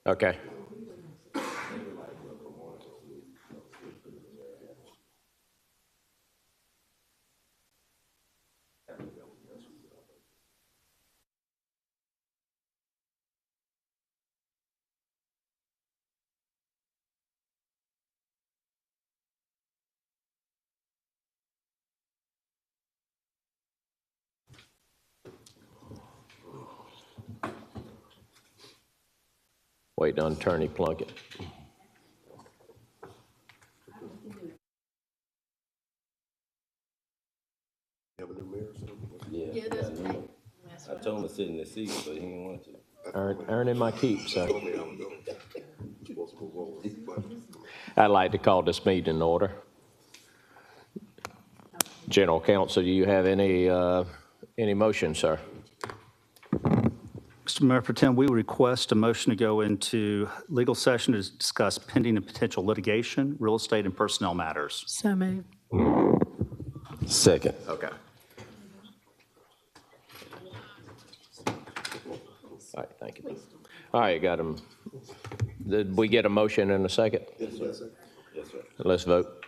Okay. Waiting on Attorney Plunkett. Yeah, I told him to sit in the seat, but he didn't want to. Earning my keep, so. I'd like to call this meeting in order. General Counsel, do you have any motion, sir? Mr. Mayor Pro Tem, we request a motion to go into legal session to discuss pending and potential litigation, real estate, and personnel matters. So moved. Second. Okay. All right, thank you. All right, got him. Did we get a motion in a second? Yes, sir. Yes, sir. Let's vote.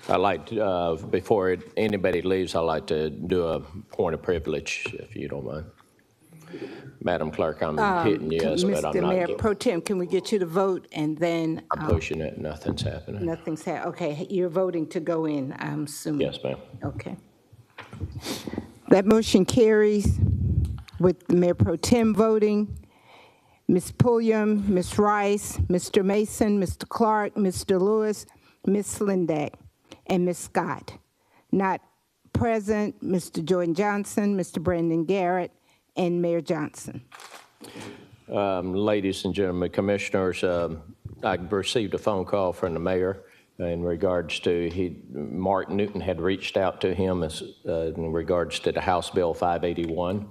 I'd like to, before anybody leaves, I'd like to do a point of privilege, if you don't mind. Madam Clerk, I'm hitting yes, but I'm Mr. Mayor not. Pro Tem, can we get you to vote and then? I'm pushing it, nothing's happening. Nothing's okay, you're voting to go in, I'm assuming? Yes, ma'am. Okay. That motion carries with the Mayor Pro Tem voting, Ms. Pulliam, Ms. Rice, Mr. Mason, Mr. Clark, Mr. Lewis, Ms. Lindak, and Ms. Scott. Not present, Mr. Jordan Johnson, Mr. Brandon Garrett, and Mayor Johnson. Ladies and gentlemen, commissioners, I received a phone call from the mayor in regards to, Mark Newton had reached out to him in regards to the House Bill 581.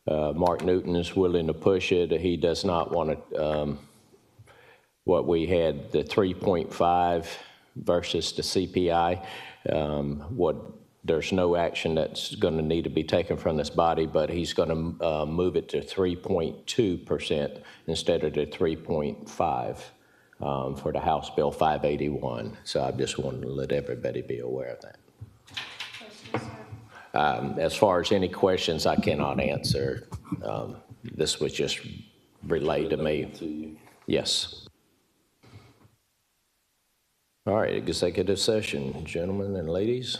Mark Newton is willing to push it. He does not want to, what we had, the 3.5 versus the CPI. There's no action that's going to need to be taken from this body, but he's going to move it to 3.2% instead of the 3.5 for the House Bill 581. So I just wanted to let everybody be aware of that. As far as any questions I cannot answer, this was just relayed to me. Yes. All right, executive session, gentlemen and ladies.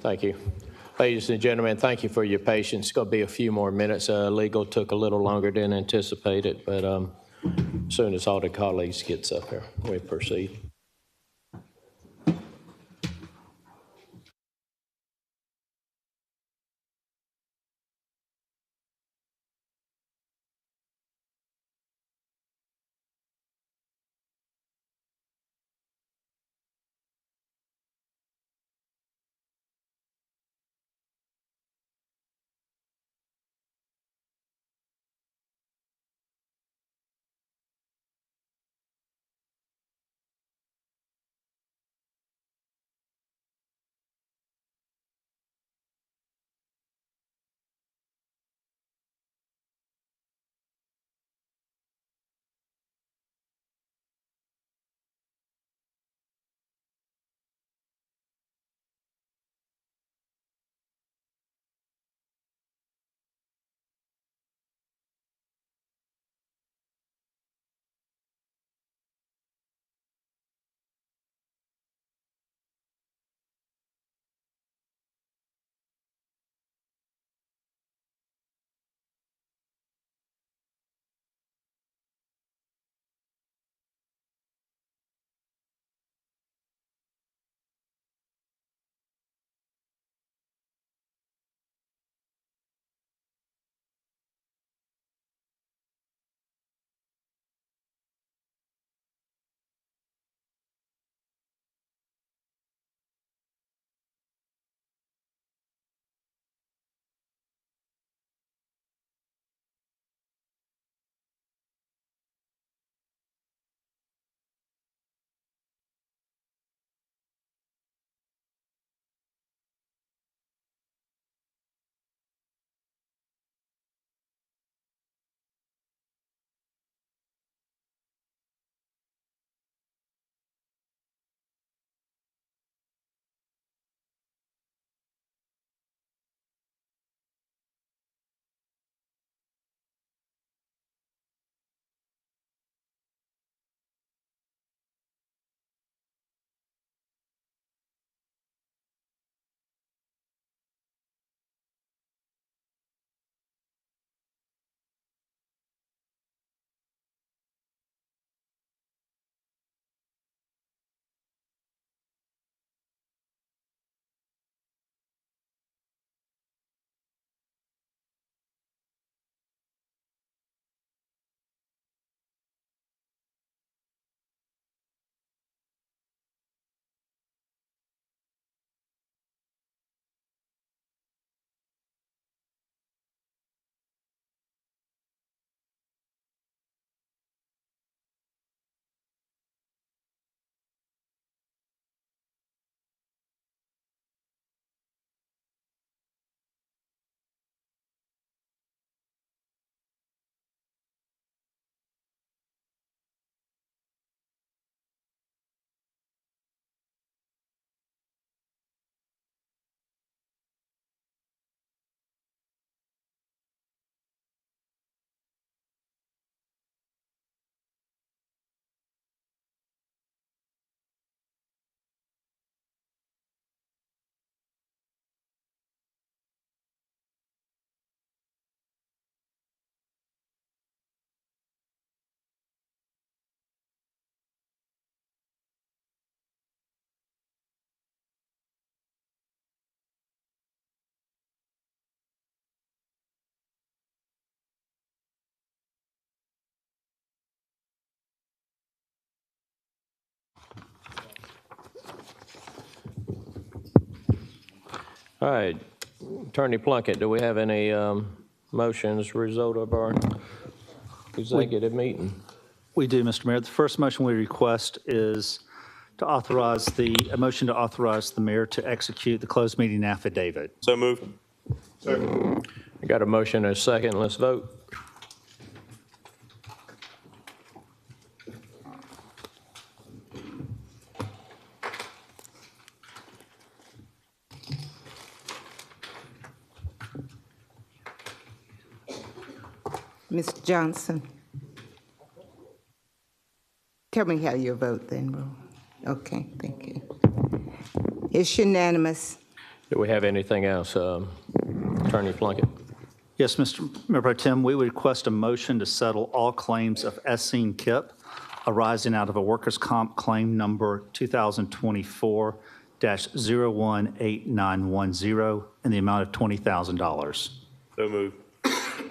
Thank you. Ladies and gentlemen, thank you for your patience. It's going to be a few more minutes. Legal took a little longer than anticipated, but as soon as all the colleagues gets up here, we proceed. All right, Attorney Plunkett, do we have any motions as a result of our executive meeting? We do, Mr. Mayor. The first motion we request is to authorize a motion to authorize the mayor to execute the closed meeting affidavit. So moved. I got a motion and a second. Let's vote. Mr. Johnson? Tell me how you vote then, Ro. Okay, thank you. It's unanimous. Do we have anything else? Attorney Plunkett? Yes, Mr. Mayor Pro Tem, we would request a motion to settle all claims of Essene Kip arising out of a workers' comp claim number 2024-018910 in the amount of $20,000. So moved.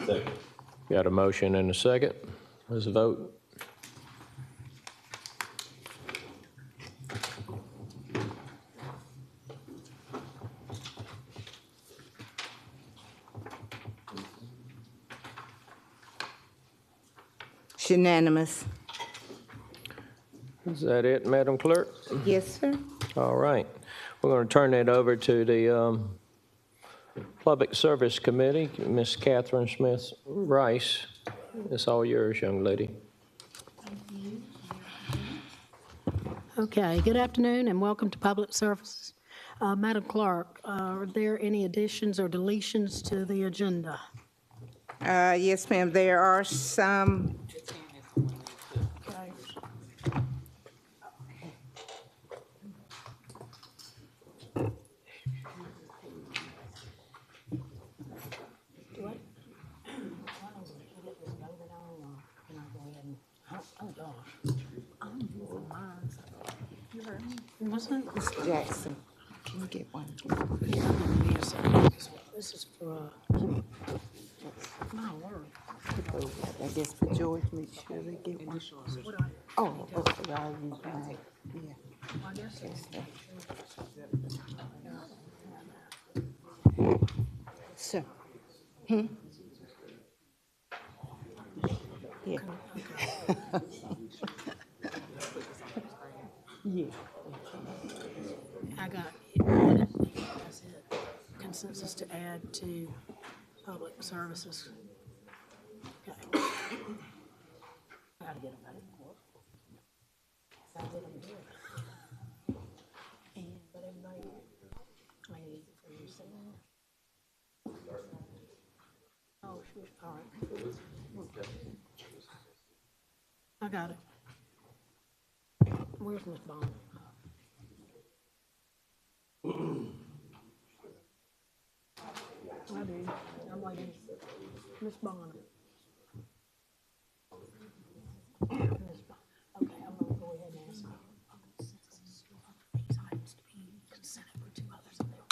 Second. Got a motion and a second. Let's vote. It's unanimous. Is that it, Madam Clerk? Yes, sir. All right. We're going to turn it over to the Public Service Committee. Ms. Catherine Smith Rice, it's all yours, young lady. Okay, good afternoon and welcome to Public Services. Madam Clerk, are there any additions or deletions to the agenda? Yes, ma'am, there are some. Okay. Oh, gosh. I'm using mine. You heard me? Wasn't it? Mr. Jackson, can you get one? Yeah, I'm gonna need a second. This is for, my word. I guess for George, make sure they get one. What do I, Oh, okay, I'll use mine. Yeah. I guess Sir. Yeah. Yeah. I got it. That's it. Consensus to add to public services. Okay. Gotta get them out. Sounds like I'm good. But everybody, I need it for you, Sam. Oh, sure, all right. I got it. Where's Miss Bond? I do. I'm waiting. Miss Bond. Miss Bond. Okay, I'm gonna go ahead and ask. These items to be consented for two others on there.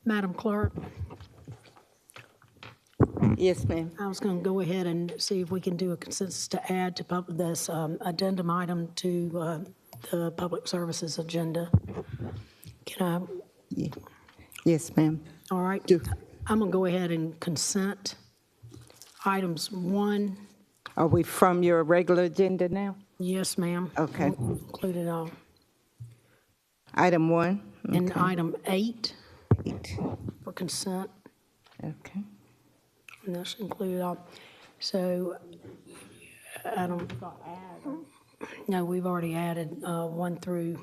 Madam Clerk, Yes, ma'am. I was going to go ahead and see if we can do a consensus to add to this addendum item to the public services agenda. Can I? Yeah. Yes, ma'am. All right. Do. I'm going to go ahead and consent items 1. Are we from your regular agenda now? Yes, ma'am. Okay. Include it all. Item 1? And item 8 Eight. for consent. Okay. And that's included all. So I don't, no, we've already added 1 through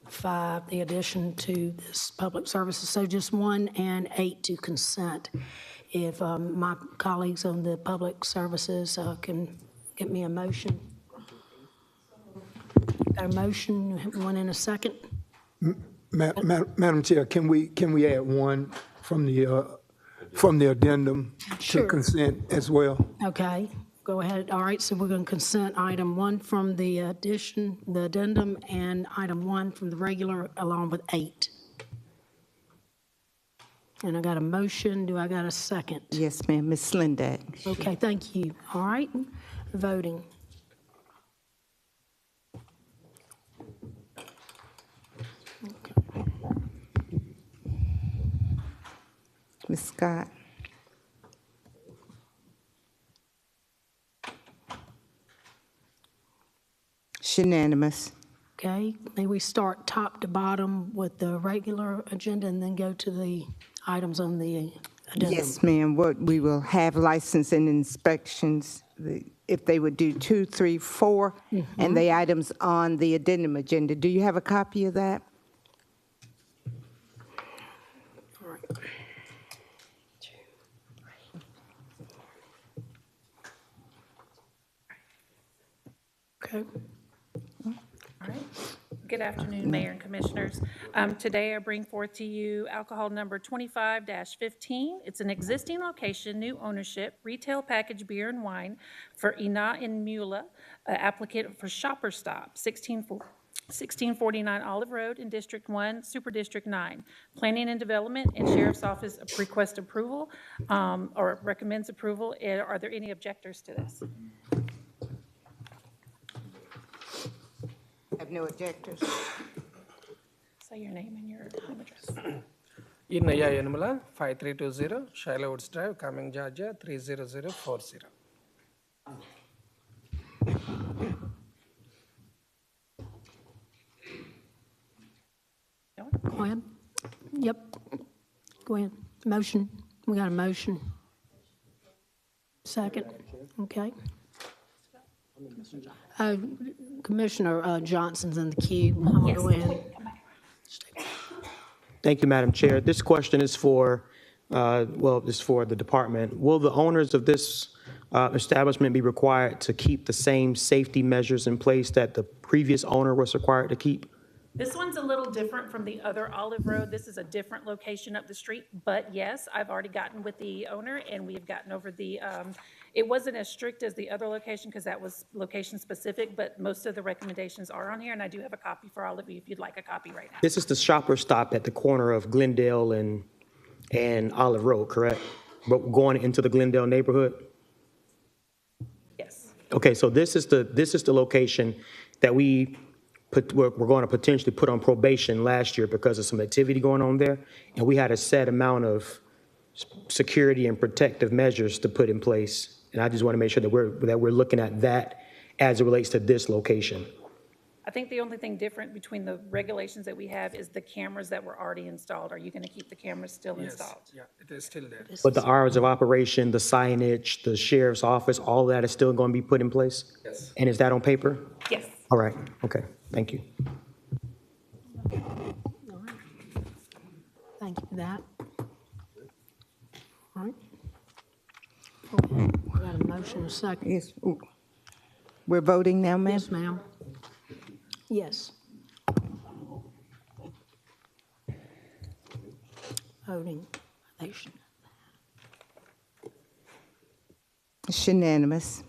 5, the addition to this public services. So just 1 and 8 to consent. If my colleagues on the public services can get me a motion. Got a motion, 1 in a second? Madam Chair, can we add 1 from the addendum Sure. to consent as well? Okay, go ahead. All right, so we're going to consent item 1 from the addition, the addendum, and item 1 from the regular, along with 8. And I got a motion. Do I got a second? Yes, ma'am. Ms. Slindak. Okay, thank you. All right, voting. Ms. Scott. It's unanimous. Okay, may we start top to bottom with the regular agenda and then go to the items on the addendum? Yes, ma'am. What we will have license and inspections, if they would do 2, 3, 4, and the items on the addendum agenda. Do you have a copy of that? All right. Okay. All right. Good afternoon, Mayor and Commissioners. Today I bring forth to you alcohol number 25-15. It's an existing location, new ownership, retail package beer and wine for Ina and Mula, applicant for Shopper Stop, 1649 Olive Road in District 1, Super District 9. Planning and Development and Sheriff's Office request approval or recommends approval. Are there any objectors to this? Have no objectors. Say your name and your home address. Innaya Yanmala, 5320 Shiloh Woods Drive, Cumming, Georgia, 30040. Go ahead. Yep. Go ahead. Motion. We got a motion. Second. Okay. Commissioner Johnson's in the queue. I'm going to go ahead. Thank you, Madam Chair. This question is for, it's for the department. Will the owners of this establishment be required to keep the same safety measures in place that the previous owner was required to keep? This one's a little different from the other Olive Road. This is a different location up the street, but yes, I've already gotten with the owner and we've gotten over the, it wasn't as strict as the other location because that was location specific, but most of the recommendations are on here and I do have a copy for all of you if you'd like a copy right now. This is the Shopper Stop at the corner of Glendale and Olive Road, correct? But going into the Glendale neighborhood? Yes. Okay, so this is the location that we're going to potentially put on probation last year because of some activity going on there. And we had a set amount of security and protective measures to put in place. And I just want to make sure that we're looking at that as it relates to this location. I think the only thing different between the regulations that we have is the cameras that were already installed. Are you going to keep the cameras still installed? Yeah, it is still there. But the hours of operation, the signage, the sheriff's office, all that is still going to be put in place? Yes. And is that on paper? Yes. All right, okay, thank you. All right. Thank you for that. All right. Okay. We got a motion, and a second. Yes. Ooh. We're voting now, ma'am? Yes, ma'am. Yes. Voting. Motion. It's unanimous.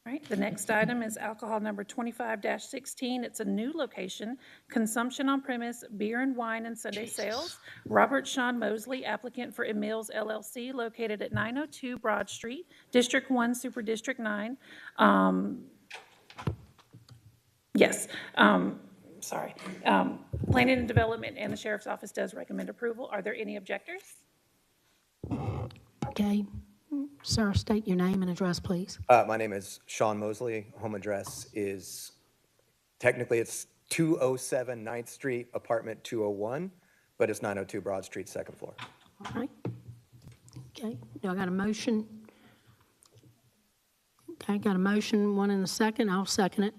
All right, the next item is alcohol number 25-16. It's a new location, consumption on premise, beer and wine and Sunday sales. Robert Sean Mosley, applicant for Emil's LLC, located at 902 Broad Street, District 1, Super District 9. Yes, sorry. Planning and Development and the Sheriff's Office does recommend approval. Are there any objectors? Okay. Sir, state your name and address, please. My name is Sean Mosley. Home address is, technically it's 207 9th Street, apartment 201, but it's 902 Broad Street, second floor. All right. Okay, do I got a motion? Okay, got a motion, one and a second. I'll second it.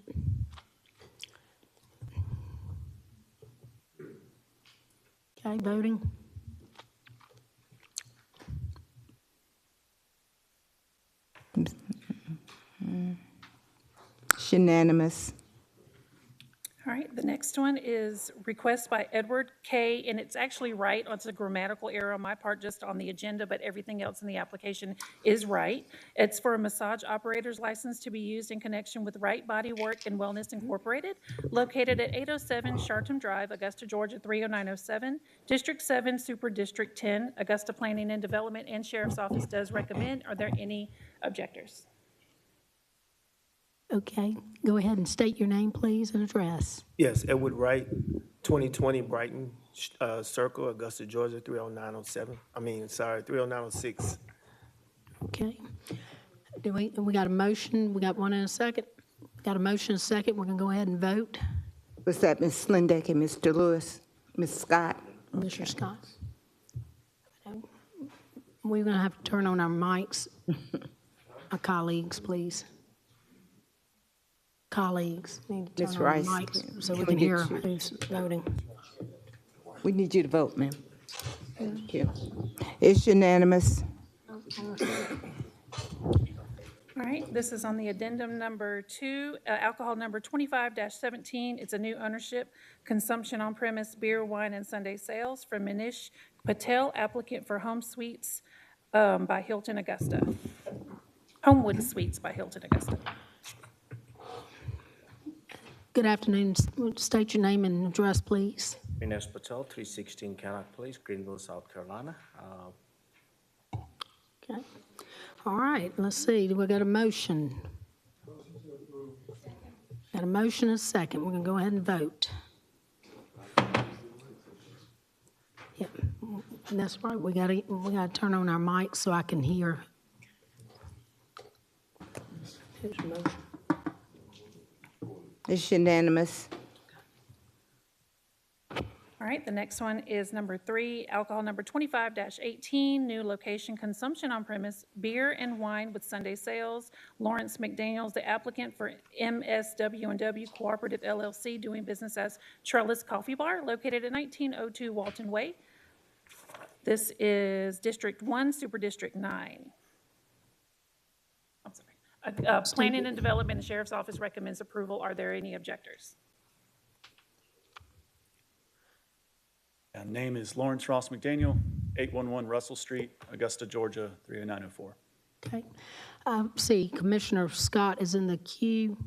Okay, voting. It's unanimous. All right, the next one is request by Edward K., and it's actually right. It's a grammatical error on my part just on the agenda, but everything else in the application is right. It's for a massage operator's license to be used in connection with Right Body Work and Wellness Incorporated, located at 807 Shartum Drive, Augusta, Georgia, 30907, District 7, Super District 10. Augusta Planning and Development and Sheriff's Office does recommend. Are there any objectors? Okay, go ahead and state your name, please, and address. Yes, Edward Wright, 2020 Brighton Circle, Augusta, Georgia, 30907. 30906. Okay. We got a motion, we got one and a second. Got a motion and a second, we're gonna go ahead and vote. Was that Ms. Slindeck and Mr. Lewis? Ms. Scott? Mr. Scott. We're gonna have to turn on our mics. Our colleagues, please. Colleagues, need to Ms. turn on our Rice, mics so we can can we hear get you? who's voting. We need you to vote, ma'am. Thank you. It's unanimous. All right, this is on the addendum number 2, alcohol number 25-17. It's a new ownership, consumption on premise, beer, wine, and Sunday sales from Manish Patel, applicant for Home Suites by Hilton Augusta. Homewood Suites by Hilton Augusta. Good afternoon. State your name and address, please. Dinesh Patel, 316 Cadillac Place, Greenville, South Carolina. Okay. All right, let's see. We got a motion. Got a motion and a second. We're going to go ahead and vote. Yep, that's right. We got to turn on our mics so I can hear. Here's your motion. It's unanimous. All right, the next one is number 3, alcohol number 25-18, new location, consumption on premise, beer and wine with Sunday sales. Lawrence McDaniels, the applicant for MSW&W Cooperative LLC, doing business as Trellis Coffee Bar, located at 1902 Walton Way. This is District 1, Super District 9. I'm sorry. Planning and Development, the Sheriff's Office recommends approval. Are there any objectors? Name is Lawrence Ross McDaniel, 811 Russell Street, Augusta, Georgia, 30904. Okay. See, Commissioner Scott is in the queue.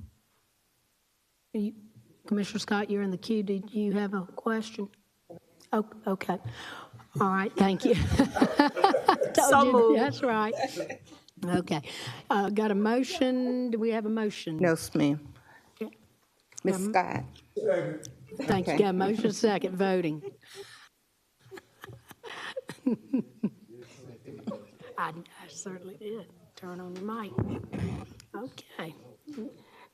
Commissioner Scott, you're in the queue. Did you have a question? Oh, okay. All right, thank you. That's right. Okay. Got a motion. Do we have a motion? No, ma'am. Okay. Ms. Scott. Thank you. Got a motion second, voting. I certainly did. Turn on the mic. Okay.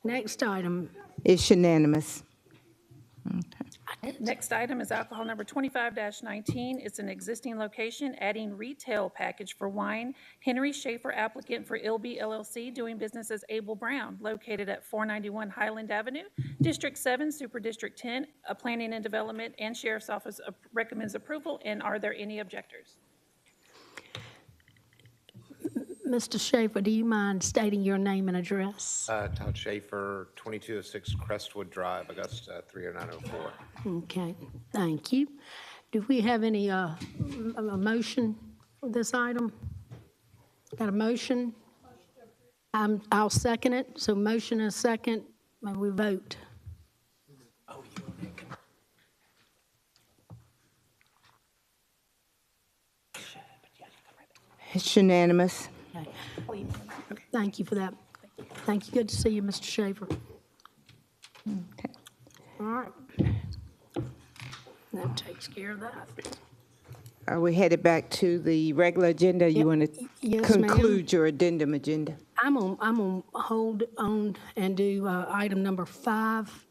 Next item. It's unanimous. Next item is alcohol number 25-19. It's an existing location, adding retail package for wine. Henry Schaefer, applicant for ILB LLC, doing business as Abel Brown, located at 491 Highland Avenue, District 7, Super District 10. Planning and Development and Sheriff's Office recommends approval. And are there any objectors? Mr. Schaefer, do you mind stating your name and address? Todd Schaefer, 2206 Crestwood Drive, Augusta, 30904. Okay, thank you. Do we have any a motion for this item? Got a motion? I'll second it. So motion and a second. May we vote? It's unanimous. Okay. Thank you for that. Thank you. Good to see you, Mr. Schaefer. Okay. All right. That takes care of that. Are we headed back to the regular agenda? You want to Yes, conclude your addendum agenda? I'm on hold on and do item number 5.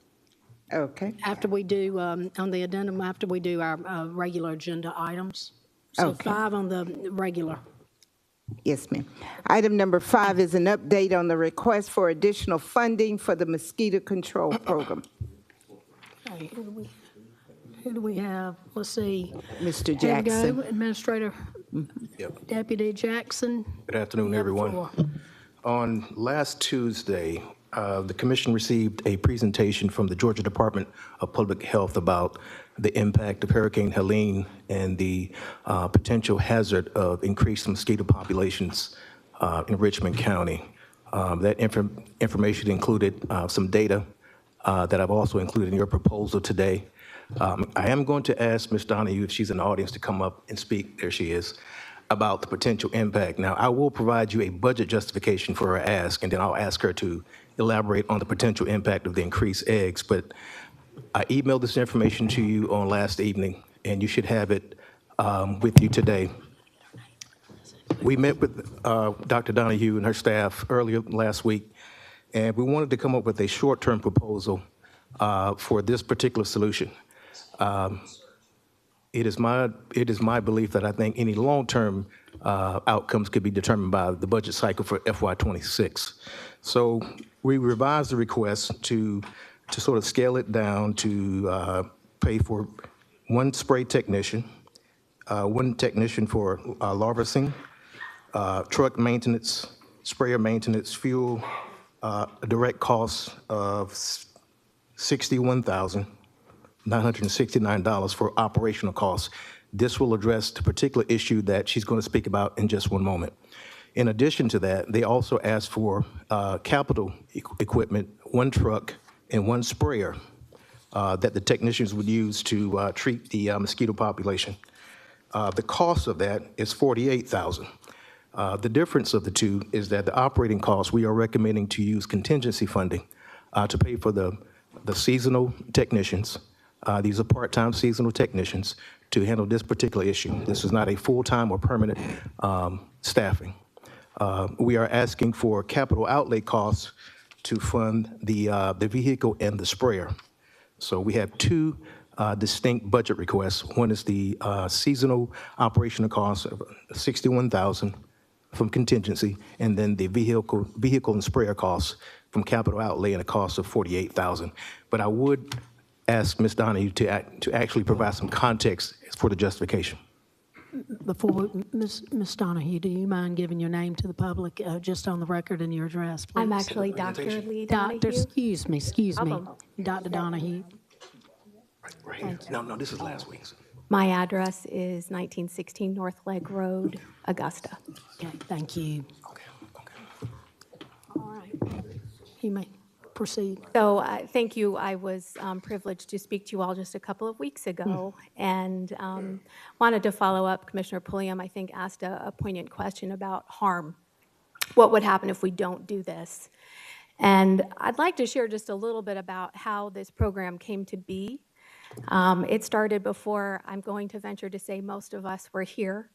Okay. After we do, on the addendum, after we do our regular agenda items. So Okay. 5 on the regular. Yes, ma'am. Item number 5 is an update on the request for additional funding for the mosquito control program. Okay, who do we have? Let's see. Mr. There we go, Jackson. Administrator Deputy Jackson. Good afternoon, You have the everyone. floor. On last Tuesday, the commission received a presentation from the Georgia Department of Public Health about the impact of Hurricane Helene and the potential hazard of increased mosquito populations in Richmond County. That information included some data that I've also included in your proposal today. I am going to ask Ms. Donahue, if she's in the audience, to come up and speak, there she is, about the potential impact. Now, I will provide you a budget justification for her ask, and then I'll ask her to elaborate on the potential impact of the increased eggs. But I emailed this information to you on last evening, and you should have it with you today. We met with Dr. Donahue and her staff earlier last week, and we wanted to come up with a short-term proposal for this particular solution. It is my belief that I think any long-term outcomes could be determined by the budget cycle for FY26. So we revised the request to sort of scale it down to pay for one spray technician, one technician for larvacing, truck maintenance, sprayer maintenance, fuel, a direct cost of $61,969 for operational costs. This will address the particular issue that she's going to speak about in just one moment. In addition to that, they also asked for capital equipment, one truck and one sprayer that the technicians would use to treat the mosquito population. The cost of that is $48,000. The difference of the two is that the operating costs, we are recommending to use contingency funding to pay for the seasonal technicians. These are part-time seasonal technicians to handle this particular issue. This is not a full-time or permanent staffing. We are asking for capital outlay costs to fund the vehicle and the sprayer. So we have two distinct budget requests. One is the seasonal operational cost of $61,000 from contingency, and then the vehicle and sprayer costs from capital outlay and a cost of $48,000. But I would ask Ms. Donahue to actually provide some context for the justification. Before, Ms. Donahue, do you mind giving your name to the public, just on the record and your address, please? I'm actually Dr. Lee Donahue. Doctor, excuse me, Dr. Donahue. Right. No, this is last week's. My address is 1916 North Leg Road, Augusta. Okay, thank you. Okay. All right. You may proceed. So thank you. I was privileged to speak to you all just a couple of weeks ago and wanted to follow up. Commissioner Pulliam, I think, asked a poignant question about harm. What would happen if we don't do this? And I'd like to share just a little bit about how this program came to be. It started before, I'm going to venture to say, most of us were here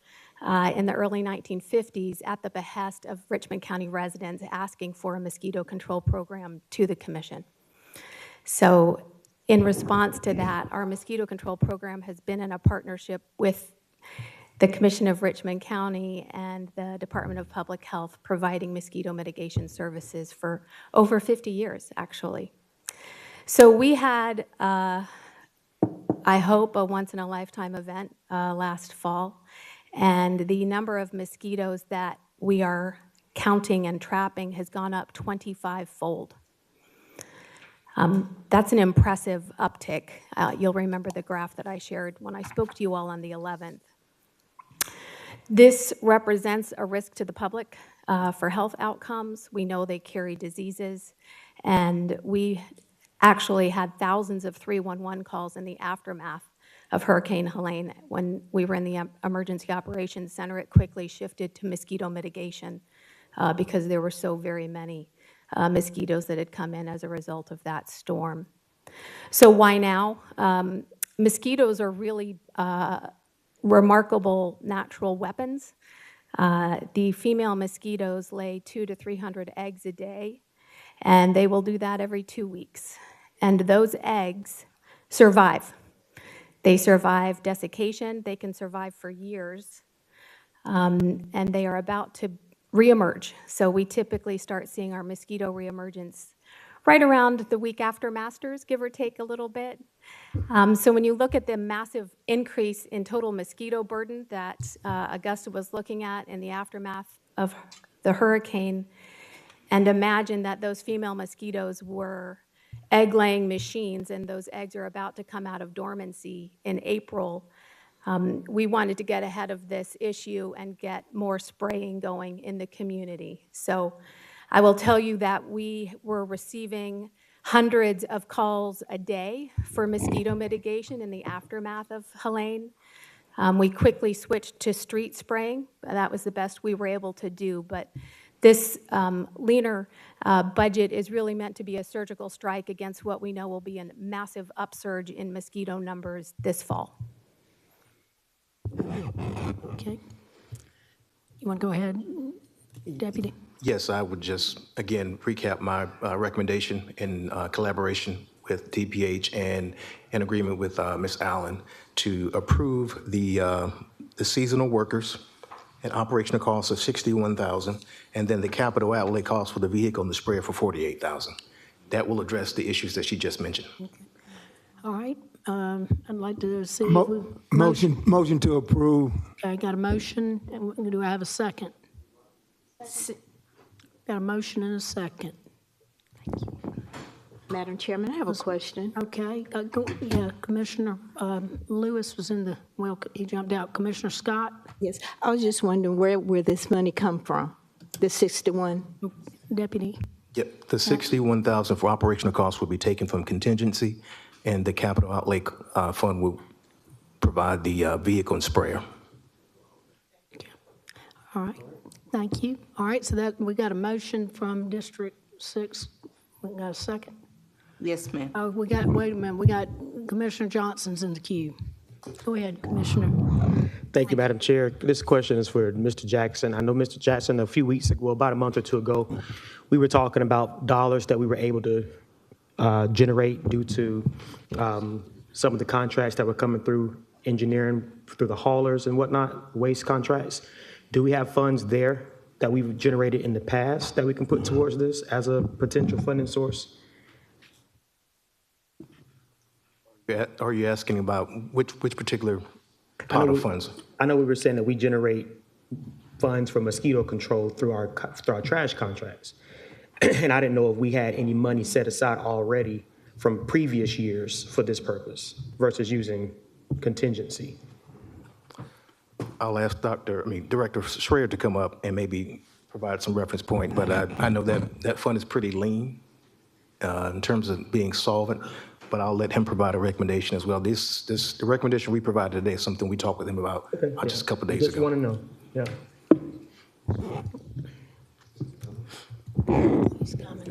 in the early 1950s at the behest of Richmond County residents asking for a mosquito control program to the commission. So in response to that, our mosquito control program has been in a partnership with the Commission of Richmond County and the Department of Public Health, providing mosquito mitigation services for over 50 years, actually. So we had, I hope, a once-in-a-lifetime event last fall, and the number of mosquitoes that we are counting and trapping has gone up 25-fold. That's an impressive uptick. You'll remember the graph that I shared when I spoke to you all on the 11th. This represents a risk to the public for health outcomes. We know they carry diseases, and we actually had thousands of 311 calls in the aftermath of Hurricane Helene. When we were in the Emergency Operations Center, it quickly shifted to mosquito mitigation because there were so very many mosquitoes that had come in as a result of that storm. So why now? Mosquitoes are really remarkable natural weapons. The female mosquitoes lay 200 to 300 eggs a day, and they will do that every 2 weeks. And those eggs survive. They survive desiccation. They can survive for years, and they are about to reemerge. So we typically start seeing our mosquito reemergence right around the week after Masters, give or take a little bit. So when you look at the massive increase in total mosquito burden that Augusta was looking at in the aftermath of the hurricane, and imagine that those female mosquitoes were egg-laying machines and those eggs are about to come out of dormancy in April, we wanted to get ahead of this issue and get more spraying going in the community. So I will tell you that we were receiving hundreds of calls a day for mosquito mitigation in the aftermath of Helene. We quickly switched to street spraying. That was the best we were able to do, but this leaner budget is really meant to be a surgical strike against what we know will be a massive upsurge in mosquito numbers this fall. Okay. You want to go ahead, Deputy? Yes, I would just, again, recap my recommendation in collaboration with DPH and in agreement with Ms. Allen to approve the seasonal workers and operational costs of $61,000, and then the capital outlay costs for the vehicle and the sprayer for $48,000. That will address the issues that she just mentioned. Okay. All right. I'd like to see. Motion to approve. Okay, I got a motion. And do I have a second? Got a motion and a second. Madam Chairman, I have a question. Okay, yeah, Commissioner Lewis was in the, well, he jumped out. Commissioner Scott? Yes, I was just wondering where will this money come from? The 61? Deputy? Yep, the 61,000 for operational costs will be taken from contingency, and the capital outlay fund will provide the vehicle and sprayer. All right, thank you. All right, so that, we got a motion from District 6. We got a second? Yes, ma'am. Oh, we got, wait a minute, we got Commissioner Johnson's in the queue. Go ahead, Commissioner. Thank you, Madam Chair. This question is for Mr. Jackson. I know Mr. Jackson, a few weeks ago, well, about a month or two ago, we were talking about dollars that we were able to generate due to some of the contracts that were coming through engineering, through the haulers and whatnot, waste contracts. Do we have funds there that we've generated in the past that we can put towards this as a potential funding source? Are you asking about which particular pot of funds? I know we were saying that we generate funds for mosquito control through our trash contracts. And I didn't know if we had any money set aside already from previous years for this purpose versus using contingency. I'll ask Director Schreier to come up and maybe provide some reference point, but I know that fund is pretty lean in terms of being solvent, but I'll let him provide a recommendation as well. The recommendation we provided today is something we talked with him about just a couple days ago. Just want to know, yeah. He's coming.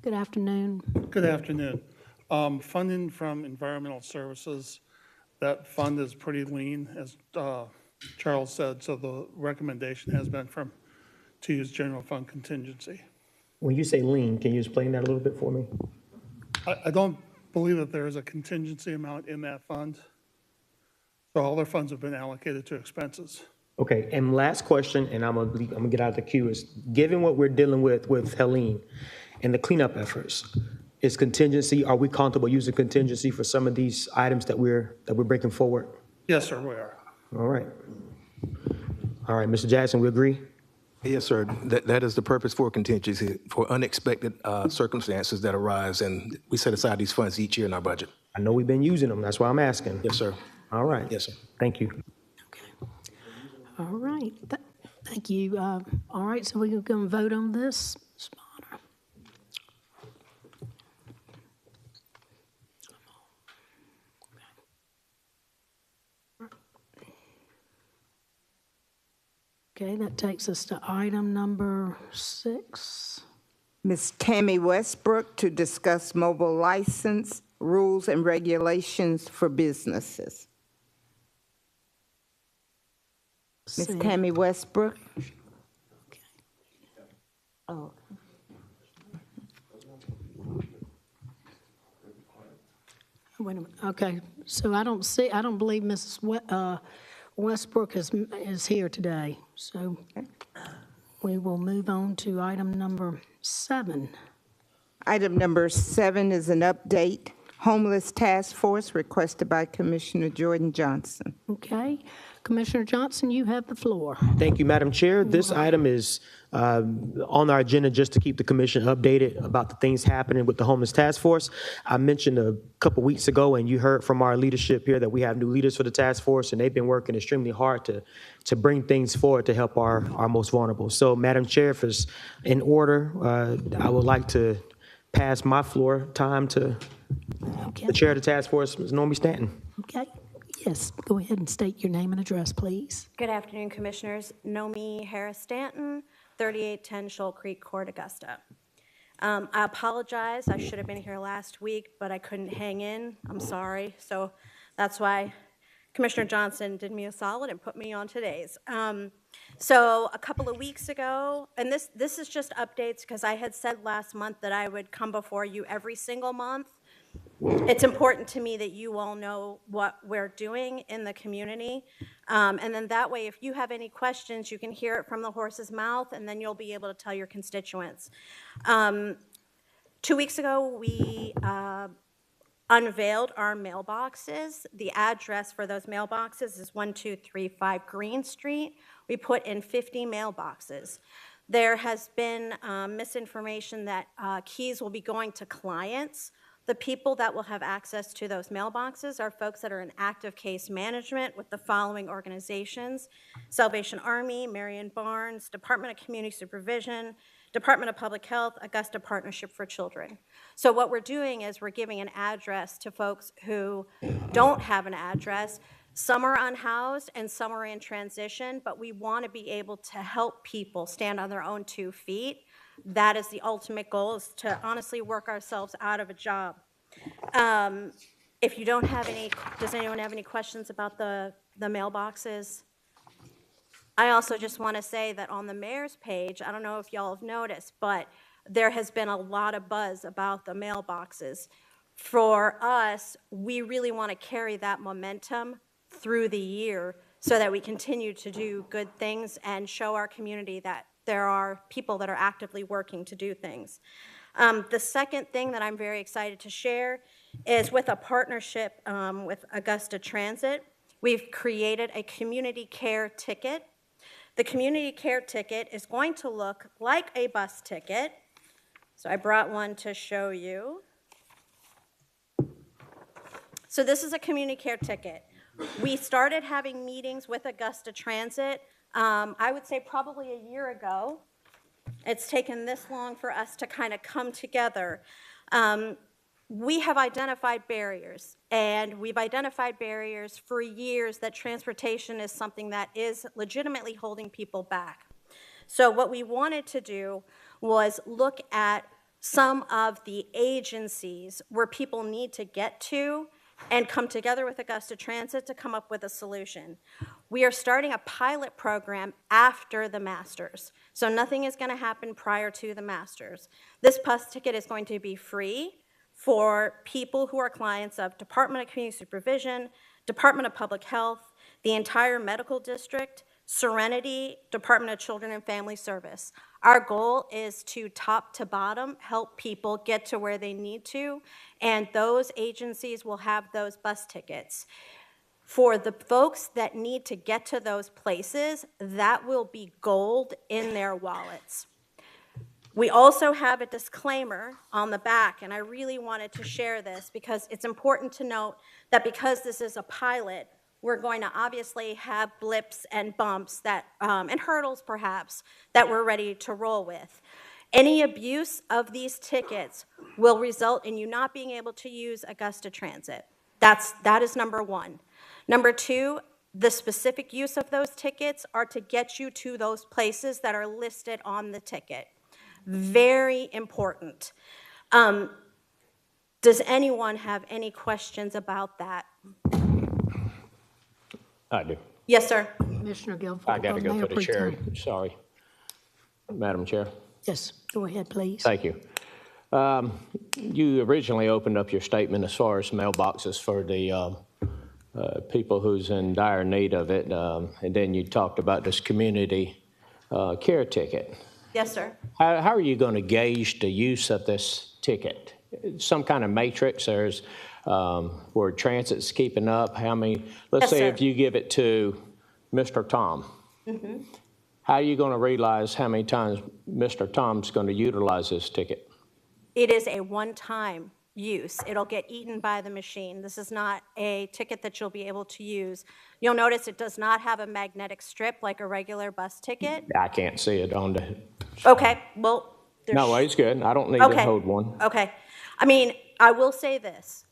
Good afternoon. Good afternoon. Funding from environmental services, that fund is pretty lean, as Charles said, so the recommendation has been to use general fund contingency. When you say lean, can you explain that a little bit for me? I don't believe that there is a contingency amount in that fund. So all their funds have been allocated to expenses. Okay, and last question, and I'm gonna get out of the queue, is given what we're dealing with Helene and the cleanup efforts, is contingency, are we comfortable using contingency for some of these items that we're bringing forward? Yes, sir, we are. All right. All right, Mr. Jackson, we agree? Yes, sir. That is the purpose for contingency, for unexpected circumstances that arise, and we set aside these funds each year in our budget. I know we've been using them, that's why I'm asking. Yes, sir. All right. Yes, sir. Thank you. All right, thank you. All right, so we're going to vote on this. Ms. Bonner. Okay, that takes us to item number 6. Ms. Tammy Westbrook to discuss mobile license rules and regulations for businesses. Ms. Tammy Westbrook? Oh. Wait a minute, okay, so I don't believe Mrs. Westbrook is here today, so we will move on to item number 7. Item number 7 is an update. Homeless Task Force requested by Commissioner Jordan Johnson. Okay, Commissioner Johnson, you have the floor. Thank you, Madam Chair. This item is on our agenda just to keep the commission updated about the things happening with the Homeless Task Force. I mentioned a couple weeks ago, and you heard from our leadership here that we have new leaders for the task force, and they've been working extremely hard to bring things forward to help our most vulnerable. So, Madam Chair, if it's in order, I would like to pass my floor time to the chair of the task force, Ms. Normie Stanton. Okay, yes, go ahead and state your name and address, please. Good afternoon, Commissioners. Nomi Harris-Stanton, 3810 Shoal Creek Court, Augusta. I apologize. I should have been here last week, but I couldn't hang in. I'm sorry. So that's why Commissioner Johnson did me a solid and put me on today's. So a couple of weeks ago, and this is just updates because I had said last month that I would come before you every single month. it's important to me that you all know what we're doing in the community. And then that way, if you have any questions, you can hear it from the horse's mouth, and then you'll be able to tell your constituents. 2 weeks ago, we unveiled our mailboxes. The address for those mailboxes is 1235 Green Street. We put in 50 mailboxes. There has been misinformation that keys will be going to clients. The people that will have access to those mailboxes are folks that are in active case management with the following organizations: Salvation Army, Marion Barnes, Department of Community Supervision, Department of Public Health, Augusta Partnership for Children. So what we're doing is we're giving an address to folks who don't have an address. Some are unhoused and some are in transition, but we want to be able to help people stand on their own 2 feet. That is the ultimate goal, is to honestly work ourselves out of a job. If you don't have any, does anyone have any questions about the mailboxes? I also just want to say that on the mayor's page, I don't know if y'all have noticed, but there has been a lot of buzz about the mailboxes. For us, we really want to carry that momentum through the year so that we continue to do good things and show our community that there are people that are actively working to do things. The second thing that I'm very excited to share is with a partnership with Augusta Transit. We've created a community care ticket. The community care ticket is going to look like a bus ticket. So I brought one to show you. So this is a community care ticket. We started having meetings with Augusta Transit, I would say probably a year ago. It's taken this long for us to kind of come together. We have identified barriers, and we've identified barriers for years that transportation is something that is legitimately holding people back. So what we wanted to do was look at some of the agencies where people need to get to and come together with Augusta Transit to come up with a solution. We are starting a pilot program after the Masters, so nothing is going to happen prior to the Masters. This bus ticket is going to be free for people who are clients of Department of Community Supervision, Department of Public Health, the entire medical district, Serenity, Department of Children and Family Service. Our goal is to top to bottom help people get to where they need to, and those agencies will have those bus tickets. For the folks that need to get to those places, that will be gold in their wallets. We also have a disclaimer on the back, and I really wanted to share this because it's important to note that because this is a pilot, we're going to obviously have blips and bumps that, and hurdles perhaps, that we're ready to roll with. Any abuse of these tickets will result in you not being able to use Augusta Transit. That is number one. Number two, the specific use of those tickets are to get you to those places that are listed on the ticket. Very important. Does anyone have any questions about that? I do. Yes, sir. Commissioner Guilford. I got to go Mayor for the Pro chair. Tem. Sorry. Madam Chair. Yes, go ahead, please. Thank you. You originally opened up your statement as far as mailboxes for the people who's in dire need of it, and then you talked about this community care ticket. Yes, sir. How are you going to gauge the use of this ticket? Some kind of matrix? There's where transit's keeping up. How many? Let's Yes, say sir. if you give it to Mr. Tom, how are you going to realize how many times Mr. Tom's going to utilize this ticket? It is a one-time use. It'll get eaten by the machine. This is not a ticket that you'll be able to use. You'll notice it does not have a magnetic strip like a regular bus ticket. I can't see it on the. Okay, well, there's... No, it's good. I don't need to hold one. Okay. I mean, I will say this.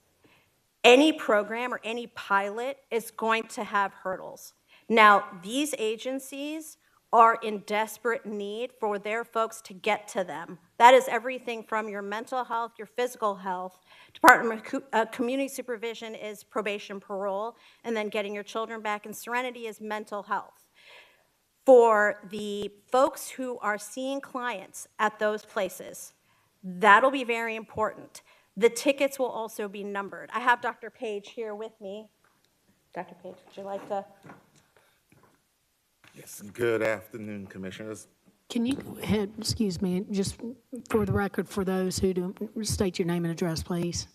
Any program or any pilot is going to have hurdles. Now, these agencies are in desperate need for their folks to get to them. That is everything from your mental health, your physical health. Department of Community Supervision is probation, parole, and then getting your children back. And Serenity is mental health. For the folks who are seeing clients at those places, that'll be very important. The tickets will also be numbered. I have Dr. Page here with me. Dr. Page, would you like to? Yes, good afternoon, Commissioners. Can you go ahead, excuse me, just for the record, for those who don't, state your name and address, please?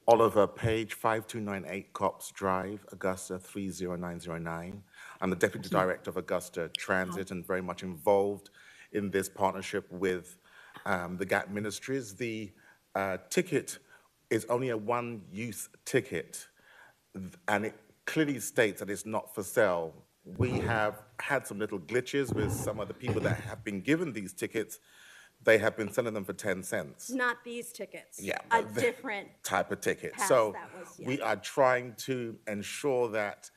Oliver Page, 5298 Cops Drive, Augusta 30909. I'm the Deputy Director of Augusta Transit and very much involved in this partnership with the GAP Ministries. The ticket is only a one-use ticket, and it clearly states that it's not for sale. We have had some little glitches with some of the people that have been given these tickets. They have been selling them for 10 cents. Not these tickets. Yeah, A but different type of ticket. pass So that was, yeah. we are trying to ensure that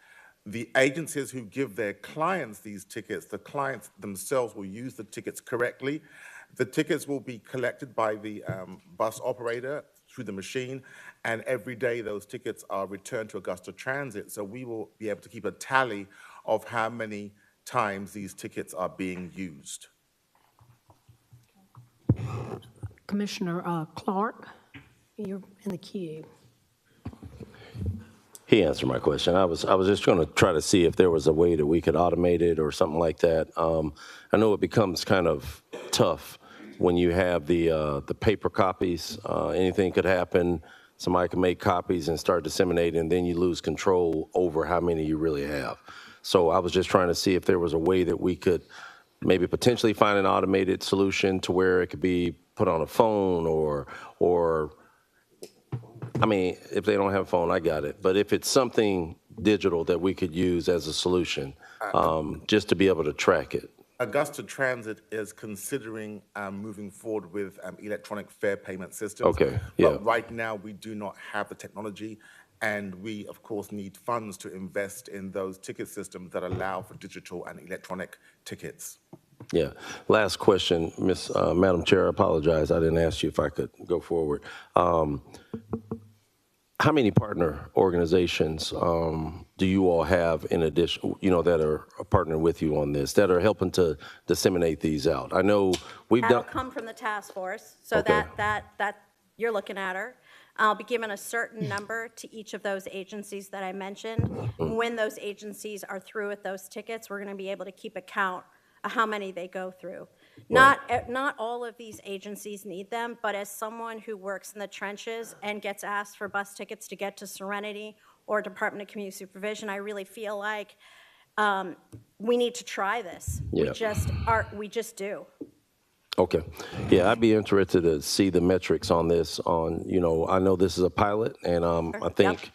the agencies who give their clients these tickets, the clients themselves will use the tickets correctly. The tickets will be collected by the bus operator through the machine, and every day those tickets are returned to Augusta Transit. So we will be able to keep a tally of how many times these tickets are being used. Commissioner Clark, you're in the queue. He answered my question. I was just going to try to see if there was a way that we could automate it or something like that. I know it becomes kind of tough when you have the paper copies. Anything could happen. Somebody can make copies and start disseminating, and then you lose control over how many you really have. So I was just trying to see if there was a way that we could maybe potentially find an automated solution to where it could be put on a phone or I mean, if they don't have a phone, I got it. But if it's something digital that we could use as a solution, just to be able to track it. Augusta Transit is considering moving forward with electronic fare payment systems. Okay, yeah. But right now, we do not have the technology, and we, of course, need funds to invest in those ticket systems that allow for digital and electronic tickets. Yeah. Last question, Madam Chair, I apologize. I didn't ask you if I could go forward. How many partner organizations do you all have in addition, that are partnering with you on this, that are helping to disseminate these out? I know we've That'll done. come from the task force, so Okay. that you're looking at her. I'll be given a certain number to each of those agencies that I mentioned. When those agencies are through with those tickets, we're going to be able to keep a count of how many they go through. Not all of these agencies need them, but as someone who works in the trenches and gets asked for bus tickets to get to Serenity or Department of Community Supervision, I really feel like we need to try this. Yeah. We just do. Okay. Yeah, I'd be interested to see the metrics on this. I know this is a pilot, and I think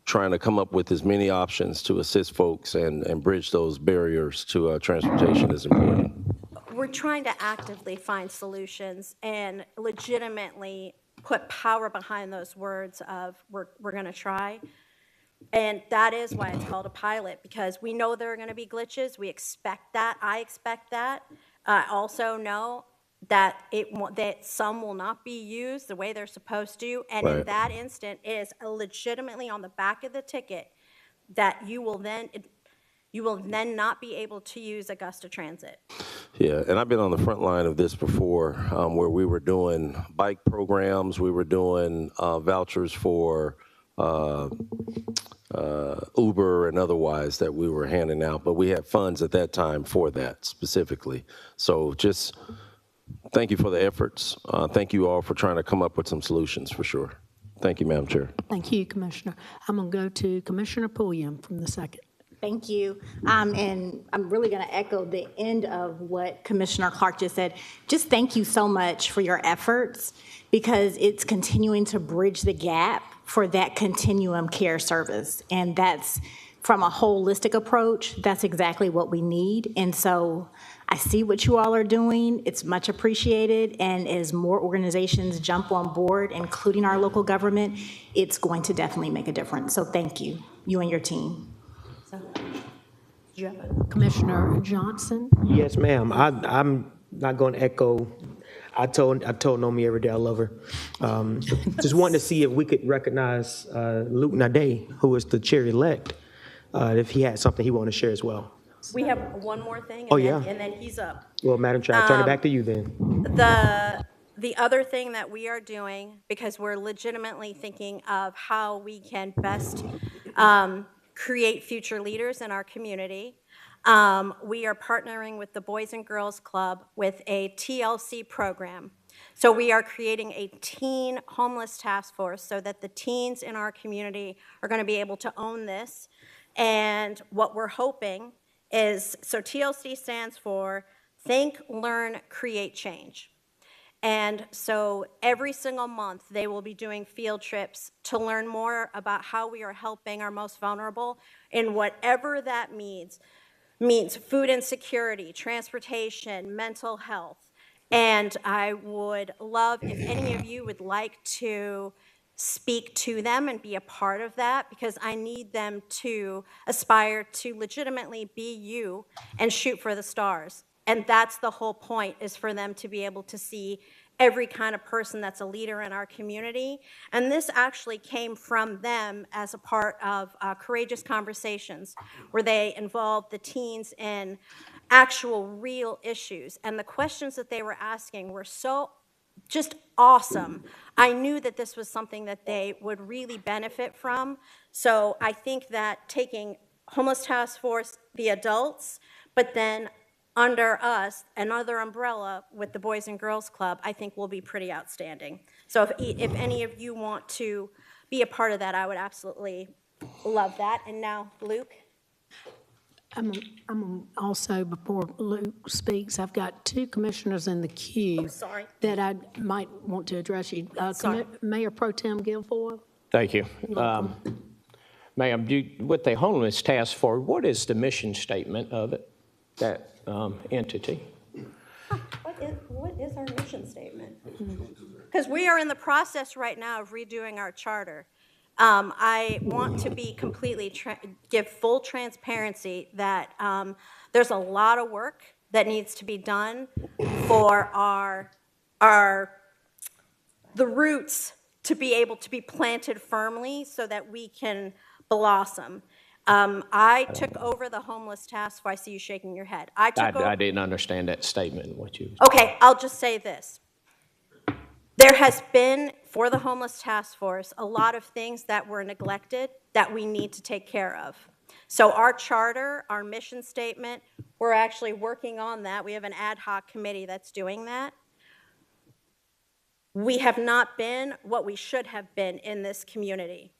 trying to come up with as many options to assist folks and bridge those barriers to transportation is important. We're trying to actively find solutions and legitimately put power behind those words of we're going to try. And that is why it's called a pilot, because we know there are going to be glitches. We expect that. I expect that. I also know that that some will not be used the way they're supposed to. And in that instant, it is legitimately on the back of the ticket that you will then not be able to use Augusta Transit. Yeah, and I've been on the front line of this before, where we were doing bike programs, we were doing vouchers for Uber and otherwise that we were handing out, but we had funds at that time for that specifically. So just thank you for the efforts. Thank you all for trying to come up with some solutions for sure. Thank you, Madam Chair. Thank you, Commissioner. I'm going to go to Commissioner Pulliam from the second. Thank you. And I'm really going to echo the end of what Commissioner Clark just said. Just thank you so much for your efforts, because it's continuing to bridge the gap for that continuum care service. And that's from a holistic approach, that's exactly what we need. And so I see what you all are doing. It's much appreciated. And as more organizations jump on board, including our local government, it's going to definitely make a difference. So thank you, you and your team. Commissioner Johnson? Yes, ma'am. I'm not going to echo. I told Nomi every day I love her. Just wanted to see if we could recognize Luke Nade, who is the chair-elect, if he had something he wanted to share as well. We have one more thing, and then he's up. Well, Madam Chair, I turn it back to you then. The other thing that we are doing, because we're legitimately thinking of how we can best create future leaders in our community, we are partnering with the Boys and Girls Club with a TLC program. So we are creating a teen homeless task force so that the teens in our community are going to be able to own this. And what we're hoping is, so TLC stands for Think, Learn, Create, Change. And so every single month, they will be doing field trips to learn more about how we are helping our most vulnerable in whatever that means food insecurity, transportation, mental health. And I would love if any of you would like to speak to them and be a part of that, because I need them to aspire to legitimately be you and shoot for the stars. And that's the whole point, is for them to be able to see every kind of person that's a leader in our community. And this actually came from them as a part of Courageous Conversations, where they involved the teens in actual real issues. And the questions that they were asking were so just awesome. I knew that this was something that they would really benefit from. So I think that taking Homeless Task Force, the adults, but then under us, another umbrella with the Boys and Girls Club, I think will be pretty outstanding. So if any of you want to be a part of that, I would absolutely love that. And now, Luke. I'm also, before Luke speaks, I've got two commissioners in the queue that I might want to address you. Mayor Pro Tem Guilfoyle. Thank you. Ma'am, with the Homeless Task Force, what is the mission statement of it, that entity? What is our mission statement? Because we are in the process right now of redoing our charter. I want to be completely, give full transparency that there's a lot of work that needs to be done for the roots to be able to be planted firmly so that we can blossom. I took over the Homeless Task Force. I see you shaking your head. I didn't understand that statement, what you... Okay, I'll just say this. There has been, for the Homeless Task Force, a lot of things that were neglected that we need to take care of. So our charter, our mission statement, we're actually working on that. We have an ad hoc committee that's doing that. We have not been what we should have been in this community.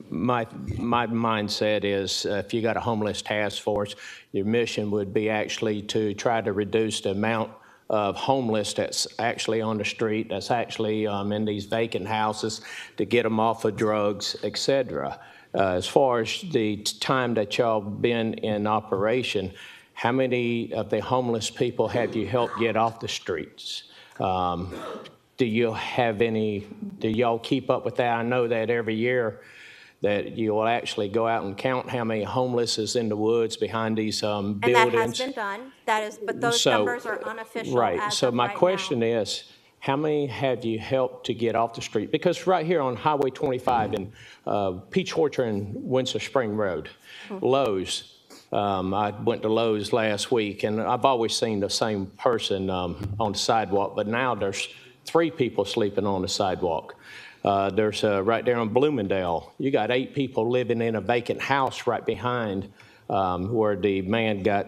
My mindset is if you got a homeless task force, your mission would be actually to try to reduce the amount of homeless that's actually on the street, that's actually in these vacant houses, to get them off of drugs, et cetera. As far as the time that y'all been in operation, how many of the homeless people have you helped get off the streets? Do you have any, do y'all keep up with that? I know that every year that you will actually go out and count how many homeless is in the woods behind these buildings. And that has been done. That is, but those numbers are unofficial. Right. So my question is, how many have you helped to get off the street? Because right here on Highway 25 in Peach Orchard and Windsor Spring Road, Lowe's, I went to Lowe's last week, and I've always seen the same person on the sidewalk, but now there's 3 people sleeping on the sidewalk. There's right there on Bloomingdale, you got 8 people living in a vacant house right behind where the man got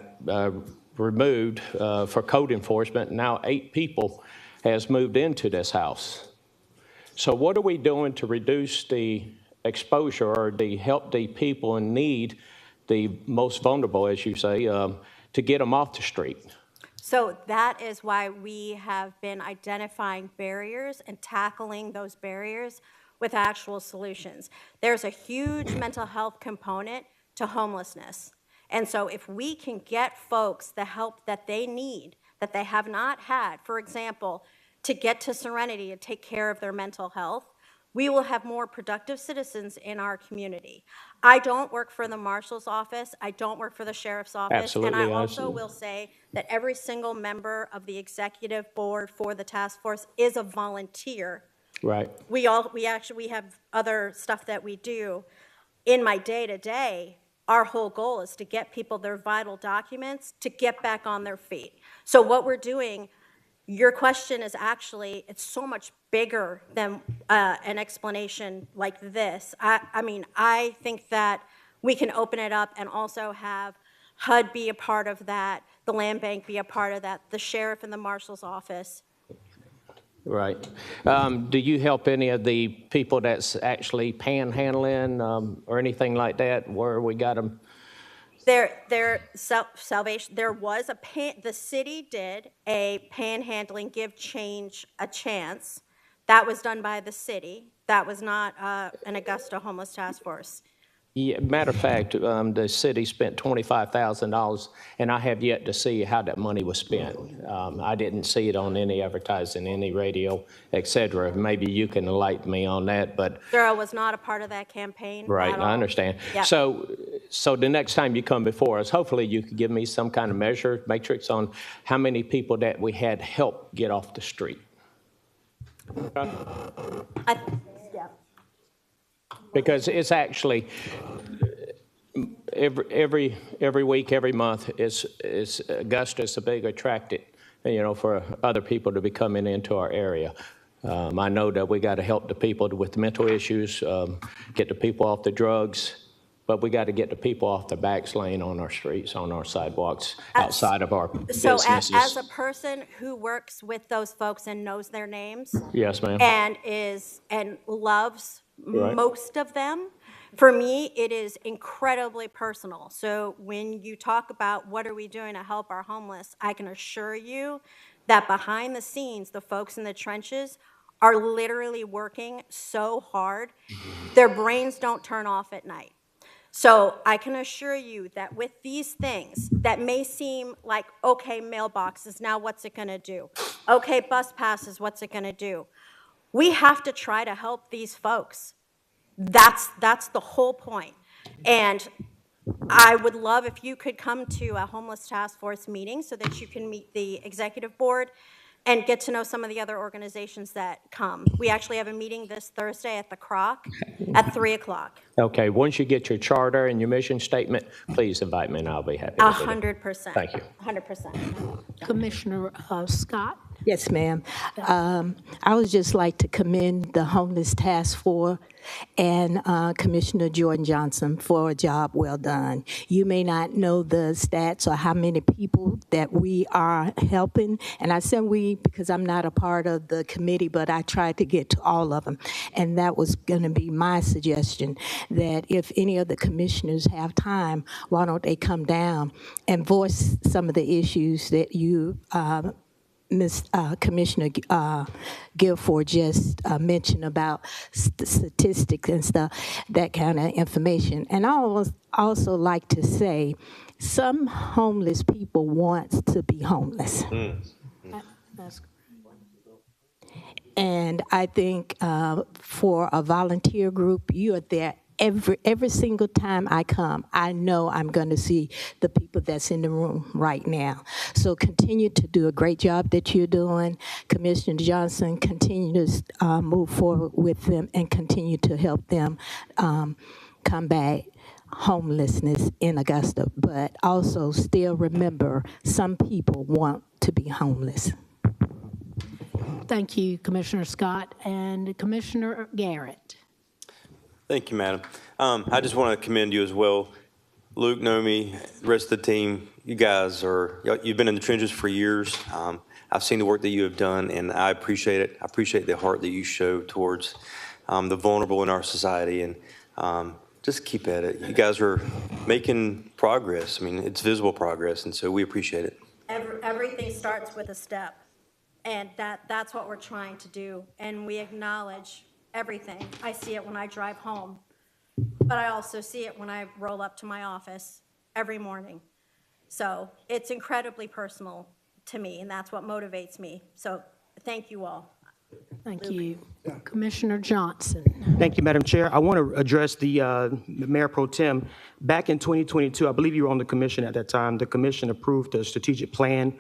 removed for code enforcement. Now 8 people has moved into this house. So what are we doing to reduce the exposure or to help the people in need, the most vulnerable, as you say, to get them off the street? So that is why we have been identifying barriers and tackling those barriers with actual solutions. There's a huge mental health component to homelessness. And so if we can get folks the help that they need, that they have not had, for example, to get to Serenity and take care of their mental health, we will have more productive citizens in our community. I don't work for the marshal's office. I don't work for the sheriff's office. Absolutely, and I also will say that every single member of the executive board for the task force is a volunteer. Right. We have other stuff that we do. In my day-to-day, our whole goal is to get people their vital documents to get back on their feet. So what we're doing your question is actually, it's so much bigger than an explanation like this. I mean, I think that we can open it up and also have HUD be a part of that, the land bank be a part of that, the sheriff and the marshal's office. Right. Do you help any of the people that's actually panhandling or anything like that, where we got them? Salvation, there was the city did a panhandling give change a chance. That was done by the city. That was not an Augusta homeless task force. Yeah, matter of fact, the city spent $25,000, and I have yet to see how that money was spent. I didn't see it on any advertising, any radio, et cetera. Maybe you can enlighten me on that, but. Sarah was not a part of that campaign. Right, at I all. understand. Yep. So the next time you come before us, hopefully you could give me some kind of measure, matrix on how many people that we had help get off the street. Okay? Yeah. Because it's actually every week, every month, is Augusta's a big attractant, for other people to be coming into our area. I know that we got to help the people with mental issues, get the people off the drugs, but we got to get the people off the back lane on our streets, on our sidewalks, outside of our So businesses. as a person who works with those folks and knows their names. Yes, ma'am. And loves Right. most of them, for me, it is incredibly personal. So when you talk about what are we doing to help our homeless, I can assure you that behind the scenes, the folks in the trenches are literally working so hard, their brains don't turn off at night. So I can assure you that with these things that may seem like, okay, mailboxes, now what's it gonna do? Okay, bus passes, what's it gonna do? We have to try to help these folks. That's the whole point. And I would love if you could come to a homeless task force meeting so that you can meet the executive board and get to know some of the other organizations that come. We actually have a meeting this Thursday at the Croc at 3 o'clock. Okay, once you get your charter and your mission statement, please invite me and I'll be happy to do it. 100%. Thank you. 100%. Commissioner Scott? Yes, ma'am. I would just like to commend the Homeless Task Force and Commissioner Jordan Johnson for a job well done. You may not know the stats or how many people that we are helping, and I said we because I'm not a part of the committee, but I tried to get to all of them, and that was going to be my suggestion, that if any of the commissioners have time, why don't they come down and voice some of the issues that you Commissioner Guilford just mentioned about statistics and stuff, that kind of information. And I also like to say, some homeless people want to be homeless. And I think for a volunteer group, you are there every single time I come. I know I'm going to see the people that's in the room right now. So continue to do a great job that you're doing. Commissioner Johnson, continue to move forward with them and continue to help them combat homelessness in Augusta. But also still remember, some people want to be homeless. Thank you, Commissioner Scott. And Commissioner Garrett. Thank you, Madam. I just want to commend you as well. Luke, Nomi, the rest of the team, you've been in the trenches for years. I've seen the work that you have done, and I appreciate it. I appreciate the heart that you show towards the vulnerable in our society, and just keep at it. You guys are making progress. I mean, it's visible progress, and so we appreciate it. Everything starts with a step, and that's what we're trying to do, and we acknowledge everything. I see it when I drive home, but I also see it when I roll up to my office every morning. So it's incredibly personal to me, and that's what motivates me. So thank you all. Thank you. Commissioner Johnson. Thank you, Madam Chair. I want to address the Mayor Pro Tem. Back in 2022, I believe you were on the commission at that time, the commission approved a strategic plan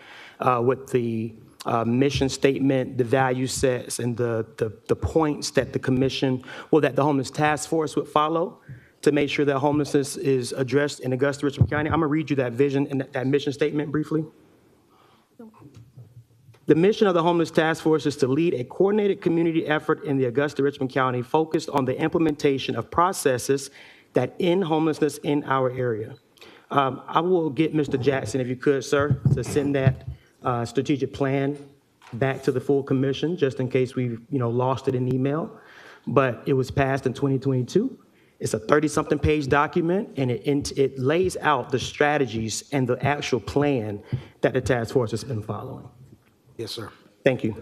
with the mission statement, the value sets, and the points that the commission, that the Homeless Task Force would follow to make sure that homelessness is addressed in Augusta, Richmond County. I'm gonna read you that vision and that mission statement briefly. The mission of the Homeless Task Force is to lead a coordinated community effort in the Augusta-Richmond County focused on the implementation of processes that end homelessness in our area. I will get Mr. Jackson, if you could, sir, to send that strategic plan back to the full commission, just in case we, lost it in email. But it was passed in 2022. It's a 30-something page document, and it lays out the strategies and the actual plan that the task force has been following. Yes, sir. Thank you.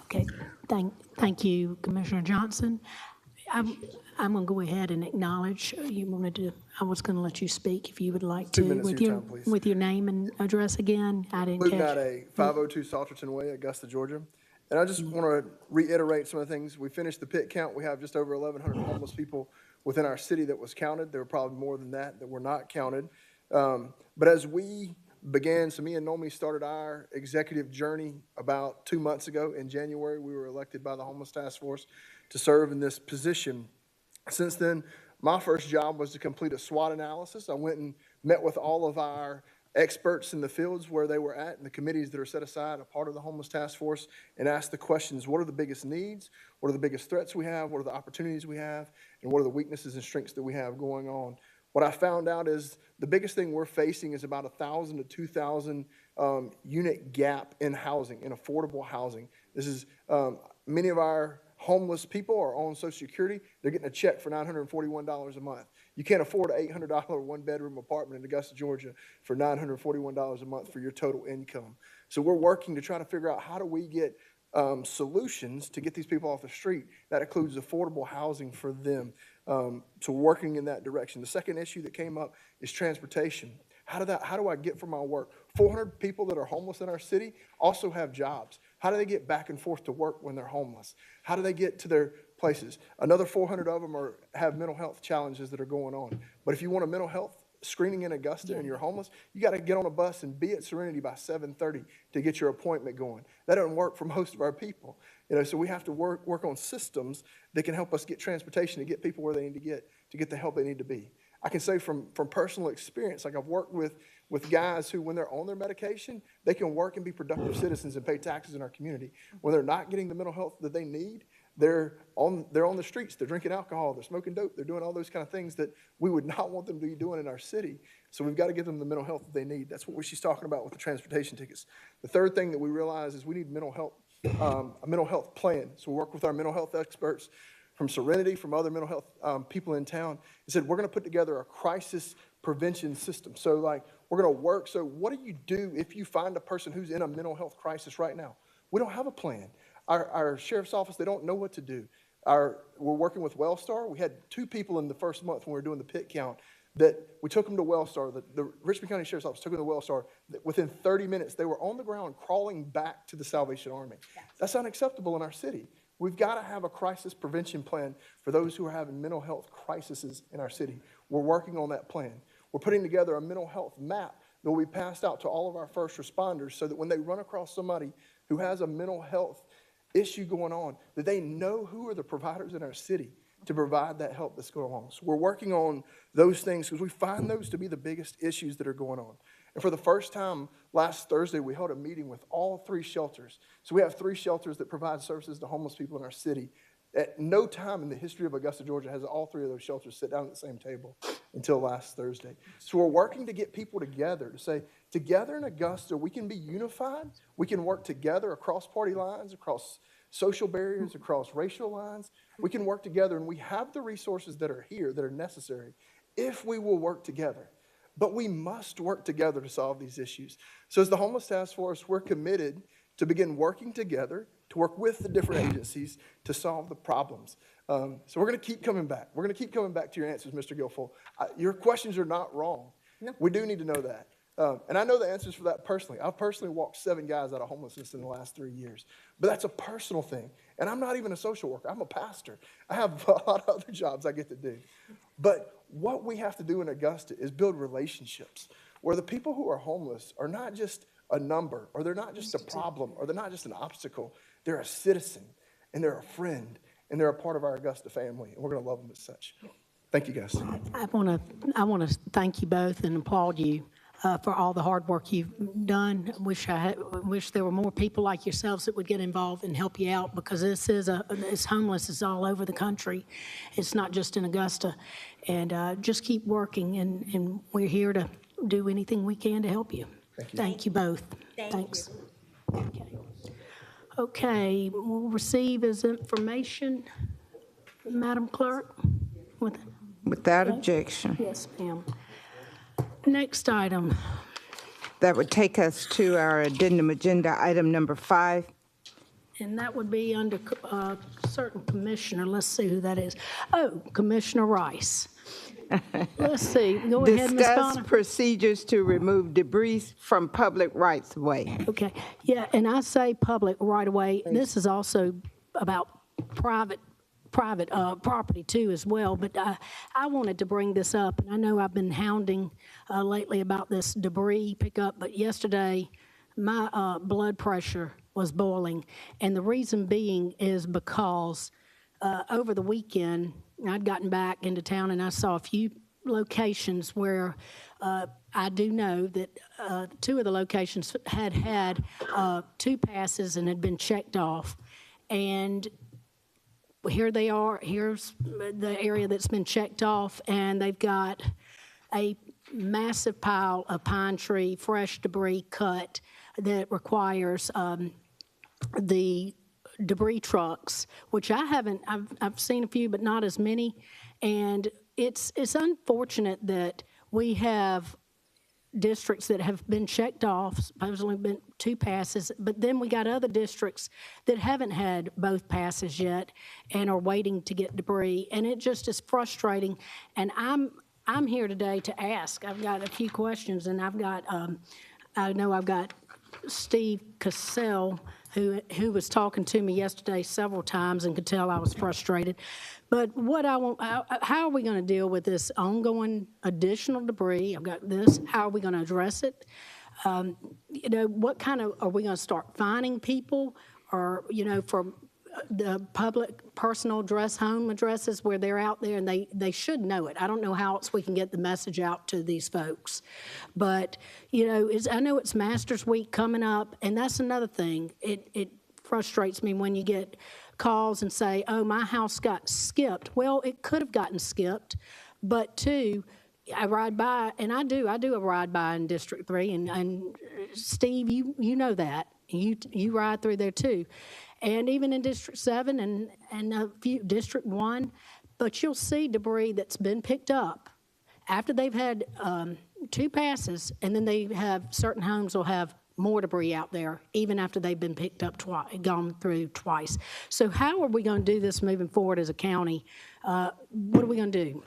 Okay, thank you, Commissioner Johnson. I'm going to go ahead and acknowledge I was going to let you speak if you would like to. 2 minutes of your time, please. With your name and address again. I didn't Luke catch. Nade, 502 Salterton Way, Augusta, Georgia. And I just want to reiterate some of the things. We finished the pit count. We have just over 1,100 homeless people within our city that was counted. There were probably more than that were not counted. But as we began, so me and Nomi started our executive journey about 2 months ago. In January, we were elected by the Homeless Task Force to serve in this position. Since then, my first job was to complete a SWOT analysis. I went and met with all of our experts in the fields where they were at and the committees that are set aside, a part of the Homeless Task Force, and asked the questions: what are the biggest needs? What are the biggest threats we have? What are the opportunities we have? And what are the weaknesses and strengths that we have going on? What I found out is the biggest thing we're facing is about 1,000 to 2,000 unit gap in housing, in affordable housing. This is many of our homeless people are on Social Security. They're getting a check for $941 a month. You can't afford an $800 one-bedroom apartment in Augusta, Georgia for $941 a month for your total income. So we're working to try to figure out how do we get solutions to get these people off the street. That includes affordable housing for them. So working in that direction. The second issue that came up is transportation. How do I get from my work? 400 people that are homeless in our city also have jobs. How do they get back and forth to work when they're homeless? How do they get to their places? Another 400 of them have mental health challenges that are going on. But if you want a mental health screening in Augusta and you're homeless, you got to get on a bus and be at Serenity by 7:30 to get your appointment going. That doesn't work for most of our people. So we have to work on systems that can help us get transportation to get people where they need to get the help they need to be. I can say from personal experience, like I've worked with guys who, when they're on their medication, they can work and be productive citizens and pay taxes in our community. When they're not getting the mental health that they need, they're on the streets, they're drinking alcohol, they're smoking dope, they're doing all those kind of things that we would not want them to be doing in our city. So we've got to give them the mental health that they need. That's what she's talking about with the transportation tickets. The third thing that we realize is we need mental health, a mental health plan. So we work with our mental health experts from Serenity, from other mental health people in town, and said, we're going to put together a crisis prevention system. So like, we're going to work. So what do you do if you find a person who's in a mental health crisis right now? We don't have a plan. Our sheriff's office, they don't know what to do. We're working with Wellstar. We had 2 people in the first month when we were doing the pit count that we took them to Wellstar. The Richmond County Sheriff's Office took them to Wellstar. Within 30 minutes, they were on the ground crawling back to the Salvation Army. That's unacceptable in our city. We've got to have a crisis prevention plan for those who are having mental health crises in our city. We're working on that plan. We're putting together a mental health map that will be passed out to all of our first responders so that when they run across somebody who has a mental health issue going on, that they know who are the providers in our city to provide that help that's going on. So we're working on those things because we find those to be the biggest issues that are going on. And for the first time last Thursday, we held a meeting with all 3 shelters. So we have 3 shelters that provide services to homeless people in our city. At no time in the history of Augusta, Georgia, has all 3 of those shelters sit down at the same table until last Thursday. So we're working to get people together to say, together in Augusta, we can be unified. We can work together across party lines, across social barriers, across racial lines. We can work together, and we have the resources that are here that are necessary if we will work together. But we must work together to solve these issues. So as the Homeless Task Force, we're committed to begin working together, to work with the different agencies to solve the problems. So we're going to keep coming back. We're going to keep coming back to your answers, Mr. Guilfoyle. Your questions are not wrong. No. We do need to know that. And I know the answers for that personally. I've personally walked 7 guys out of homelessness in the last 3 years. But that's a personal thing. And I'm not even a social worker. I'm a pastor. I have a lot of other jobs I get to do. But what we have to do in Augusta is build relationships where the people who are homeless are not just a number, or they're not just a problem, or they're not just an obstacle. They're a citizen, and they're a friend, and they're a part of our Augusta family, and we're going to love them as such. Thank you, guys. I want to thank you both and applaud you for all the hard work you've done. Wish there were more people like yourselves that would get involved and help you out, because this homeless is all over the country. It's not just in Augusta. And just keep working, and we're here to do anything we can to help you. Thank you both. Thanks. Okay, we'll receive as information, Madam Clerk. Without objection. Yes, ma'am. Next item. That would take us to our addendum agenda, item number 5. And that would be under certain commissioner. Let's see who that is. Oh, Commissioner Rice. Let's see. Go ahead, Ms. Discuss Bonner. procedures to remove debris from public rights-of-way. Okay, yeah, and I say public right away. This is also about private property too as well, but I wanted to bring this up, and I know I've been hounding lately about this debris pickup, but yesterday my blood pressure was boiling, and the reason being is because over the weekend I'd gotten back into town and I saw a few locations where I do know that 2 of the locations had 2 passes and had been checked off, and here they are. Here's the area that's been checked off, and they've got a massive pile of pine tree, fresh debris cut that requires the debris trucks, which I've seen a few, but not as many. And it's unfortunate that we have districts that have been checked off, supposedly been 2 passes, but then we got other districts that haven't had both passes yet and are waiting to get debris, and it just is frustrating. And I'm here today to ask. I've got a few questions, and I've got Steve Cassell, who was talking to me yesterday several times and could tell I was frustrated. But how are we going to deal with this ongoing additional debris? I've got this. How are we going to address it? What kind of, are we going to start fining people, or, for the public personal home addresses where they're out there, and they should know it. I don't know how else we can get the message out to these folks. But, I know it's Masters Week coming up, and that's another thing. It frustrates me when you get calls and say, oh, my house got skipped. Well, it could have gotten skipped, but 2, I ride by, and I do a ride by in District 3, and Steve, you know that. You ride through there too. And even in District 7 and a few District 1, but you'll see debris that's been picked up after they've had 2 passes, and then they have, certain homes will have more debris out there, even after they've been picked up gone through twice. So how are we going to do this moving forward as a county? What are we going to do?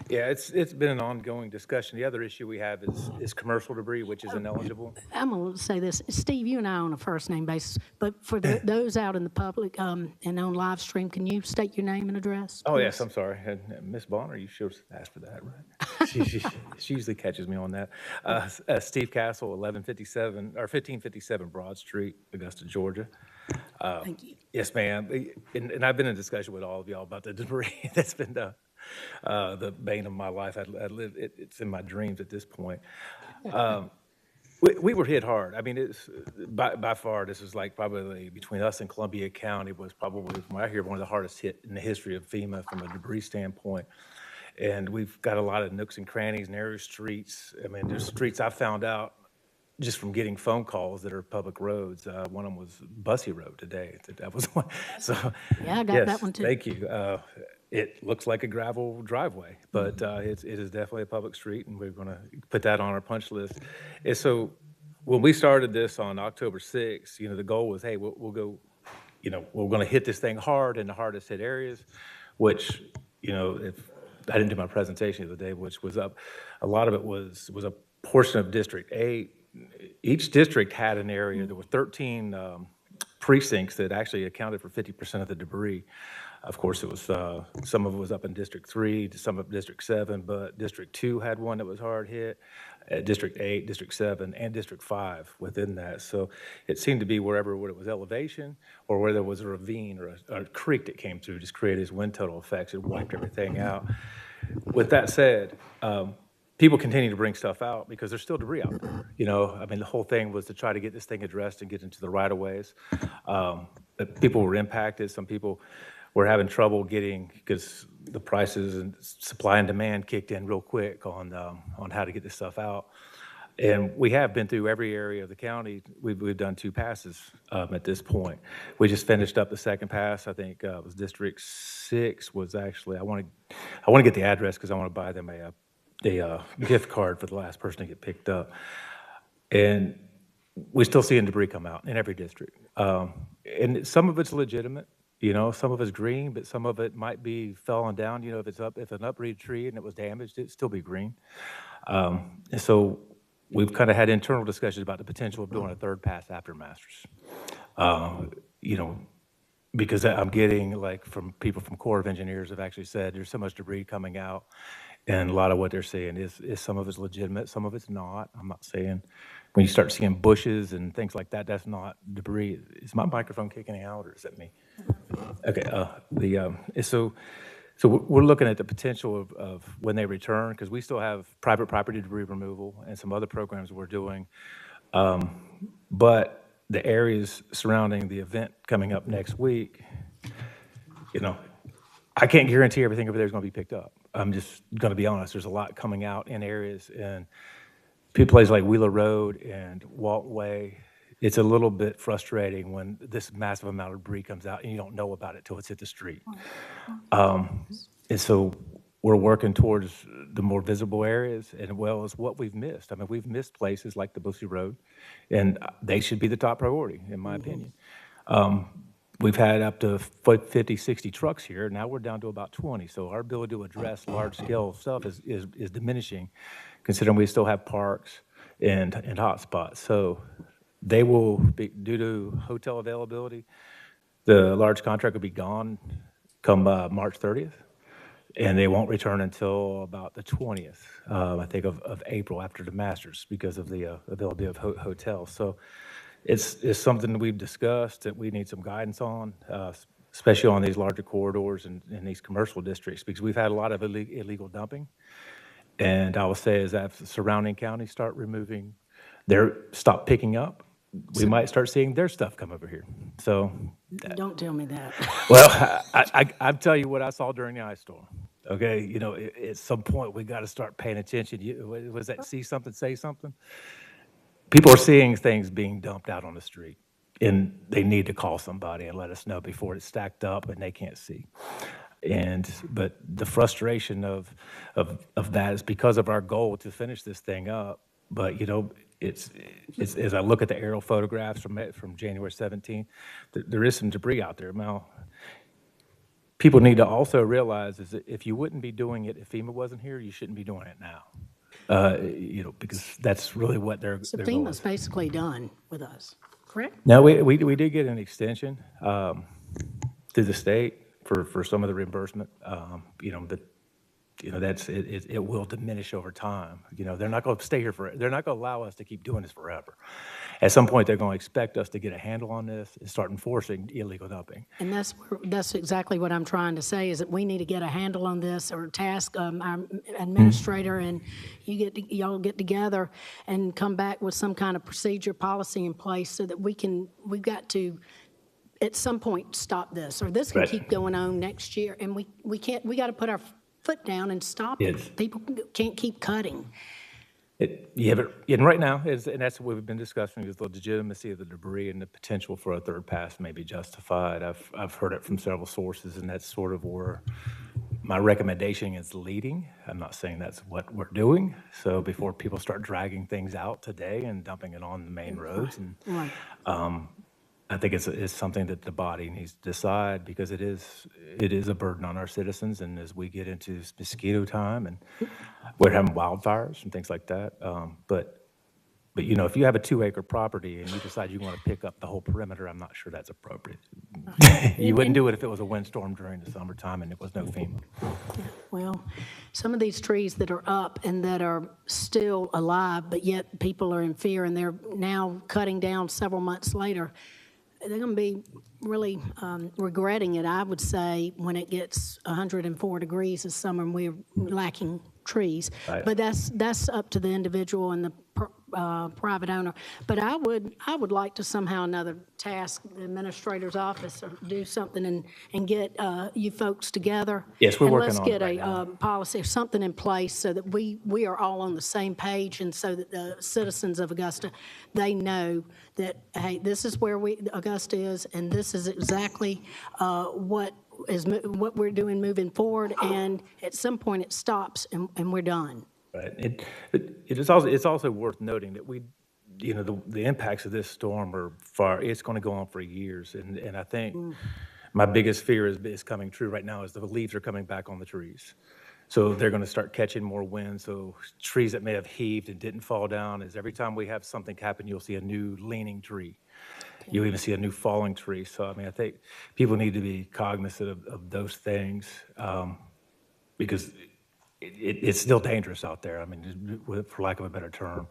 Yeah, it's been an ongoing discussion. The other issue we have is commercial debris, which is ineligible. I'm going to say this. Steve, you and I are on a first-name basis, but for those out in the public and on live stream, can you state your name and address? Oh, yes, I'm sorry. Miss Bonner, you should ask for that, right? she usually catches me on that. Steve Castle, 1557 Broad Street, Augusta, Georgia. Thank you. Yes, ma'am. And I've been in discussion with all of y'all about the debris that's been done. The bane of my life. I live. It's in my dreams at this point. We were hit hard. I mean, it's by far. This is like probably between us and Columbia County was probably, from what I hear, one of the hardest hit in the history of FEMA from a debris standpoint. And we've got a lot of nooks and crannies, narrow streets. I mean, there's streets I found out just from getting phone calls that are public roads. One of them was Bussy Road today. That was one. So yeah, I got yes, that one too. Thank you. It looks like a gravel driveway, but it is definitely a public street, and we're going to put that on our punch list. And so when we started this on October 6th, the goal was, hey, we'll go, we're going to hit this thing hard in the hardest hit areas, which, if I didn't do my presentation the other day, which was up, a lot of it was a portion of District 8. Each district had an area. There were 13 precincts that actually accounted for 50% of the debris. Of course, it was some of it was up in District 3, some of District 7, but District 2 had one that was hard hit, District 8, District 7, and District 5 within that. So it seemed to be where it was elevation or where there was a ravine or a creek that came through, just created these wind tunnel effects. It wiped everything out. With that said, people continue to bring stuff out because there's still debris out there. You know, I mean, the whole thing was to try to get this thing addressed and get into the right of ways. But people were impacted. Some people were having trouble getting, because the prices and supply and demand kicked in real quick on how to get this stuff out. And we have been through every area of the county. We've done 2 passes at this point. We just finished up the second pass. I think it was District 6 was actually, I want to get the address because I want to buy them a gift card for the last person to get picked up. And we're still seeing debris come out in every district. And some of it's legitimate, you know, some of it's green, but some of it might be falling down. You know, if an uprooted tree and it was damaged, it'd still be green. And so we've kind of had internal discussions about the potential of doing a third pass after Masters. You know, because I'm getting, like, from people from Corps of Engineers have actually said there's so much debris coming out, and a lot of what they're saying is some of it's legitimate, some of it's not. I'm not saying when you start seeing bushes and things like that, that's not debris. Is my microphone kicking out, or is that me? Okay. So we're looking at the potential of when they return, because we still have private property debris removal and some other programs we're doing. But the areas surrounding the event coming up next week, you know, I can't guarantee everything over there is going to be picked up. I'm just going to be honest. There's a lot coming out in areas, and places like Wheeler Road and Walton Way. It's a little bit frustrating when this massive amount of debris comes out and you don't know about it till it's hit the street. And so we're working towards the more visible areas, as well as what we've missed. I mean, we've missed places like the Bussy Road, and they should be the top priority, in my opinion. We've had up to 50, 60 trucks here. Now we're down to about 20. So our ability to address large-scale stuff is diminishing, considering we still have parks and hotspots. So they will be, due to hotel availability, the large contract will be gone come March 30th, and they won't return until about the 20th, I think, of April after the Masters, because of the availability of hotels. So it's something that we've discussed that we need some guidance on, especially on these larger corridors and these commercial districts, because we've had a lot of illegal dumping. And I will say is that if the surrounding counties start removing, stop picking up, we might start seeing their stuff come over here. So Don't tell me that. well, I'll tell you what I saw during the ice storm. Okay, you know, at some point we got to start paying attention. Was that see something, say something? People are seeing things being dumped out on the street, and they need to call somebody and let us know before it's stacked up and they can't see. But the frustration of that is because of our goal to finish this thing up. But you know, it's as I look at the aerial photographs from January 17th, there is some debris out there. Now, people need to also realize is that if you wouldn't be doing it if FEMA wasn't here, you shouldn't be doing it now. You know, because that's really what they're. So their goal FEMA's is. basically done with us, correct? No, we did get an extension through the state for some of the reimbursement. You know, but you know it will diminish over time. You know, they're not going to stay here forever. They're not going to allow us to keep doing this forever. At some point, they're going to expect us to get a handle on this and start enforcing illegal dumping. And that's exactly what I'm trying to say, is that we need to get a handle on this, or task our administrator and y'all get together and come back with some kind of procedure policy in place so that we've got to at some point stop this, or this can keep going on next year. And we got to put our foot down and stop it. People can't keep cutting. And right now, and that's what we've been discussing, is the legitimacy of the debris and the potential for a third pass may be justified. I've heard it from several sources, and that's sort of where my recommendation is leading. I'm not saying that's what we're doing. So before people start dragging things out today and dumping it on the main roads, and I think it's something that the body needs to decide, because it is a burden on our citizens. And as we get into mosquito time, and we're having wildfires and things like that. But you know, if you have a 2-acre property and you decide you want to pick up the whole perimeter, I'm not sure that's appropriate. You wouldn't do it if it was a windstorm during the summertime and there was no FEMA. Well, some of these trees that are up and that are still alive, but yet people are in fear, and they're now cutting down several months later, they're going to be really regretting it, I would say, when it gets 104 degrees this summer and we're lacking trees. Right. But that's up to the individual and the private owner. But I would like to somehow another task the administrator's office or do something and get you folks together. Yes, we're and working let's on it get right a policy or something in place so that we are all on the same page, and so that the citizens of Augusta, they know that, hey, this is where Augusta is, and this is exactly what we're doing moving forward, and at some point it stops and we're done. Right. It's also worth noting that the impacts of this storm are it's going to go on for years. And I think my biggest fear is coming true right now is the leaves are coming back on the trees. So they're going to start catching more wind. So trees that may have heaved and didn't fall down, is every time we have something happen, you'll see a new leaning tree. You'll even see a new falling tree. So, I mean, I think people need to be cognizant of those things because it's still dangerous out there. I mean, for lack of a better term.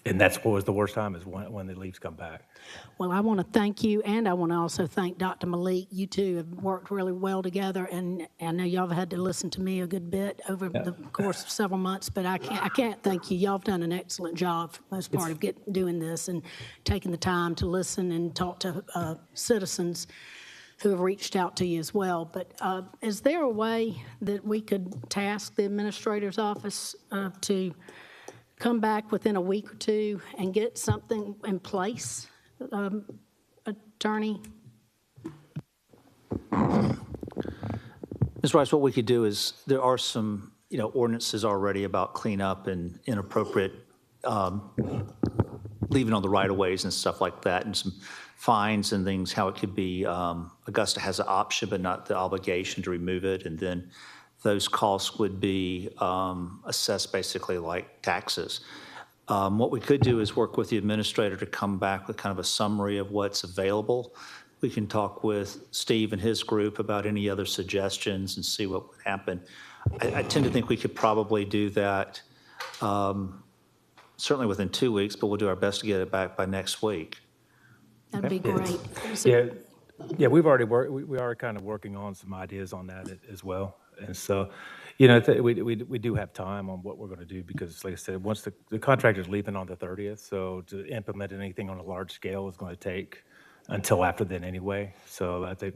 And that's what was the worst time is when the leaves come back. Well, I want to thank you, and I want to also thank Dr. Malik. You two have worked really well together, and I know y'all have had to listen to me a good bit over the course of several months, but I can't thank you. Y'all have done an excellent job for the most part of doing this and taking the time to listen and talk to citizens who have reached out to you as well. But is there a way that we could task the administrator's office to come back within a week or two and get something in place, Attorney? Ms. Rice, what we could do is, there are some, ordinances already about cleanup and inappropriate leaving on the right-of-ways and stuff like that, and some fines and things, how it could be, Augusta has an option but not the obligation to remove it, and then those costs would be assessed basically like taxes. What we could do is work with the administrator to come back with kind of a summary of what's available. We can talk with Steve and his group about any other suggestions and see what would happen. I tend to think we could probably do that certainly within 2 weeks, but we'll do our best to get it back by next week. That'd be great. Yeah, we are kind of working on some ideas on that as well. And so, we do have time on what we're going to do because, like I said, once the contractor's leaving on the 30th, so to implement anything on a large scale is going to take until after then anyway. So I think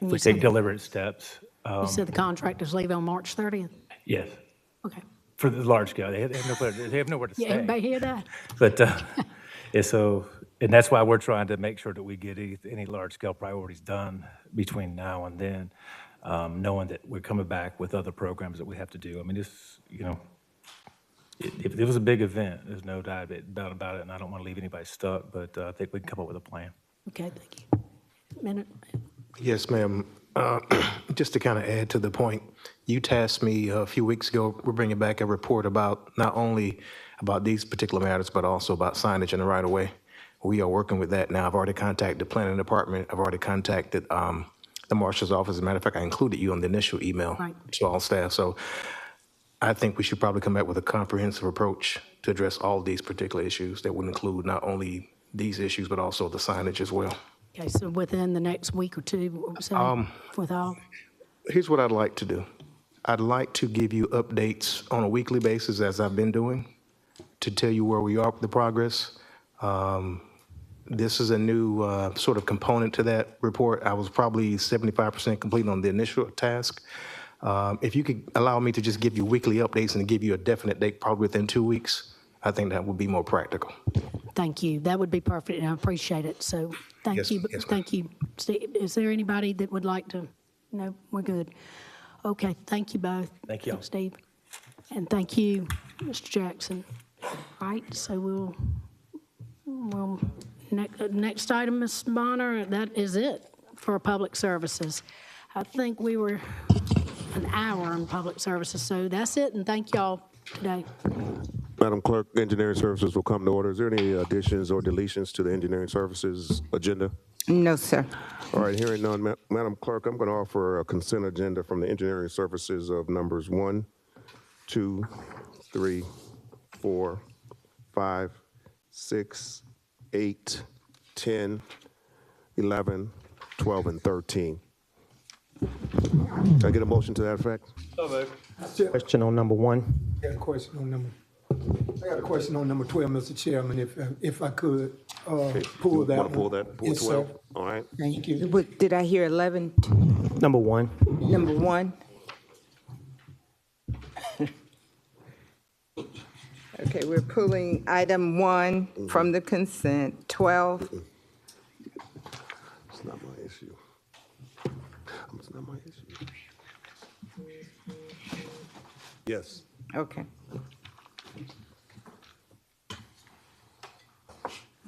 if we take deliberate steps. You said the contractors leave on March 30th? Yes. Okay. For the large scale, they have nowhere to stay. Yeah, everybody hear that? But and that's why we're trying to make sure that we get any large scale priorities done between now and then. Knowing that we're coming back with other programs that we have to do. I mean, if it was a big event, there's no doubt about it, and I don't want to leave anybody stuck, but I think we can come up with a plan. Okay, thank you. Minute. Yes, ma'am. Just to kind of add to the point, you tasked me a few weeks ago, we're bringing back a report about not only about these particular matters, but also about signage in the right-of-way. We are working with that now. I've already contacted the planning department. I've already contacted the marshal's office. As a matter of fact, I included you on the initial email to all staff. So I think we should probably come back with a comprehensive approach to address all these particular issues that would include not only these issues, but also the signage as well. Okay, so within the next week or two, so with all? Here's what I'd like to do. I'd like to give you updates on a weekly basis, as I've been doing, to tell you where we are with the progress. This is a new sort of component to that report. I was probably 75% complete on the initial task. If you could allow me to just give you weekly updates and give you a definite date, probably within 2 weeks, I think that would be more practical. Thank you. That would be perfect, and I appreciate it. So thank you. Yes, thank you. Steve, is there anybody that would like to? No, we're good. Okay, thank you both. Thank you. Steve. And thank you, Mr. Jackson. All right, so next item, Ms. Bonner, that is it for public services. I think we were an hour on public services, so that's it, and thank y'all today. Madam Clerk, engineering services will come to order. Is there any additions or deletions to the engineering services agenda? No, sir. All right, hearing none, Madam Clerk, I'm going to offer a consent agenda from the engineering services of numbers 1, 2, 3, 4, 5, 6, 8, 10, 11, 12, and 13. Can I get a motion to that effect? Question on number 1. I got a question on number 12, Mr. Chairman, if I could pull that Want to pull one. that? Pull Yes, sir. 12? All right. Thank you. Did I hear 11? Number 1. Number 1? Okay, we're pulling item 1 from the consent. 12, It's not my issue. It's not my issue. Yes. okay.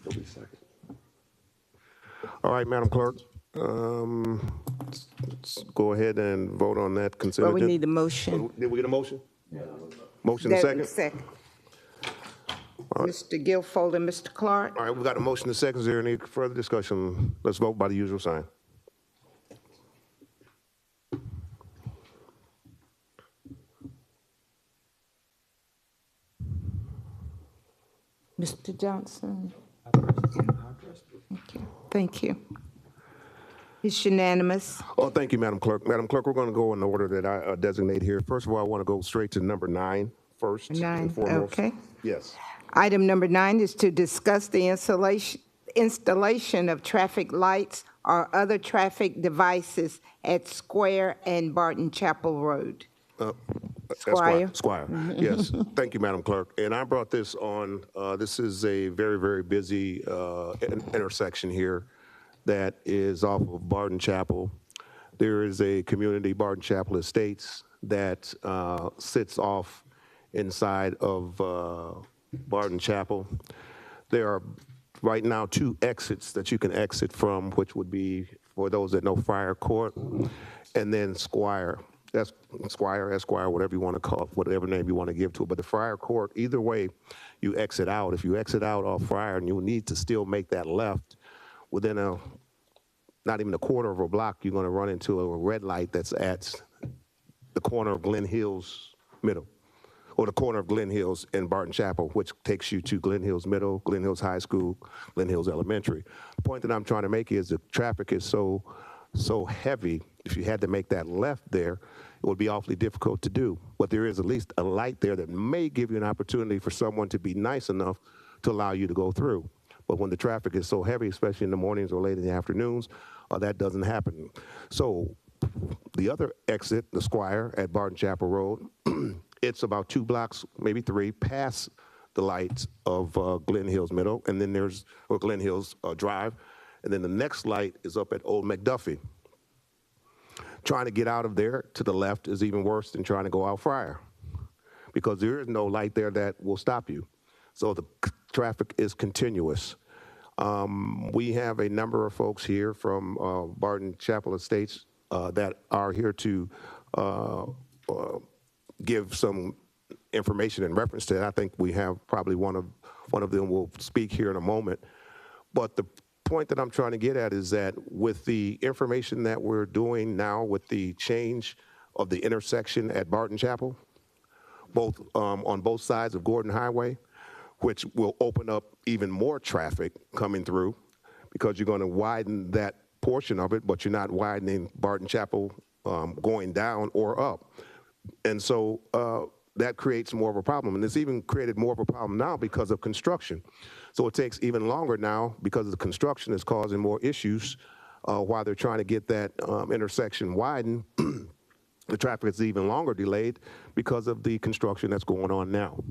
He'll be second. All right, Madam Clerk. Let's go ahead and vote on that consent Well, we agenda. need a motion. Did we get a motion? Motion and second? Second. Mr. Guilfoyle and Mr. Clark? All right, we got a motion and second. Is there any further discussion? Let's vote by the usual sign. Mr. Johnson? Thank you. It's unanimous. Oh, thank you, Madam Clerk. Madam Clerk, we're going to go in the order that I designate here. First of all, I want to go straight to number 9 first. 9, and foremost. okay. Yes. Item number 9 is to discuss the installation of traffic lights or other traffic devices at Square and Barton Chapel Road. Squire. Squire, yes. Thank you, Madam Clerk. And I brought this on, this is a very, very busy intersection here that is off of Barton Chapel. There is a community, Barton Chapel Estates, that sits off inside of Barton Chapel. There are right now 2 exits that you can exit from, which would be, for those that know, Friar Court, and then Squire. That's Squire, Esquire, whatever you want to call it, whatever name you want to give to it. But the Friar Court, either way you exit out. If you exit out off Friar, and you need to still make that left, within not even a quarter of a block, you're going to run into a red light that's at the corner of Glen Hills Middle, or the corner of Glen Hills and Barton Chapel, which takes you to Glen Hills Middle, Glen Hills High School, Glen Hills Elementary. The point that I'm trying to make is the traffic is so heavy. If you had to make that left there, it would be awfully difficult to do. But there is at least a light there that may give you an opportunity for someone to be nice enough to allow you to go through. But when the traffic is so heavy, especially in the mornings or late in the afternoons, that doesn't happen. So the other exit, the Squire at Barton Chapel Road, it's about 2 blocks, maybe 3, past the lights of Glen Hills Middle, and then or Glen Hills Drive, and then the next light is up at Old McDuffie. Trying to get out of there to the left is even worse than trying to go out Friar, because there is no light there that will stop you. So the traffic is continuous. We have a number of folks here from Barton Chapel Estates that are here to give some information in reference to that. I think we have probably one of them will speak here in a moment. But the point that I'm trying to get at is that with the information that we're doing now with the change of the intersection at Barton Chapel, both on both sides of Gordon Highway, which will open up even more traffic coming through, because you're going to widen that portion of it, but you're not widening Barton Chapel going down or up. And so that creates more of a problem. And it's even created more of a problem now because of construction. So it takes even longer now because the construction is causing more issues while they're trying to get that intersection widened. The traffic is even longer delayed because of the construction that's going on now.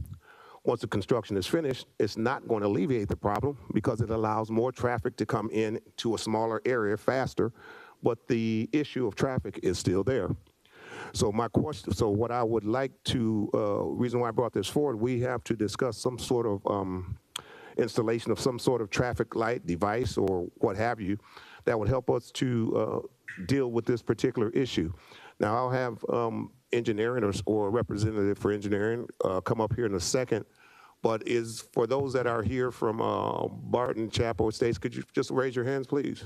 Once the construction is finished, it's not going to alleviate the problem because it allows more traffic to come in to a smaller area faster, but the issue of traffic is still there. So my question, so what I would like to, reason why I brought this forward, we have to discuss some sort of installation of some sort of traffic light device or what have you that would help us to deal with this particular issue. Now I'll have engineering or a representative for engineering come up here in a second, but is for those that are here from Barton Chapel Estates, could you just raise your hands, please?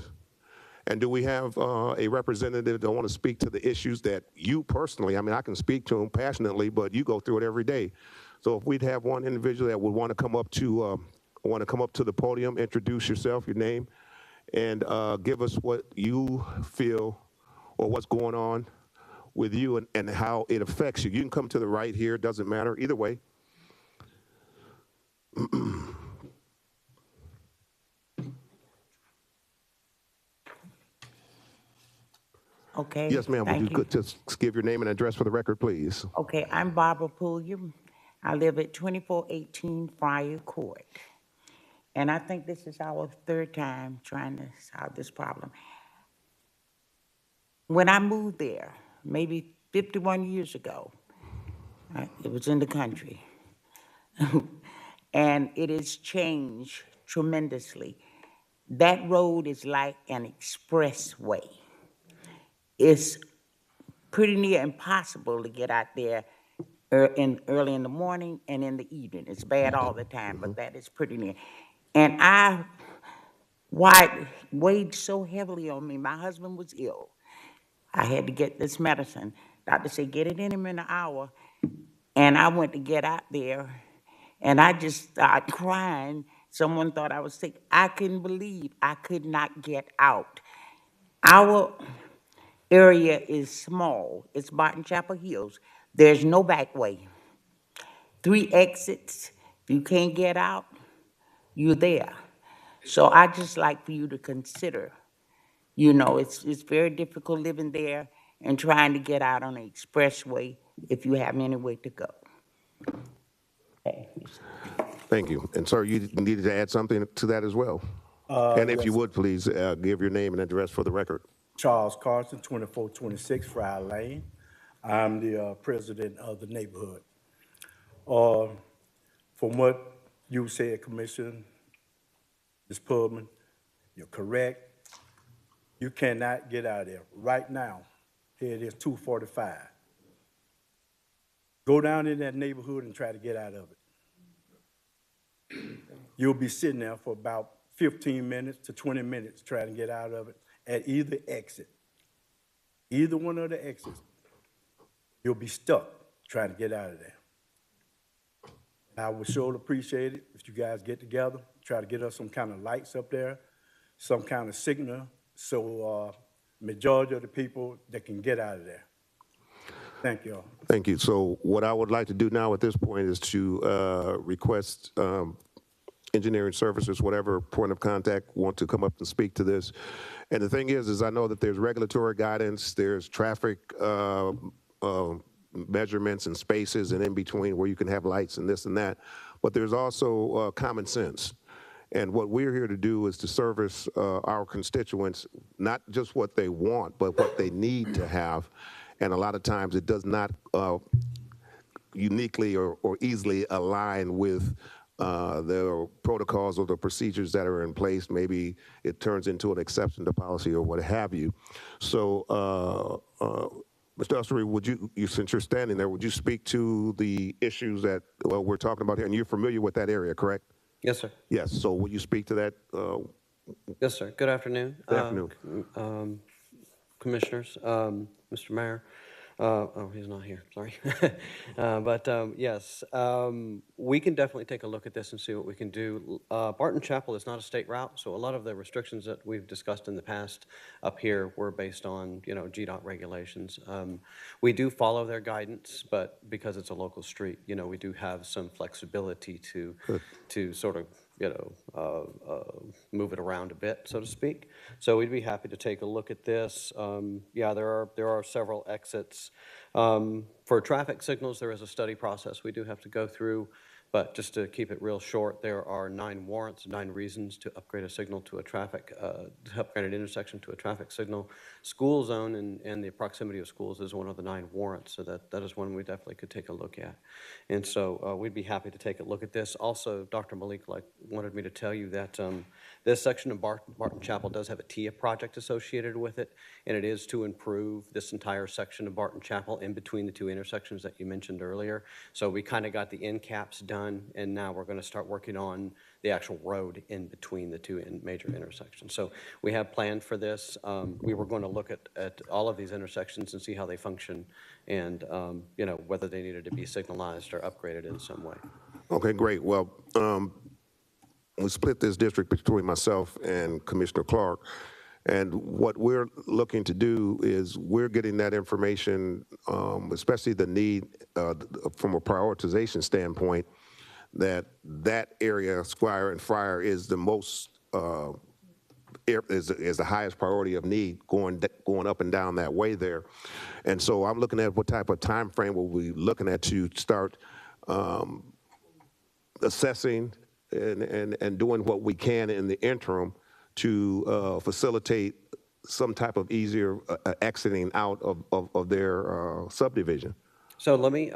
And do we have a representative that want to speak to the issues that you personally, I mean, I can speak to them passionately, but you go through it every day. So if we'd have one individual that would want to come up to the podium, introduce yourself, your name, and give us what you feel or what's going on with you and how it affects you. You can come to the right here, it doesn't matter, either way. Okay. Yes, ma'am. Would you Thank you. just give your name and address for the record, please? Okay, I'm Barbara Pulliam. I live at 2418 Friar Court. And I think this is our third time trying to solve this problem. When I moved there, maybe 51 years ago, it was in the country. And it has changed tremendously. That road is like an expressway. It's pretty near impossible to get out there early in the morning and in the evening. It's bad all the time, but that is pretty near. And I weighed so heavily on me. My husband was ill. I had to get this medicine. Doctor said, get it in him in an hour. And I went to get out there, and I just started crying. Someone thought I was sick. I couldn't believe I could not get out. Our area is small. It's Barton Chapel Hills. There's no back way. 3 exits. If you can't get out, you're there. So I just like for you to consider, it's very difficult living there and trying to get out on the expressway if you have anywhere to go. Thank you. And sir, you needed to add something to that as well. And if you would, please give your name and address for the record. Charles Carson, 2426 Friar Lane. I'm the president of the neighborhood. From what you said, Commissioner, Ms. Pubman, you're correct. You cannot get out of there. Right now, here it is 2:45. Go down in that neighborhood and try to get out of it. You'll be sitting there for about 15 minutes to 20 minutes trying to get out of it at either exit. Either one of the exits, you'll be stuck trying to get out of there. I would sure appreciate it if you guys get together, try to get us some kind of lights up there, some kind of signal, so majority of the people that can get out of there. Thank you all. Thank you. So what I would like to do now at this point is to request engineering services, whatever point of contact, want to come up and speak to this. And the thing is I know that there's regulatory guidance, there's traffic measurements and spaces and in between where you can have lights and this and that, but there's also common sense. And what we're here to do is to service our constituents, not just what they want, but what they need to have. And a lot of times it does not uniquely or easily align with the protocols or the procedures that are in place. Maybe it turns into an exception to policy or what have you. So, Mr. Ussery, since you're standing there, would you speak to the issues that we're talking about here? And you're familiar with that area, correct? Yes, sir. Yes. So will you speak to that? Yes, sir. Good afternoon. Good afternoon. Commissioners, Mr. Mayor. Oh, he's not here, sorry. Yes, we can definitely take a look at this and see what we can do. Barton Chapel is not a state route, so a lot of the restrictions that we've discussed in the past up here were based on, GDOT regulations. We do follow their guidance, but because it's a local street, we do have some flexibility to sort of, move it around a bit, so to speak. So we'd be happy to take a look at this. Yeah, there are several exits. For traffic signals, there is a study process we do have to go through, but just to keep it real short, there are 9 warrants, 9 reasons to upgrade a signal to a traffic, to upgrade an intersection to a traffic signal. School zone and the proximity of schools is one of the 9 warrants, so that is one we definitely could take a look at. And so we'd be happy to take a look at this. Also, Dr. Malik wanted me to tell you that this section of Barton Chapel does have a TIA project associated with it, and it is to improve this entire section of Barton Chapel in between the 2 intersections that you mentioned earlier. So we kind of got the end caps done, and now we're going to start working on the actual road in between the 2 major intersections. So we have planned for this. We were going to look at all of these intersections and see how they function and, whether they needed to be signalized or upgraded in some way. Okay, great. Well, we split this district between myself and Commissioner Clark. And what we're looking to do is we're getting that information, especially the need from a prioritization standpoint, that area, Squire and Friar, is the most is the highest priority of need going up and down that way there. And so I'm looking at what type of time frame we'll be looking at to start assessing and doing what we can in the interim to facilitate some type of easier exiting out of their subdivision. So let me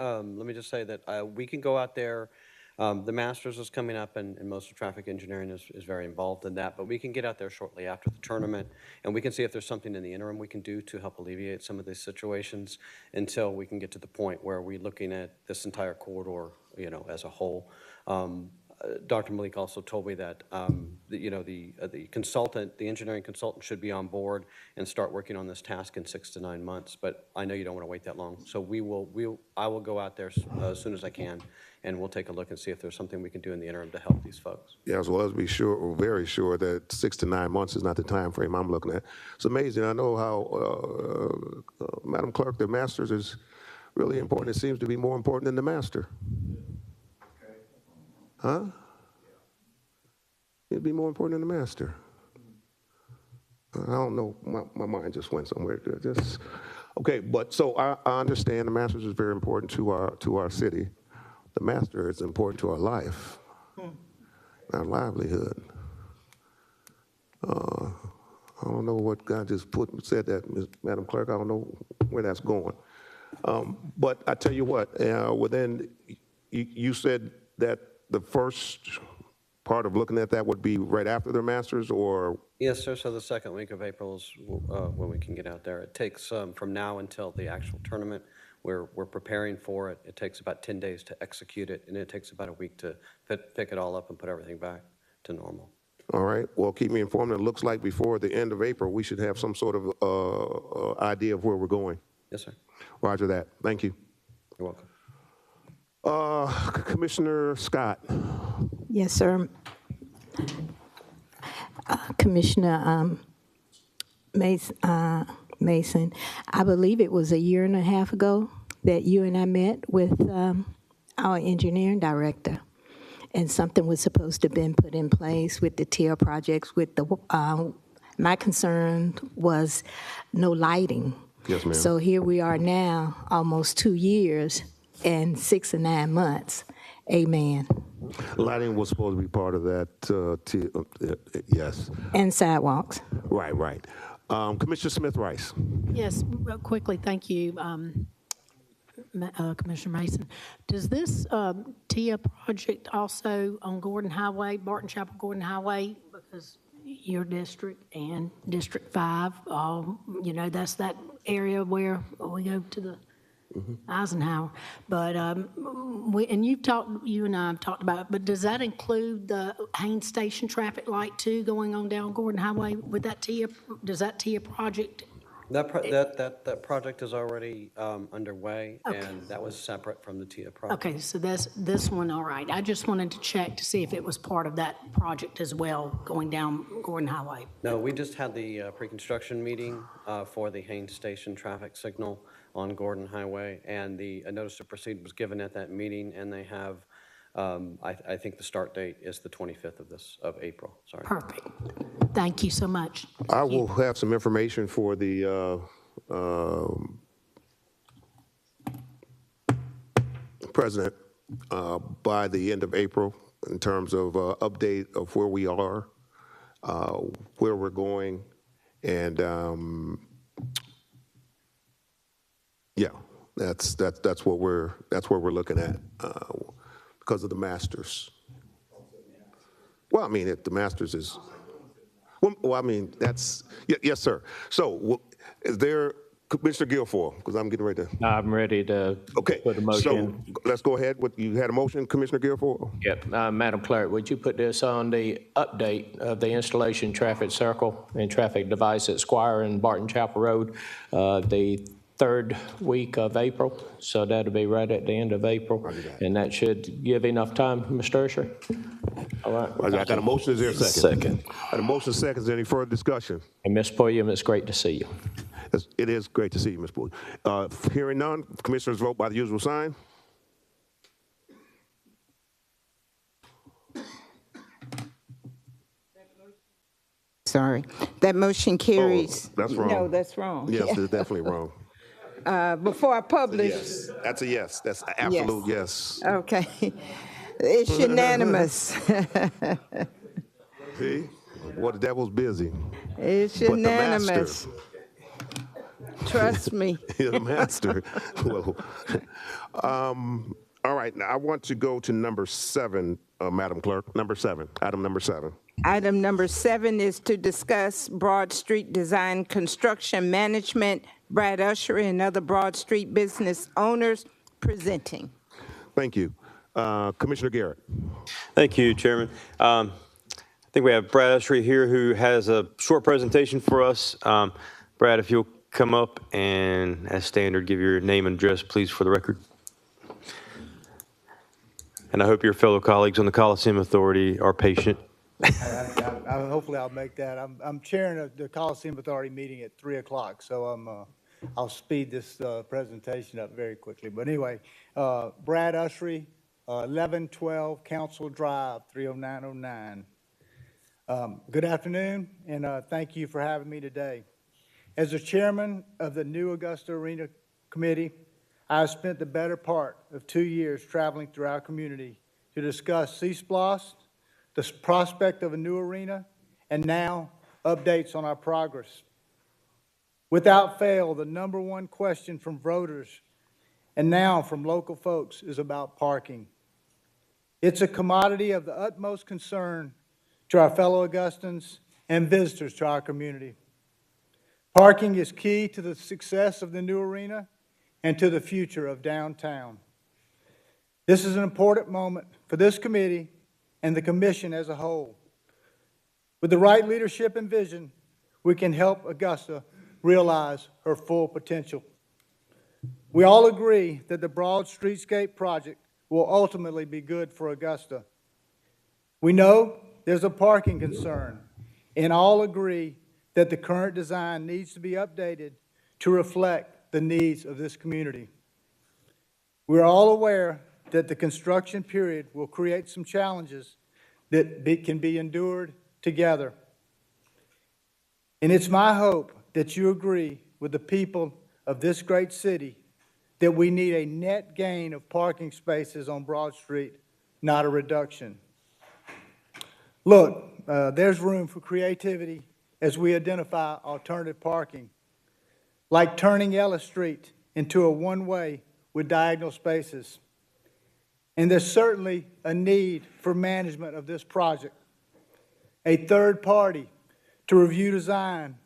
just say that we can go out there. The Masters is coming up, and most of traffic engineering is very involved in that. But we can get out there shortly after the tournament, and we can see if there's something in the interim we can do to help alleviate some of these situations until we can get to the point where we're looking at this entire corridor, as a whole. Dr. Malik also told me that the consultant, the engineering consultant, should be on board and start working on this task in 6 to 9 months. But I know you don't want to wait that long, so I will go out there as soon as I can, and we'll take a look and see if there's something we can do in the interim to help these folks. Yeah, as well as be sure, or very sure, that 6 to 9 months is not the time frame I'm looking at. It's amazing. I know how, Madam Clerk, the Masters is really important. It seems to be more important than the Master. Huh? It'd be more important than the Master. I don't know. My mind just went somewhere. Okay, but so I understand the Masters is very important to our city. The Master is important to our life, our livelihood. I don't know what God just said that, Madam Clerk. I don't know where that's going. But I tell you what, you said that the first part of looking at that would be right after the Masters, or? Yes, sir. So the second week of April is when we can get out there. It takes from now until the actual tournament. We're preparing for it. It takes about 10 days to execute it, and it takes about a week to pick it all up and put everything back to normal. All right. Well, keep me informed. It looks like before the end of April, we should have some sort of idea of where we're going. Yes, sir. Roger that. Thank you. You're welcome. Commissioner Scott. Yes, sir. Commissioner Mason, I believe it was a year and a half ago that you and I met with our engineering director, and something was supposed to have been put in place with the TIA projects. With the my concern was no lighting. Yes, ma'am. So here we are now, almost 2 years and 6 to 9 months. Amen. Lighting was supposed to be part of that, yes. And sidewalks. Right. Commissioner Smith-Rice. Yes, real quickly, thank you, Commissioner Mason. Does this TIA project also on Gordon Highway, Barton Chapel Gordon Highway, because your district and District 5, that's that area where we go to the Eisenhower, but you and I have talked about it, but does that include the Haynes Station traffic light too, going on down Gordon Highway with that TIA? Does that TIA project? That project is already underway, Okay. and that was separate from the TIA project. Okay, so that's this one, all right. I just wanted to check to see if it was part of that project as well, going down Gordon Highway. No, we just had the pre-construction meeting for the Haynes Station traffic signal on Gordon Highway, and a notice to proceed was given at that meeting, and they have, I think the start date is the 25th of April, sorry. Perfect. Thank you so much. I will have some information for the president by the end of April in terms of update of where we are, where we're going, and yeah, that's what we're looking at because of the Masters. Well, I mean, if the Masters is, well, I mean, that's, yes, sir. So is there, Commissioner Guilfoyle, because I'm getting ready to. I'm ready to put a motion. So let's go ahead. You had a motion, Commissioner Guilfoyle? Yep. Madam Clerk, would you put this on the update of the installation traffic circle and traffic device at Squire and Barton Chapel Road? The third week of April, so that'll be right at the end of April, and that should give enough time, Mr. Ursher. All right. I got a motion. Is there a second? Second. Got a motion, second. Is there any further discussion? And Ms. Pulliam, it's great to see you. It is great to see you, Ms. Boyd. Hearing none, commissioners vote by the usual sign. Sorry. That motion carries. Oh, that's wrong. No, that's wrong. Yes, it's definitely wrong. Before I publish. Yes, that's a yes. That's an absolute yes. Okay. It's unanimous. See? Well, the devil's busy. It's But the unanimous. master- Trust me. the master. Well, all right, now I want to go to number 7, Madam Clerk. Number 7, item number 7. Item number 7 is to discuss Broad Street Design Construction Management, Brad Usher and other Broad Street business owners presenting. Thank you. Commissioner Garrett. Thank you, Chairman. I think we have Brad Usher here who has a short presentation for us. Brad, if you'll come up and, as standard, give your name and address, please, for the record. And I hope your fellow colleagues on the Coliseum Authority are patient. Hopefully I'll make that. I'm chairing the Coliseum Authority meeting at 3 o'clock, so I'll speed this presentation up very quickly. But anyway, Brad Ushery, 1112 Council Drive, 30909. Good afternoon, and thank you for having me today. As the chairman of the new Augusta Arena Committee, I have spent the better part of 2 years traveling through our community to discuss C-SPLOST, the prospect of a new arena, and now updates on our progress. Without fail, the number one question from voters and now from local folks is about parking. It's a commodity of the utmost concern to our fellow Augustans and visitors to our community. Parking is key to the success of the new arena and to the future of downtown. This is an important moment for this committee and the commission as a whole. With the right leadership and vision, we can help Augusta realize her full potential. We all agree that the Broad Streetscape project will ultimately be good for Augusta. We know there's a parking concern, and all agree that the current design needs to be updated to reflect the needs of this community. We're all aware that the construction period will create some challenges that can be endured together. And it's my hope that you agree with the people of this great city that we need a net gain of parking spaces on Broad Street, not a reduction. Look, there's room for creativity as we identify alternative parking, like turning Ellis Street into a one-way with diagonal spaces. And there's certainly a need for management of this project, a third party to review design,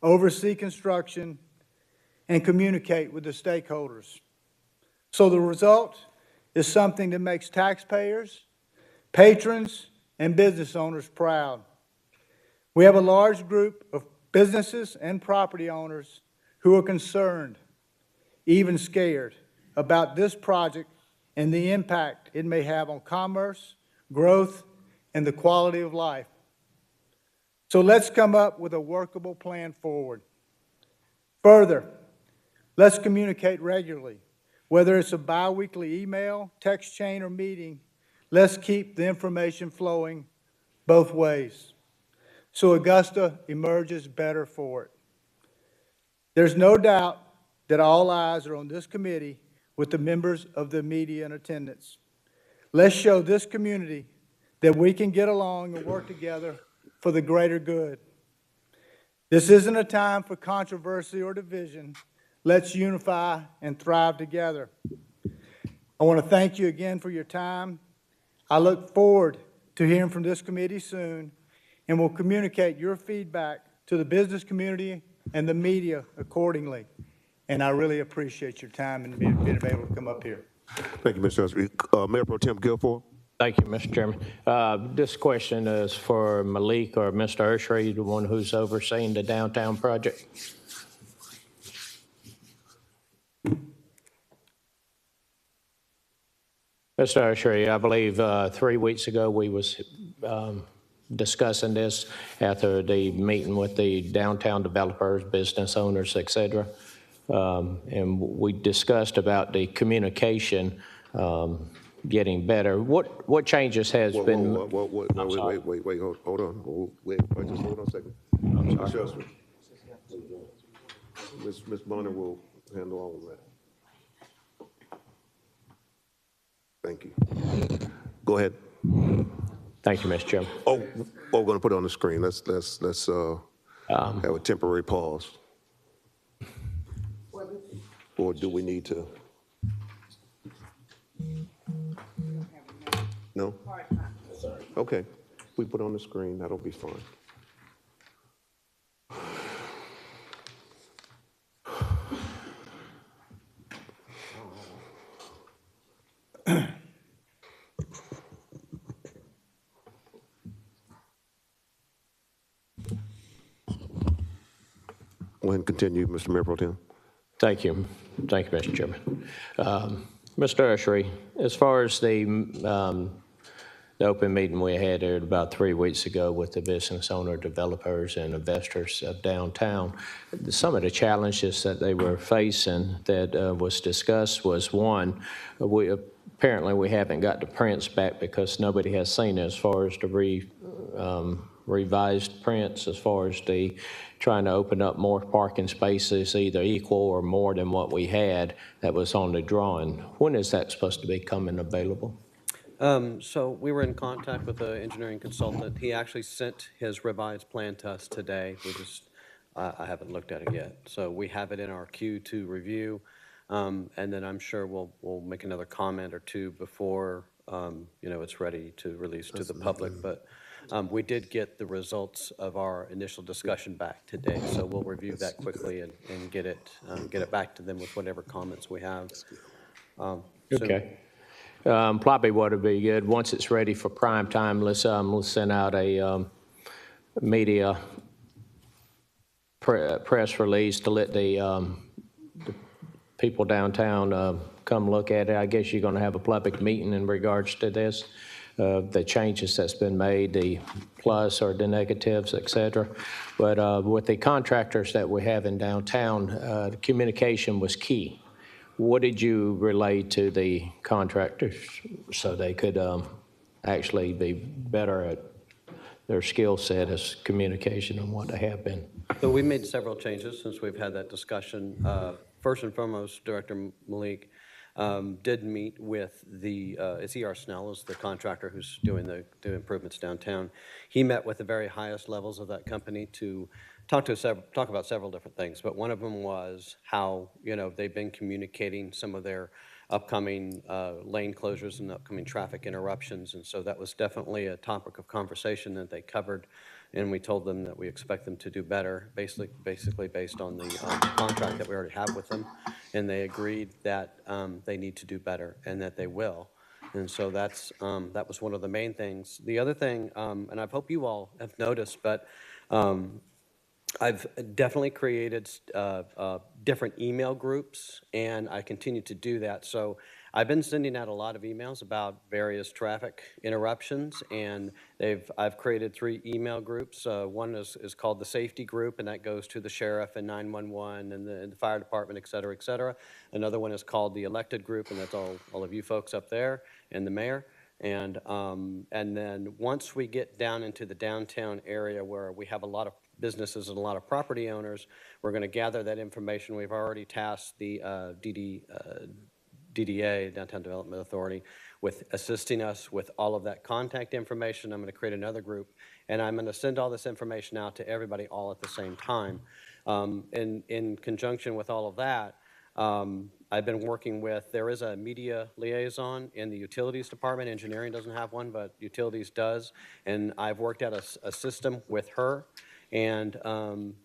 oversee construction, and communicate with the stakeholders. So the result is something that makes taxpayers, patrons, and business owners proud. We have a large group of businesses and property owners who are concerned, even scared, about this project and the impact it may have on commerce, growth, and the quality of life. So let's come up with a workable plan forward. Further, let's communicate regularly. Whether it's a bi-weekly email, text chain, or meeting, let's keep the information flowing both ways so Augusta emerges better for it. There's no doubt that all eyes are on this committee with the members of the media in attendance. Let's show this community that we can get along and work together for the greater good. This isn't a time for controversy or division. Let's unify and thrive together. I want to thank you again for your time. I look forward to hearing from this committee soon, and will communicate your feedback to the business community and the media accordingly. And I really appreciate your time and being able to come up here. Thank you, Mr. Ushery. Mayor Pro Tem Guilfoyle. Thank you, Mr. Chairman. This question is for Malik or Mr. Ushery, the one who's overseeing the downtown project. Mr. Ushry, I believe 3 weeks ago we was discussing this after the meeting with the downtown developers, business owners, et cetera. And we discussed about the communication getting better. What changes has been? Wait, hold on. Just hold on a second. I'm sorry. Ms. Bonner will handle all of that. Thank you. Go ahead. Thank you, Mr. Chairman. We're going to put it on the screen. Let's have a temporary pause. Or do we need to? No? Okay. We put it on the screen. That'll be fine. Go ahead and continue, Mr. Mayor Pro Tem. Thank you. Thank you, Mr. Chairman. Mr. Ushry, as far as the open meeting we had there about 3 weeks ago with the business owner, developers, and investors of downtown, some of the challenges that they were facing that was discussed was, one, apparently we haven't got the prints back because nobody has seen it as far as the revised prints as far as the trying to open up more parking spaces, either equal or more than what we had that was on the drawing. When is that supposed to be coming available? So we were in contact with the engineering consultant. He actually sent his revised plan to us today. I haven't looked at it yet. So we have it in our queue to review. And then I'm sure we'll make another comment or two before, it's ready to release to the public. But we did get the results of our initial discussion back today. So we'll review that quickly and get it back to them with whatever comments we have. Okay. Probably what would be good, once it's ready for prime time, let's send out a media press release to let the people downtown come look at it. I guess you're going to have a public meeting in regards to this, the changes that's been made, the plus or the negatives, et cetera. But with the contractors that we have in downtown, the communication was key. What did you relay to the contractors so they could actually be better at their skill set as communication and what they have been? So we made several changes since we've had that discussion. First and foremost, Director Malik did meet with it's E.R. Snell is the contractor who's doing the improvements downtown. He met with the very highest levels of that company to talk about several different things, but one of them was how they've been communicating some of their upcoming lane closures and upcoming traffic interruptions, and so that was definitely a topic of conversation that they covered, and we told them that we expect them to do better, basically based on the contract that we already have with them, and they agreed that they need to do better and that they will. And so that was one of the main things. The other thing, and I hope you all have noticed, but I've definitely created different email groups, and I continue to do that. So I've been sending out a lot of emails about various traffic interruptions, and I've created 3 email groups. One is called the safety group, and that goes to the sheriff and 911 and the fire department, et cetera, et cetera. Another one is called the elected group, and that's all of you folks up there and the mayor. And then once we get down into the downtown area where we have a lot of businesses and a lot of property owners, we're going to gather that information. We've already tasked the DDA, Downtown Development Authority, with assisting us with all of that contact information. I'm going to create another group, and I'm going to send all this information out to everybody all at the same time. In conjunction with all of that, I've been working with, there is a media liaison in the utilities department. Engineering doesn't have one, but utilities does. And I've worked out a system with her. And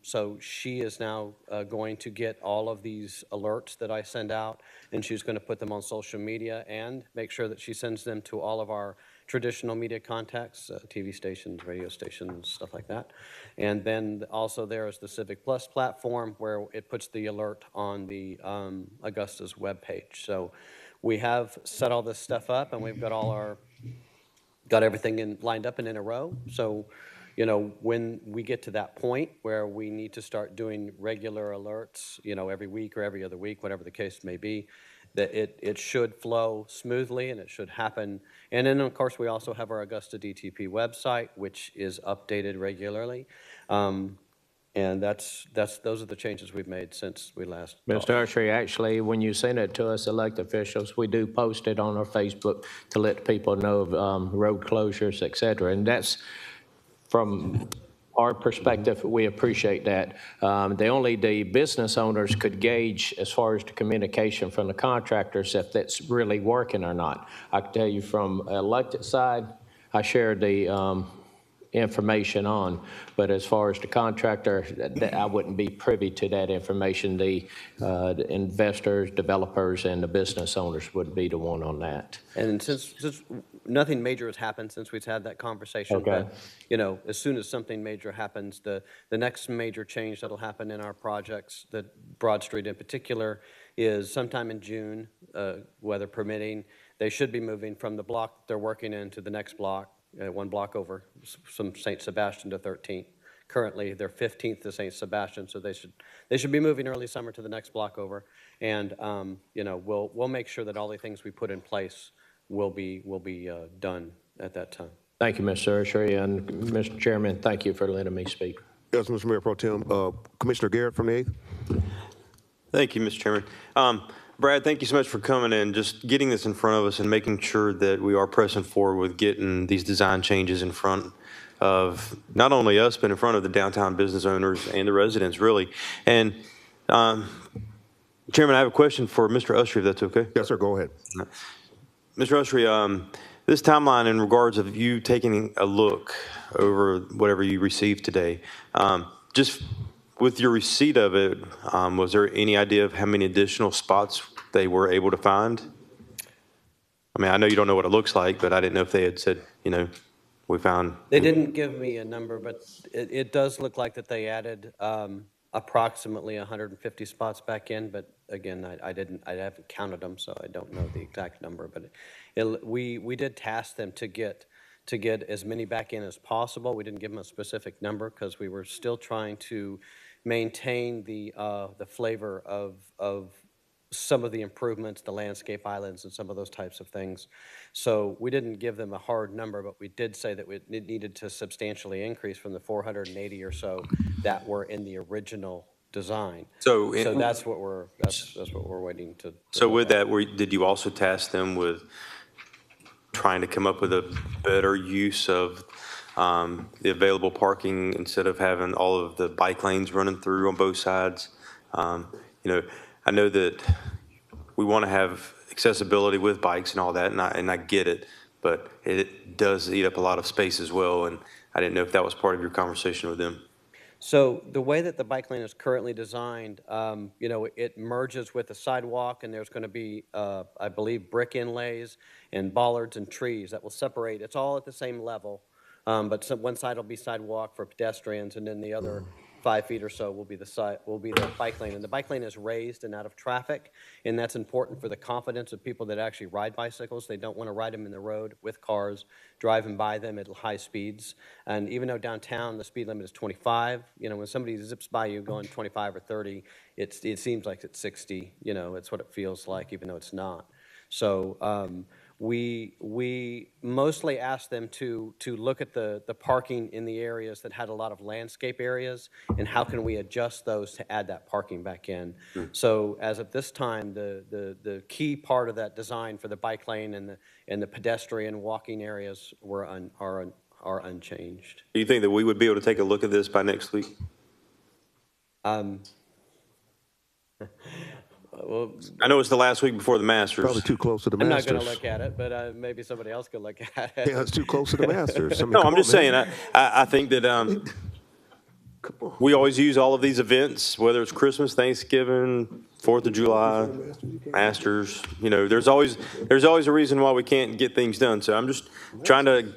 so she is now going to get all of these alerts that I send out, and she's going to put them on social media and make sure that she sends them to all of our traditional media contacts, TV stations, radio stations, stuff like that. And then also there is the Civic Plus platform where it puts the alert on the Augusta's webpage. So we have set all this stuff up, and we've got everything lined up and in a row. So, you know, when we get to that point where we need to start doing regular alerts, you know, every week or every other week, whatever the case may be, that it should flow smoothly and it should happen. And then, of course, we also have our Augusta DTP website, which is updated regularly. And those are the changes we've made since we last talked. Mr. Usher, actually, when you send it to us elected officials, we do post it on our Facebook to let people know of road closures, et cetera. And that's, from our perspective, we appreciate that. The business owners could gauge, as far as the communication from the contractors, if that's really working or not. I can tell you from elected side, I share the information on, but as far as the contractor, I wouldn't be privy to that information. The investors, developers, and the business owners would be the one on that. And since nothing major has happened since we've had that conversation, Okay. but, you know, as soon as something major happens, the next major change that'll happen in our projects, the Broad Street in particular, is sometime in June, weather permitting. They should be moving from the block they're working in to the next block, one block over, from St. Sebastian to 13th. Currently, they're 15th to St. Sebastian, so they should be moving early summer to the next block over. And you know, we'll make sure that all the things we put in place will be done at that time. Thank you, Mr. Usher, and Mr. Chairman, thank you for letting me speak. Yes, Mr. Mayor Pro Tem. Commissioner Garrett from the 8th. Thank you, Mr. Chairman. Brad, thank you so much for coming and just getting this in front of us and making sure that we are pressing forward with getting these design changes in front of not only us, but in front of the downtown business owners and the residents, really. And Chairman, I have a question for Mr. Usher, if that's okay. Yes, sir. Go ahead. Mr. Usher, this timeline in regards of you taking a look over whatever you received today, just with your receipt of it, was there any idea of how many additional spots they were able to find? I mean, I know you don't know what it looks like, but I didn't know if they had said, you know, we found. They didn't give me a number, but it does look like that they added approximately 150 spots back in. But again, I haven't counted them, so I don't know the exact number. But we did task them to get as many back in as possible. We didn't give them a specific number because we were still trying to maintain the flavor of some of the improvements, the landscape islands and some of those types of things. So we didn't give them a hard number, but we did say that it needed to substantially increase from the 480 or so that were in the original design. So that's what we're waiting to. So with that, did you also task them with trying to come up with a better use of the available parking instead of having all of the bike lanes running through on both sides? You know, I know that we want to have accessibility with bikes and all that, and I get it, but it does eat up a lot of space as well, and I didn't know if that was part of your conversation with them. So the way that the bike lane is currently designed, you know, it merges with the sidewalk, and there's going to be, I believe, brick inlays and bollards and trees that will separate. It's all at the same level, but one side will be sidewalk for pedestrians, and then the other 5 feet or so will be the bike lane. And the bike lane is raised and out of traffic, and that's important for the confidence of people that actually ride bicycles. They don't want to ride them in the road with cars driving by them at high speeds. And even though downtown the speed limit is 25, you know, when somebody zips by you going 25 or 30, it seems like it's 60. You know, it's what it feels like, even though it's not. So we mostly asked them to look at the parking in the areas that had a lot of landscape areas and how can we adjust those to add that parking back in. So as of this time, the key part of that design for the bike lane and the pedestrian walking areas are unchanged. Do you think that we would be able to take a look at this by next week? Well, I know it's the last week before the Masters. Probably too close to the I'm Masters. not going to look at it, but maybe somebody else could look at it. Yeah, it's too close to the Masters. I mean, No, come I'm just on, man. saying, I think that we always use all of these events, whether it's Christmas, Thanksgiving, 4th of July, Masters. You know, there's always a reason why we can't get things done. So I'm just trying to.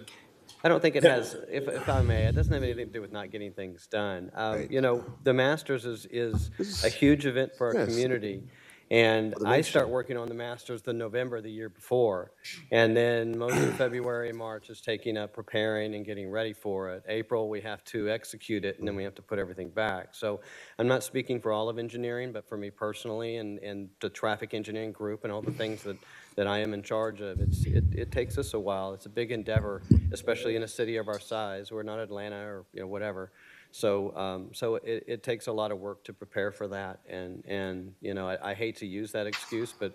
I don't think it has, if I may, it doesn't have anything to do with not getting things done. You know, the Masters is a huge event for our community. And I start working on the masters the November the year before. And then most of February and March is taking up preparing and getting ready for it. April, we have to execute it, and then we have to put everything back. So I'm not speaking for all of engineering, but for me personally and the traffic engineering group and all the things that I am in charge of, it takes us a while. It's a big endeavor, especially in a city of our size. We're not Atlanta or whatever. So, it takes a lot of work to prepare for that, and I hate to use that excuse, but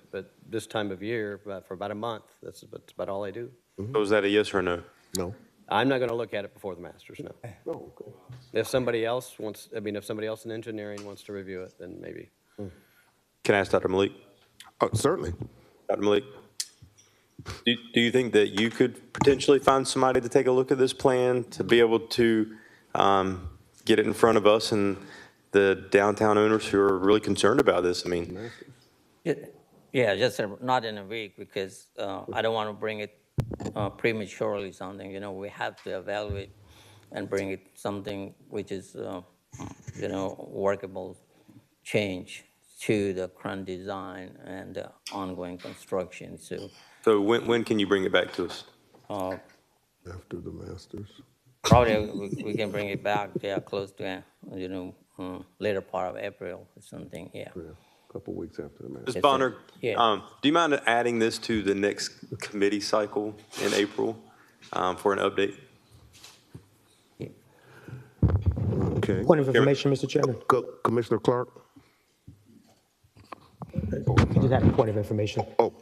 this time of year, for about a month, that's about all I do. So is that a yes or a no? No. I'm not going to look at it before the Masters, no. Oh, okay. If somebody else in engineering wants to review it, then maybe. Can I ask Dr. Malik? Certainly. Dr. Malik, do you think that you could potentially find somebody to take a look at this plan to be able to get it in front of us and the downtown owners who are really concerned about this? I mean, yeah, just not in a week, because I don't want to bring it prematurely something. We have to evaluate and bring it something which is, workable change to the current design and the ongoing construction. So when can you bring it back to us? After the Masters. Probably we can bring it back, close to, later part of April or something, yeah. A couple weeks after the Masters. Ms. Bonner, Yeah. do you mind adding this to the next committee cycle in April for an update? Okay. Point of information, Mr. Chairman. Commissioner Clark? You just had a point of information. Oh,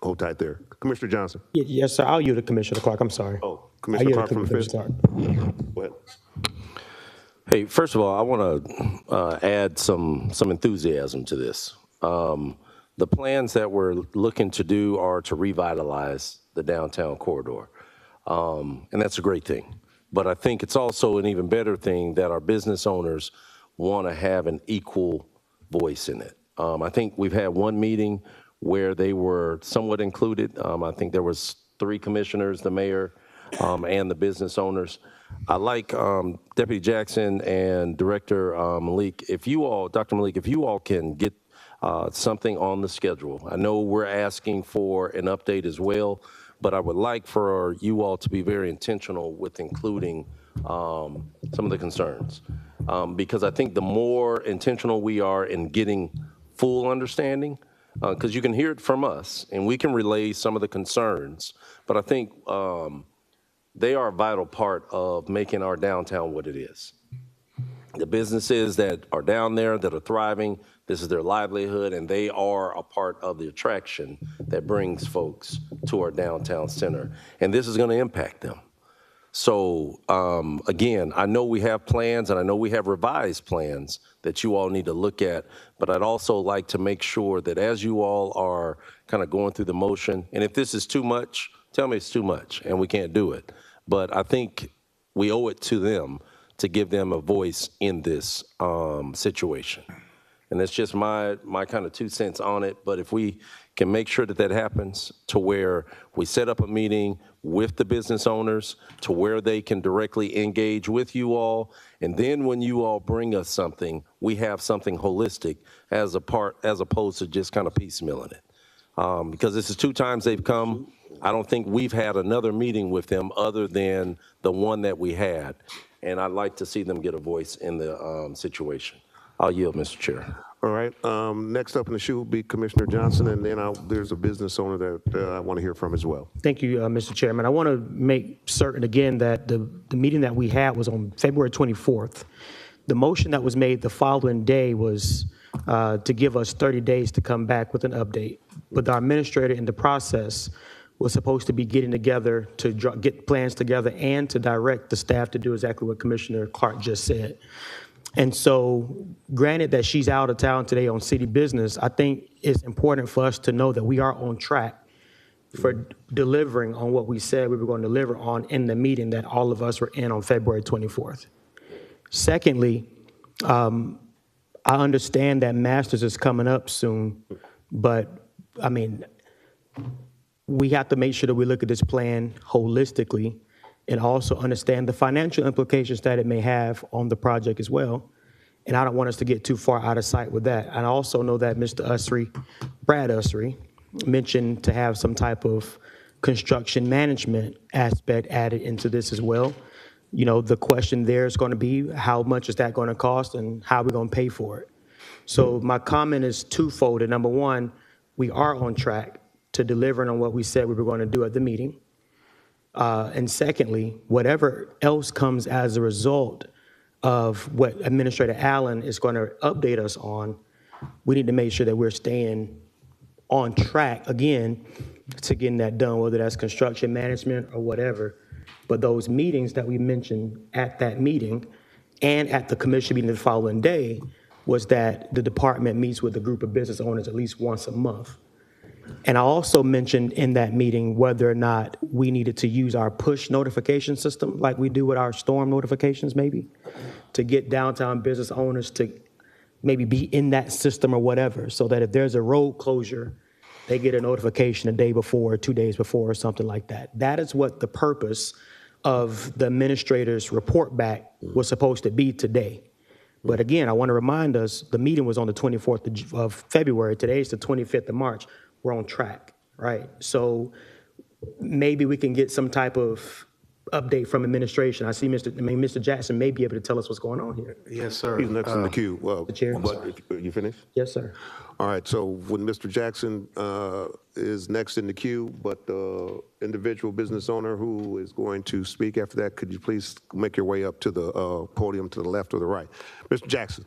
hold tight there. Commissioner Johnson? Yes, sir. I'll yield to Commissioner Clark. I'm sorry. Oh, Commissioner I'll Clark yield from to the Commissioner fifth? Go ahead. Hey, first of all, I want to add some enthusiasm to this. The plans that we're looking to do are to revitalize the downtown corridor, and that's a great thing. But I think it's also an even better thing that our business owners want to have an equal voice in it. I think we've had one meeting where they were somewhat included. I think there was 3 commissioners, the mayor, and the business owners. I like Deputy Jackson and Director Malik, Dr. Malik, if you all can get something on the schedule. I know we're asking for an update as well, but I would like for you all to be very intentional with including some of the concerns. Because I think the more intentional we are in getting full understanding, because you can hear it from us and we can relay some of the concerns, but I think they are a vital part of making our downtown what it is. The businesses that are down there that are thriving, this is their livelihood, and they are a part of the attraction that brings folks to our downtown center. And this is going to impact them. So again, I know we have plans and I know we have revised plans that you all need to look at, but I'd also like to make sure that as you all are kind of going through the motion, and if this is too much, tell me it's too much and we can't do it. But I think we owe it to them to give them a voice in this situation. And that's just my kind of 2 cents on it. But if we can make sure that happens to where we set up a meeting with the business owners to where they can directly engage with you all. And then when you all bring us something, we have something holistic as opposed to just kind of piecemealing it. Because this is 2 times they've come. I don't think we've had another meeting with them other than the one that we had. And I'd like to see them get a voice in the situation. I'll yield, Mr. Chair. All right. Next up in the queue will be Commissioner Johnson, and then there's a business owner that I want to hear from as well. Thank you, Mr. Chairman. I want to make certain again that the meeting that we had was on February 24th. The motion that was made the following day was to give us 30 days to come back with an update. But our administrator in the process was supposed to be getting together to get plans together and to direct the staff to do exactly what Commissioner Clark just said. And so, granted that she's out of town today on city business, I think it's important for us to know that we are on track for delivering on what we said we were going to deliver on in the meeting that all of us were in on February 24th. Secondly, I understand that Masters is coming up soon, but I mean, we have to make sure that we look at this plan holistically and also understand the financial implications that it may have on the project as well. And I don't want us to get too far out of sight with that. And I also know that Mr. Usry, Brad Usry, mentioned to have some type of construction management aspect added into this as well. You know, the question there is going to be, how much is that going to cost and how are we going to pay for it? So my comment is twofold. Number one, we are on track to delivering on what we said we were going to do at the meeting. And secondly, whatever else comes as a result of what Administrator Allen is going to update us on, we need to make sure that we're staying on track, again, to getting that done, whether that's construction management or whatever. But those meetings that we mentioned at that meeting and at the commission meeting the following day was that the department meets with a group of business owners at least once a month. And I also mentioned in that meeting whether or not we needed to use our push notification system like we do with our storm notifications maybe, to get downtown business owners to maybe be in that system or whatever, so that if there's a road closure, they get a notification a day before, 2 days before, or something like that. That is what the purpose of the administrator's report back was supposed to be today. But again, I want to remind us, the meeting was on the 24th of February. Today is the 25th of March. We're on track, right? So maybe we can get some type of update from administration. I see Mr. Jackson may be able to tell us what's going on here. Yes, sir. He's next in the queue. Well, Mr. Chair. you finished? Yes, sir. All right, so when Mr. Jackson is next in the queue, but the individual business owner who is going to speak after that, could you please make your way up to the podium to the left or the right? Mr. Jackson.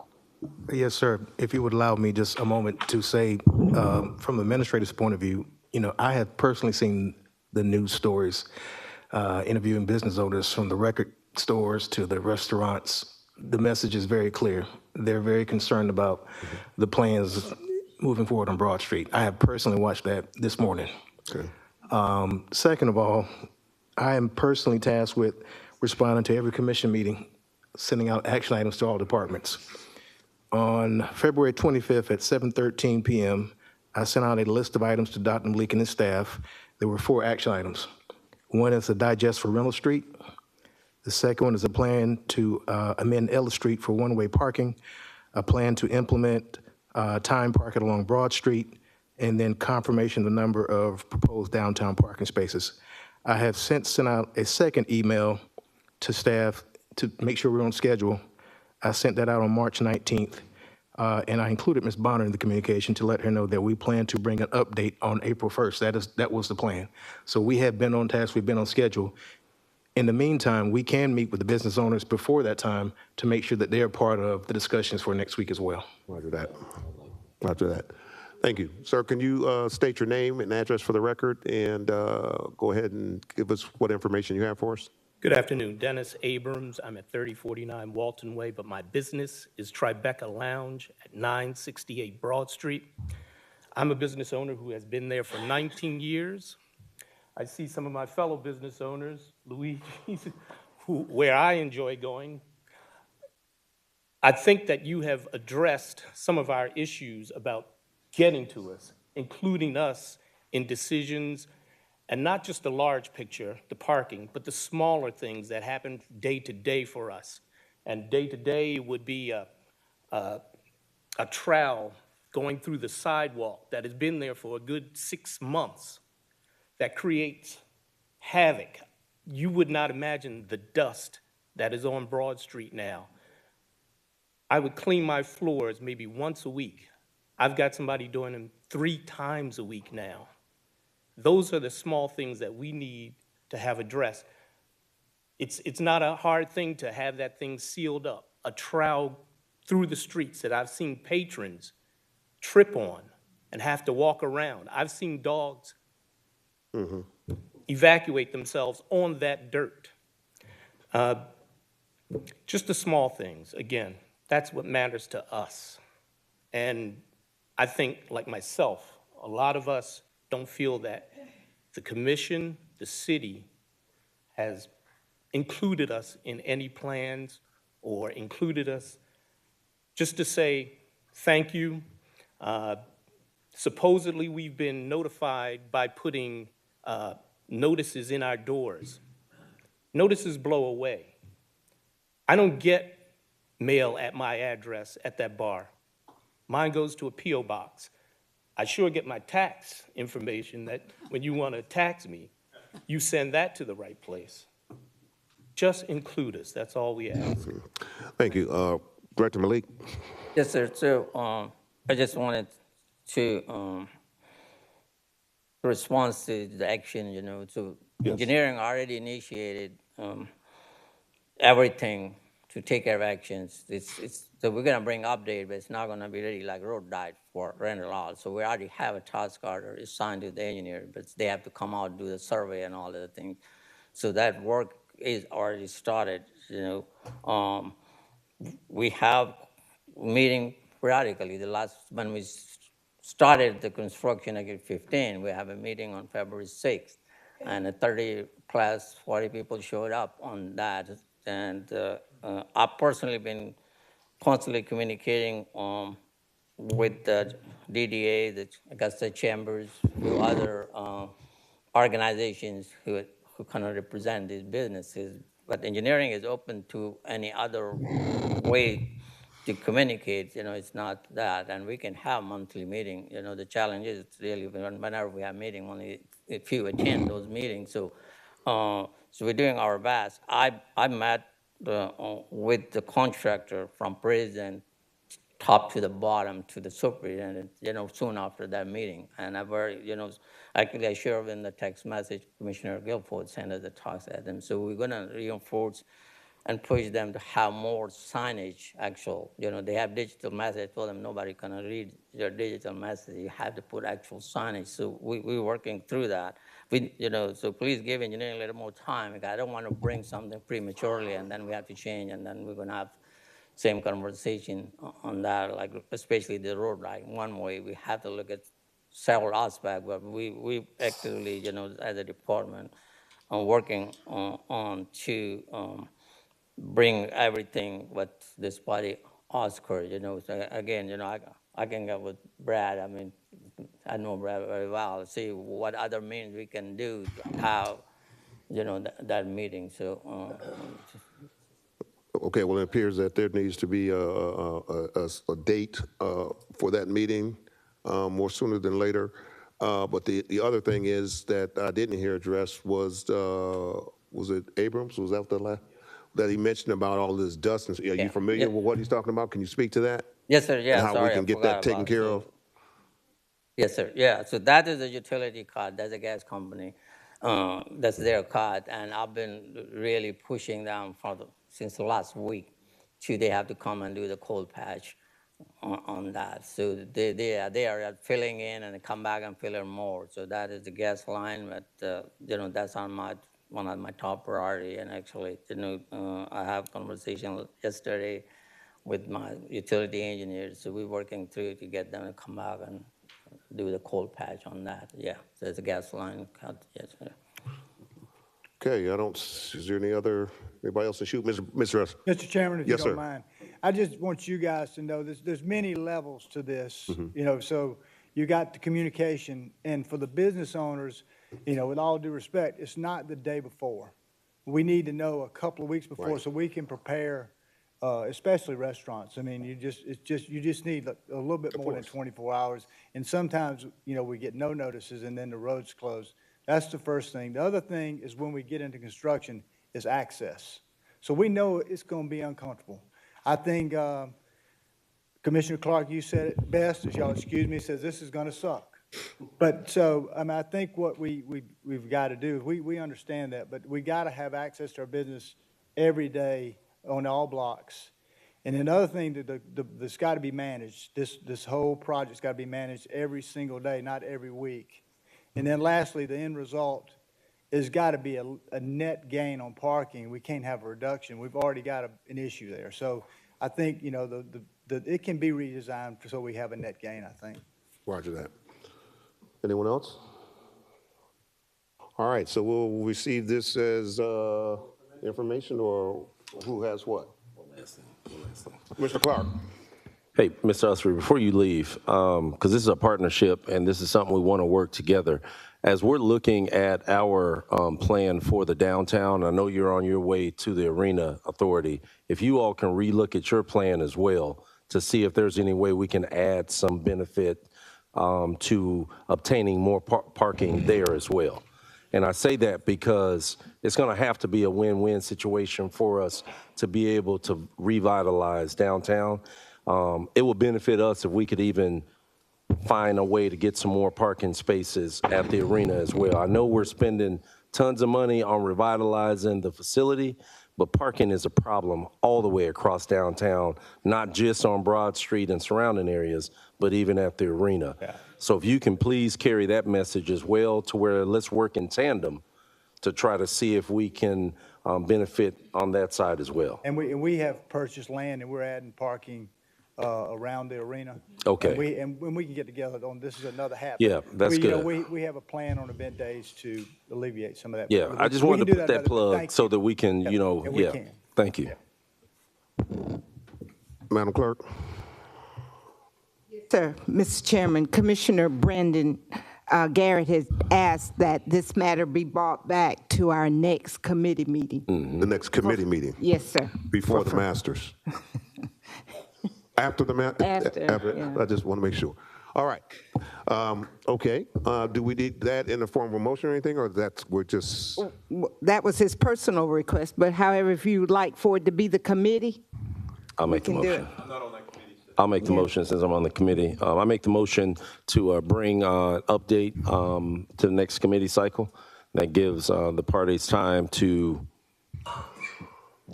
Yes, sir. If you would allow me just a moment to say, from the administrator's point of view, you know, I have personally seen the news stories interviewing business owners from the record stores to the restaurants. The message is very clear. They're very concerned about the plans moving forward on Broad Street. I have personally watched that this morning. Okay. Second of all, I am personally tasked with responding to every commission meeting, sending out action items to all departments. On February 25th at 7:13 p.m., I sent out a list of items to Dr. Malik and his staff. There were 4 action items. One is a digest for Reynolds Street. The second one is a plan to amend Ellis Street for one-way parking, a plan to implement time parking along Broad Street, and then confirmation of the number of proposed downtown parking spaces. I have since sent out a second email to staff to make sure we're on schedule. I sent that out on March 19th, and I included Ms. Bonner in the communication to let her know that we plan to bring an update on April 1st. That was the plan. So we have been on task, we've been on schedule. In the meantime, we can meet with the business owners before that time to make sure that they're part of the discussions for next week as well. Roger that. Roger that. Thank you. Sir, can you state your name and address for the record and go ahead and give us what information you have for us? Good afternoon, Dennis Abrams. I'm at 3049 Walton Way, but my business is Tribeca Lounge at 968 Broad Street. I'm a business owner who has been there for 19 years. I see some of my fellow business owners, Luigi, where I enjoy going. I think that you have addressed some of our issues about getting to us, including us in decisions, and not just the large picture, the parking, but the smaller things that happen day to day for us. And day to day would be a trowel going through the sidewalk that has been there for a good 6 months that creates havoc. You would not imagine the dust that is on Broad Street now. I would clean my floors maybe once a week. I've got somebody doing them 3 times a week now. Those are the small things that we need to have addressed. It's not a hard thing to have that thing sealed up, a trowel through the streets that I've seen patrons trip on and have to walk around. I've seen dogs evacuate themselves on that dirt. Just the small things, again, that's what matters to us. And I think, like myself, a lot of us don't feel that the commission, the city, has included us in any plans or included us just to say thank you. Supposedly, we've been notified by putting notices in our doors. Notices blow away. I don't get mail at my address at that bar. Mine goes to a P.O. box. I sure get my tax information that when you want to tax me, you send that to the right place. Just include us, that's all we ask. Thank you. Director Malik? Yes, sir. So I just wanted to respond to the action, so engineering already initiated everything to take care of actions. So we're going to bring update, but it's not going to be really like road diet for rental out. So we already have a task order assigned to the engineer, but they have to come out and do the survey and all of the things. So that work is already started, we have meeting periodically. The last, when we started the construction at 15, we have a meeting on February 6th, and 30 plus 40 people showed up on that. And I've personally been constantly communicating with the DDA, the Augusta Chambers, few other organizations who kind of represent these businesses. But engineering is open to any other way to communicate. It's not that, and we can have monthly meeting. The challenge is really whenever we have meeting, only a few attend those meetings. So we're doing our best. I met with the contractor from prison, top to the bottom, to the superintendent, soon after that meeting. And actually I shared in the text message, Commissioner Guilford sent us the talks at them. So we're gonna reinforce and push them to have more signage, actual. They have digital message. I told them nobody can read your digital message. You have to put actual signage. So we're working through that. So please give engineering a little more time. Because I don't want to bring something prematurely and then we have to change and then we're gonna have same conversation on that, like especially the road, like one way. We have to look at several aspects, but we actively, as a department, are working on to bring everything what this body Oscar, So again, I can get with Brad. I mean, I know Brad very well. See what other means we can do to have, that meeting. So. Okay, well, it appears that there needs to be a date for that meeting more sooner than later. But the other thing is that I didn't hear addressed was it Abrams? Was that the last? That he mentioned about all this dust. Are you familiar with what he's talking about? Can you speak to that? Yes, sir. Yeah, and how sorry, we can get that taken care of? Yes, sir. Yeah, so that is a utility card. That's a gas company. That's their card, and I've been really pushing them since last week they have to come and do the cold patch on that. So they are filling in and come back and fill in more. So that is the gas line, but that's on one of my top priority. And actually, I have conversation yesterday with my utility engineers. So we're working through to get them to come back and do the cold patch on that. Yeah, so there's a gas line cut. Yes, sir. Okay, is there anybody else to shoot? Mr. Russ? Mr. Chairman, if you Yes, don't sir. mind, I just want you guys to know there's many levels to this, so you got the communication, and for the business owners, with all due respect, it's not the day before. We need to know a couple of weeks before so we can prepare, especially restaurants. I mean, you just need a little bit more than 24 hours. And sometimes, we get no notices and then the road's closed. That's the first thing. The other thing is when we get into construction is access. So we know it's going to be uncomfortable. I think Commissioner Clark, you said it best, as y'all excuse me, says this is going to suck. But so, I think what we've got to do, we understand that, but we got to have access to our business every day on all blocks. And another thing that's got to be managed, this whole project's got to be managed every single day, not every week. And then lastly, the end result has got to be a net gain on parking. We can't have a reduction. We've already got an issue there. So I think, it can be redesigned so we have a net gain, I think. Roger that. Anyone else? All right, so we'll receive this as information, or who has what? Mr. Clark. Hey, Mr. Usry, before you leave, because this is a partnership and this is something we want to work together, as we're looking at our plan for the downtown, I know you're on your way to the Arena Authority. If you all can relook at your plan as well to see if there's any way we can add some benefit to obtaining more parking there as well. And I say that because it's going to have to be a win-win situation for us to be able to revitalize downtown. It will benefit us if we could even find a way to get some more parking spaces at the arena as well. I know we're spending tons of money on revitalizing the facility, but parking is a problem all the way across downtown, not just on Broad Street and surrounding areas, but even at the arena. Yeah. So if you can please carry that message as well to where let's work in tandem to try to see if we can benefit on that side as well. And we have purchased land and we're adding parking around the arena. Okay. And when we can get together on, this is another habit. Yeah, that's good. We have a plan on event days to alleviate some of that. Yeah, I just wanted to put that plug so that we can, you know, yeah. Thank you. Madam Clerk. Sir, Mr. Chairman, Commissioner Brandon Garrett has asked that this matter be brought back to our next committee meeting. The next committee meeting? Yes, sir. Before the Masters? After the After, yeah. I just want to make sure. All right. Okay. Do we need that in the form of a motion or anything, or we're just? That was his personal request, but however, if you would like for it to be the committee, I'll make the we can do motion. it. I'm not on that committee. I'll make the motion since I'm on the committee. I make the motion to bring update to the next committee cycle. That gives the parties time to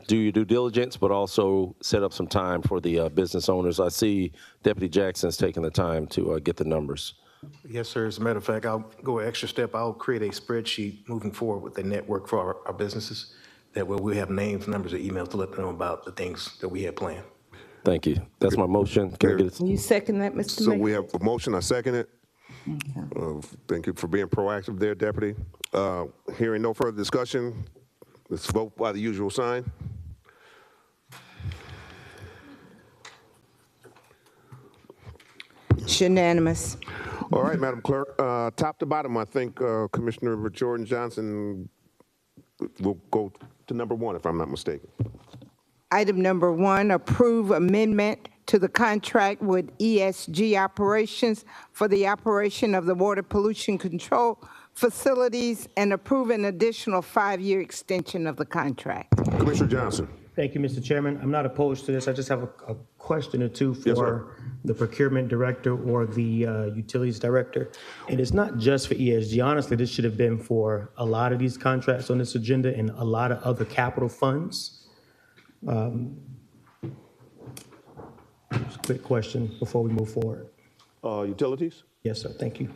do your due diligence, but also set up some time for the business owners. I see Deputy Jackson's taking the time to get the numbers. Yes, sir. As a matter of fact, I'll go an extra step. I'll create a spreadsheet moving forward with the network for our businesses. That way we have names, numbers, and emails to let them know about the things that we have planned. Thank you. That's my motion. Can I get it? You second that, Mr. So Mayor? we have a motion, I second it. Thank you for being proactive there, Deputy. Hearing no further discussion, let's vote by the usual sign. It's unanimous. All right, Madam Clerk. Top to bottom, I think Commissioner Jordan Johnson will go to number 1, if I'm not mistaken. Item number 1, approve amendment to the contract with ESG Operations for the operation of the water pollution control facilities and approve an additional 5-year extension of the contract. Commissioner Johnson. Thank you, Mr. Chairman. I'm not opposed to this. I just have a question or two Yes, for the procurement director or the utilities director. And it's not just for ESG. Honestly, this should have been for a lot of these contracts on this agenda and a lot of other capital funds. Just a quick question before we move forward. Utilities? Yes, sir. Thank you.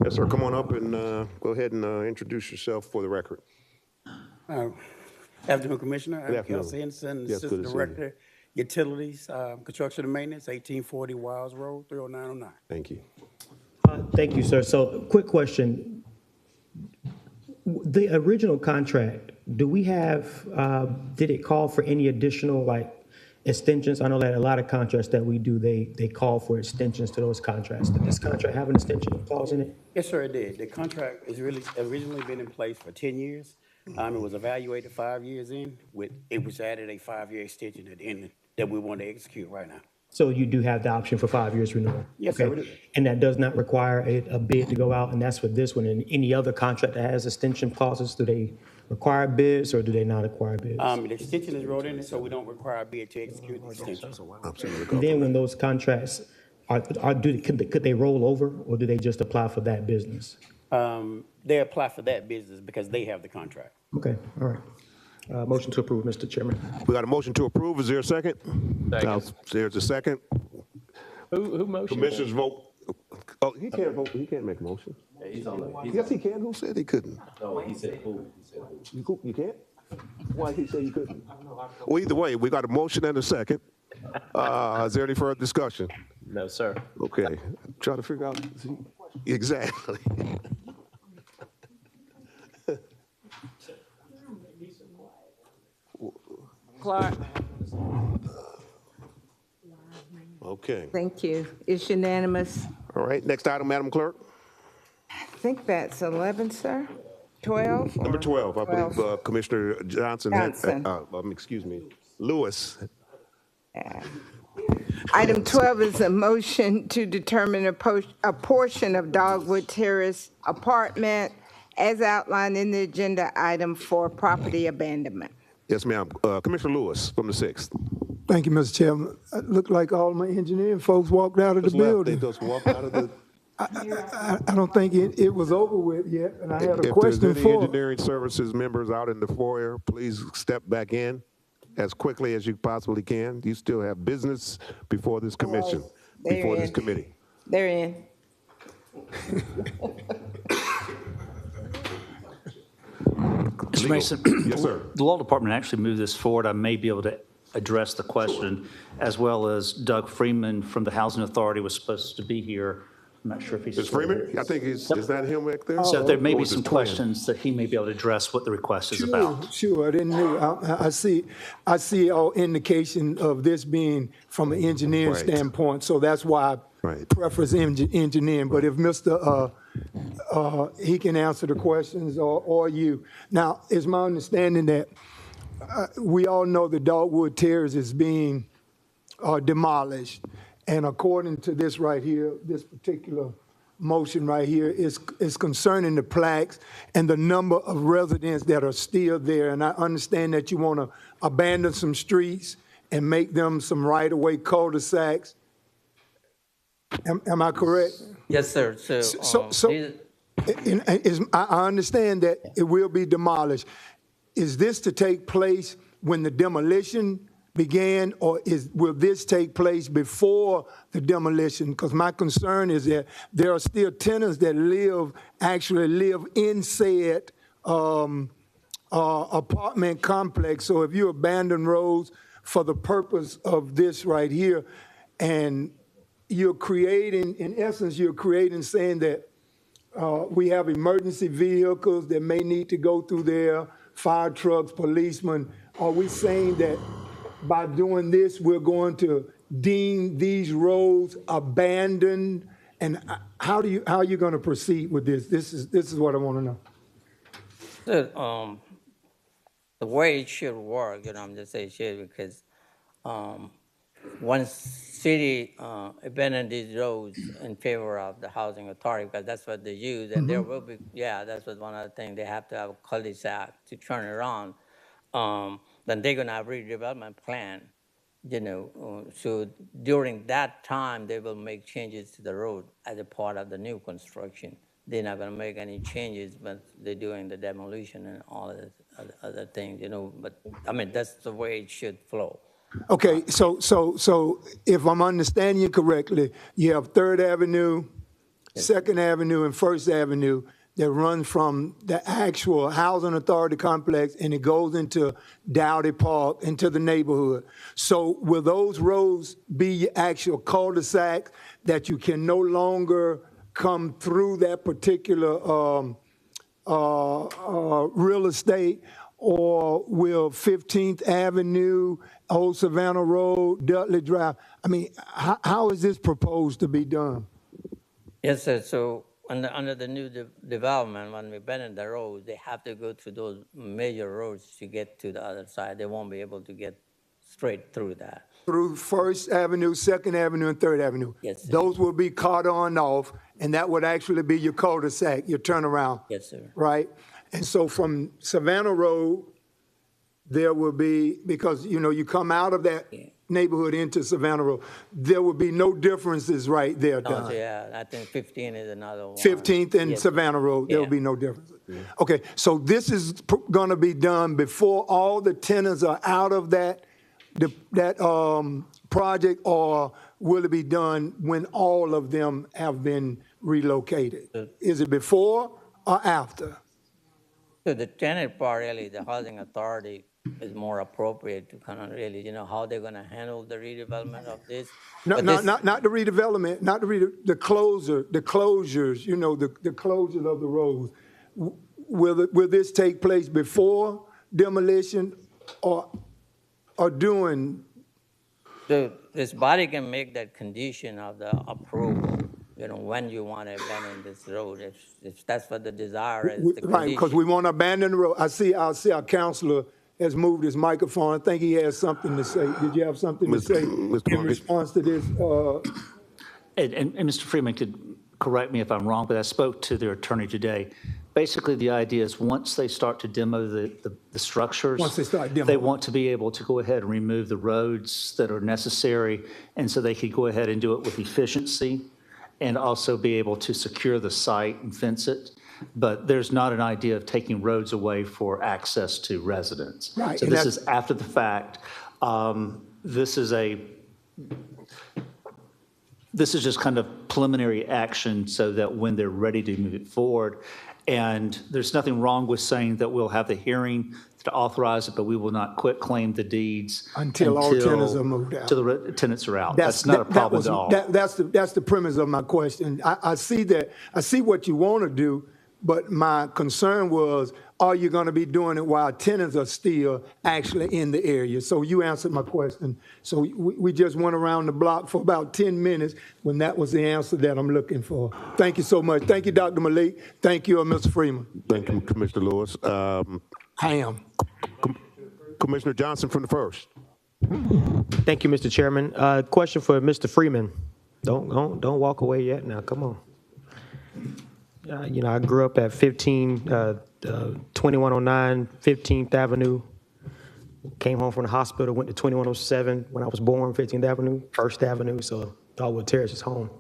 Yes, sir. Come on up and go ahead and introduce yourself for the record. Afternoon, Commissioner. Good I'm afternoon. Kelsey Henson, Yes, Assistant good to see you. Director, Utilities, Construction and Maintenance, 1840 Wiles Road, 30909. Thank you. Thank you, sir. So, quick question. The original contract, do we have, did it call for any additional, like, extensions? I know that a lot of contracts that we do, they call for extensions to those contracts. Did this contract have an extension clause in it? Yes, sir, it did. The contract has really originally been in place for 10 years. It was evaluated 5 years in. It was added a 5-year extension at the end that we want to execute right now. So you do have the option for 5 years renewal? Yes, okay. sir, we do. And that does not require a bid to go out, and that's for this one. And any other contract that has extension clauses, do they require bids or do they not require bids? The extension is wrote in it, so we don't require a bid to execute the extension. And then when those contracts could they roll over, or do they just apply for that business? They apply for that business because they have the contract. Okay, all right. Motion to approve, Mr. Chairman. We got a motion to approve. Is there a second? Second. There's a second. Who motioned? Commissioners vote. Oh, he can't vote. He can't make a motion. Yeah, he's on the. Yes, he can. Who said he couldn't? No, he said who. He said who. You can't? Why did he say you couldn't? Well, either way, we got a motion and a second. Is there any further discussion? No, sir. Okay. Try to figure out. Exactly. Clark, Okay. thank you. It's unanimous. All right. Next item, Madam Clerk. I think that's 11, sir? 12? Number or 12, I believe 12? Commissioner Johnson Johnson. excuse me, Lewis. Item 12 is a motion to determine a portion of Dogwood Terrace apartment as outlined in the agenda item for property abandonment. Yes, ma'am. Commissioner Lewis from the 6th. Thank you, Mr. Chairman. It looked like all my engineering folks walked out of the Just left. building. They just walked out of the. I don't think it was over with yet, and I had a If there's question any for. engineering services members out in the foyer, please step back in as quickly as you possibly can. You still have business before this commission, They're before this in. committee. They're in. Mr. Mason? Yes, sir. The law department actually moved this forward. I may be able to address the question, as well as Doug Freeman from the Housing Authority was supposed to be here. I'm not sure if he's. Is Freeman? I think is that him back there? So there may Or be was some his twin? questions that he may be able to address what the request is about. Sure, I didn't know. I see all indication of this being from an engineering Right. standpoint, so that's why I preference engineering. But if Mr. He can answer the questions or you. Now, it's my understanding that we all know the Dogwood Terrace is being demolished. And according to this right here, this particular motion right here is concerning the plaques and the number of residents that are still there. And I understand that you want to abandon some streets and make them some right-of-way cul-de-sacs. Am I correct? Yes, sir. I understand that it will be demolished. Is this to take place when the demolition began, or will this take place before the demolition? Because my concern is that there are still tenants that actually live in said apartment complex. So if you abandon roads for the purpose of this right here, and you're creating, in essence, saying that we have emergency vehicles that may need to go through there, fire trucks, policemen. Are we saying that by doing this, we're going to deem these roads abandoned? And how are you going to proceed with this? This is what I want to know. The way it should work, I'm just saying should because once city abandon these roads in favor of the housing authority, because that's what they use, and there will be, that's what one of the things, they have to have a cul-de-sac to turn around. Then they're gonna have redevelopment plan, so during that time, they will make changes to the road as a part of the new construction. They're not gonna make any changes, but they're doing the demolition and all of the other things, but I mean, that's the way it should flow. Okay, so if I'm understanding you correctly, you have 3rd Avenue, 2nd Avenue, and 1st Avenue that run from the actual housing authority complex, and it goes into Dowdy Park, into the neighborhood. So will those roads be actual cul-de-sacs that you can no longer come through that particular real estate? Or will 15th Avenue, Old Savannah Road, Dudley Drive, I mean, how is this proposed to be done? Yes, sir. So under the new development, when we abandon the roads, they have to go through those major roads to get to the other side. They won't be able to get straight through that. Through 1st Avenue, 2nd Avenue, and 3rd Avenue? Yes, sir. Those will be cordoned off, and that would actually be your cul-de-sac, your turnaround? Yes, sir. Right? And so from Savannah Road, there will be, because, you come out of that neighborhood into Savannah Road, there will be no differences right there, No, Don. so I think 15 is another one. 15th and Yes. Savannah Road, there will be no difference. Okay, so this is going to be done before all the tenants are out of that project, or will it be done when all of them have been relocated? Is it before or after? So the tenant part, really, the housing authority is more appropriate to kind of really, how they're going to handle the redevelopment of this. No, not the redevelopment, not the closures, the closures of the roads. Will this take place before demolition or during? So this body can make that condition of the approval. when you want to abandon this road, if that's what the desire is, the Right, because condition. we want to abandon the road. I see our counselor has moved his microphone. I think he has something to say. Did you have something to say in response to this? And Mr. Freeman could correct me if I'm wrong, but I spoke to their attorney today. Basically, the idea is once they start to demo the structures, Once they start demoing. they want to be able to go ahead and remove the roads that are necessary, and so they could go ahead and do it with efficiency and also be able to secure the site and fence it. But there's not an idea of taking roads away for access to residents. Right, So and this that's- is after the fact. This is just kind of preliminary action so that when they're ready to move it forward, and there's nothing wrong with saying that we'll have the hearing to authorize it, but we will not quit claim the deeds Until all tenants are moved out. Till the tenants are out. That's not a problem at all. That's the premise of my question. I see that. I see what you want to do, but my concern was, are you going to be doing it while tenants are still actually in the area? So you answered my question. So we just went around the block for about 10 minutes when that was the answer that I'm looking for. Thank you so much. Thank you, Dr. Malik. Thank you, Mr. Freeman. Thank you, Commissioner Lewis. Commissioner Johnson from the first. Thank you, Mr. Chairman. Question for Mr. Freeman. Don't walk away yet now, come on. I grew up at 2109 15th Avenue. Came home from the hospital, went to 2107 when I was born, 15th Avenue, 1st Avenue, so Dogwood Terrace is home.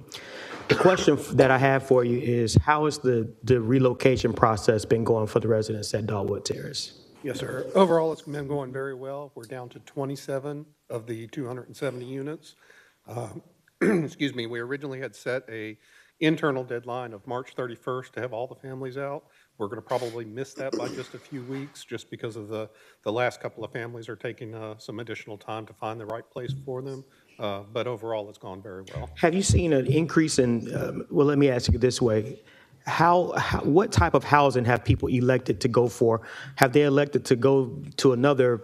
The question that I have for you is, how has the relocation process been going for the residents at Dogwood Terrace? Yes, sir. Overall, it's been going very well. We're down to 27 of the 270 units. Excuse me, we originally had set a internal deadline of March 31st to have all the families out. We're going to probably miss that by just a few weeks just because of the last couple of families are taking some additional time to find the right place for them. But overall, it's gone very well. Have you seen an increase in, well, let me ask you this way. What type of housing have people elected to go for? Have they elected to go to another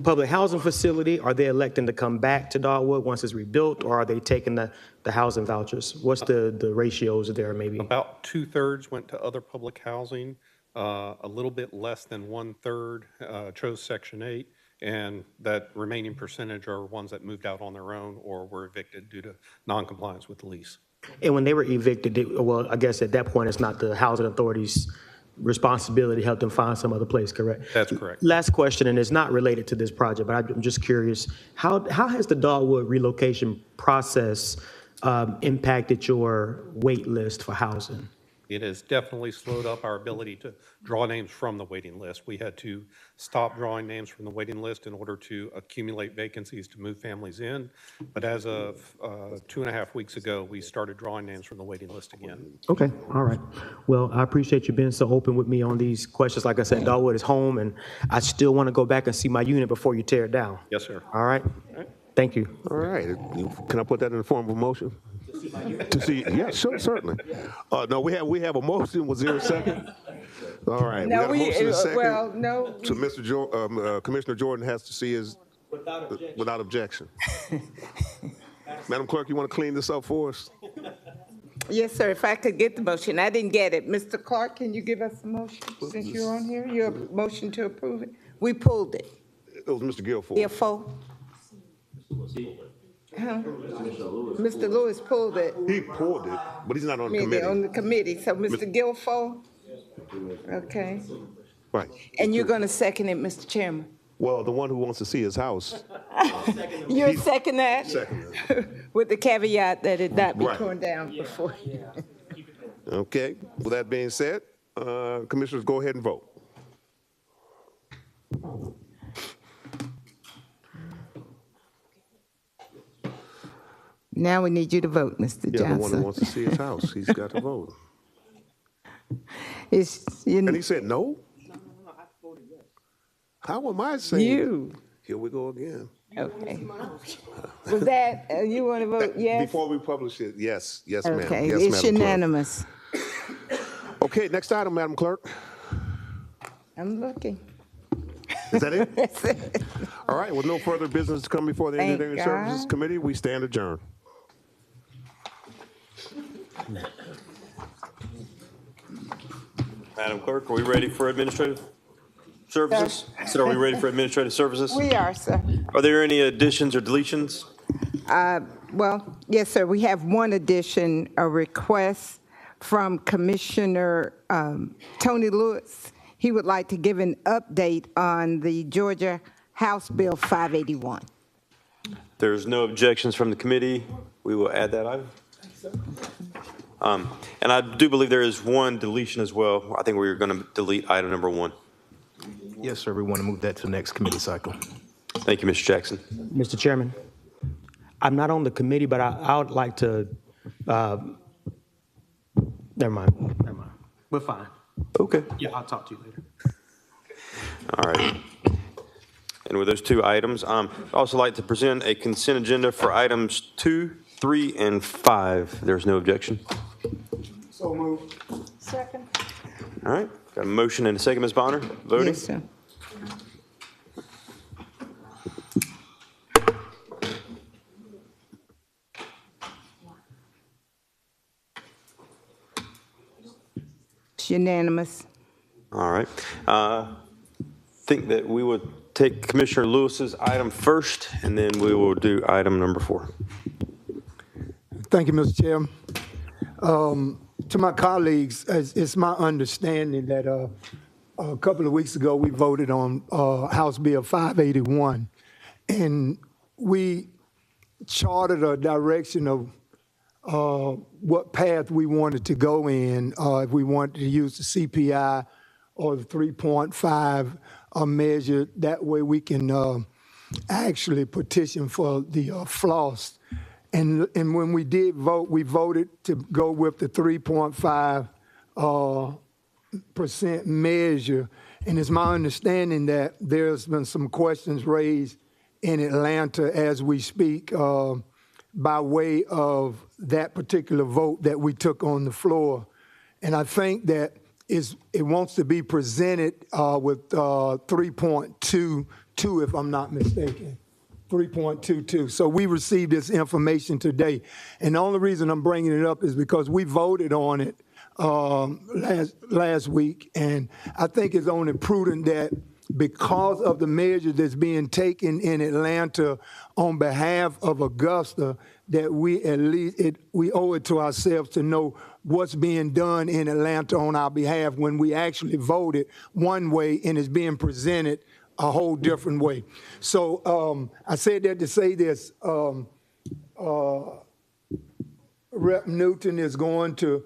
public housing facility? Are they electing to come back to Dogwood once it's rebuilt, or are they taking the housing vouchers? What's the ratios there maybe? About 2/3 went to other public housing. A little bit less than 1/3 chose Section 8, and that remaining percentage are ones that moved out on their own or were evicted due to noncompliance with the lease. And when they were evicted, well, I guess at that point, it's not the housing authority's responsibility to help them find some other place, correct? That's correct. Last question, and it's not related to this project, but I'm just curious, how has the Dogwood relocation process impacted your wait list for housing? It has definitely slowed up our ability to draw names from the waiting list. We had to stop drawing names from the waiting list in order to accumulate vacancies to move families in. But as of 2.5 weeks ago, we started drawing names from the waiting list again. Okay, all right. Well, I appreciate you being so open with me on these questions. Like I said, Dogwood is home, and I still want to go back and see my unit before you tear it down. Yes, sir. All right? Thank you. All right. Can I put that in the form of a motion? To see, yeah, sure, certainly. No, we have a motion. Was there a second? All right. No, we got a motion and a second. well, no. So Commissioner Jordan has to see his without objection. Madam Clerk, you want to clean this up for us? Yes, sir, if I could get the motion. I didn't get it. Mr. Clark, can you give us a motion since you're on here? Your motion to approve it? We pulled it. It was Mr. Guilfoyle. Therefore. Huh? Mr. Lewis pulled it. He pulled it, but he's not on the committee. On the committee. So Mr. Guilfoyle? Okay. Right. And you're going to second it, Mr. Chairman? Well, the one who wants to see his house. You'll second that? Second. With the caveat that it not be Right. torn down before. Okay. With that being said, commissioners, go ahead and vote. Now we need you to vote, Mr. Yeah, Johnson. the one who wants to see his house, he's got to vote. And he said no? How am I saying? You. Here we go again. Okay. Was that, you want to vote yes? Before we publish it, yes, ma'am. Okay, Yes, it's Madam Clerk. unanimous. Okay, next item, Madam Clerk. I'm looking. Is that it? That's it. All right, with no further business to come before the Thank Engineering God. Services Committee, we stand adjourned. Madam Clerk, are we ready for administrative services? So are we ready for administrative services? We are, sir. Are there any additions or deletions? Well, yes, sir. We have one addition, a request from Commissioner Tony Lewis. He would like to give an update on the Georgia House Bill 581. There's no objections from the committee. We will add that item. And I do believe there is one deletion as well. I think we're going to delete item number 1. Yes, sir. We want to move that to the next committee cycle. Thank you, Mr. Jackson. Mr. Chairman, I'm not on the committee, but I would like to, never mind. We're fine. Okay. Yeah, I'll talk to you later. All right. And with those 2 items, I'd also like to present a consent agenda for items 2, 3, and 5. There's no objection. So moved. Second. All right. Got a motion and a second, Ms. Bonner. Voting. Yes, sir. It's unanimous. All right. Think that we would take Commissioner Lewis's item first, and then we will do item number 4. Thank you, Mr. Chairman. To my colleagues, it's my understanding that a couple of weeks ago we voted on House Bill 581, and we charted a direction of what path we wanted to go in, if we wanted to use the CPI or the 3.5 measure. That way we can actually petition for the floss. And when we did vote, we voted to go with the 3.5% measure. And it's my understanding that there's been some questions raised in Atlanta as we speak by way of that particular vote that we took on the floor. And I think that it wants to be presented with 3.22, if I'm not mistaken. 3.22. So we received this information today. And the only reason I'm bringing it up is because we voted on it last week. And I think it's only prudent that because of the measure that's being taken in Atlanta on behalf of Augusta, that we at least, we owe it to ourselves to know what's being done in Atlanta on our behalf when we actually voted one way and it's being presented a whole different way. So I said that to say this. Rep. Newton is going to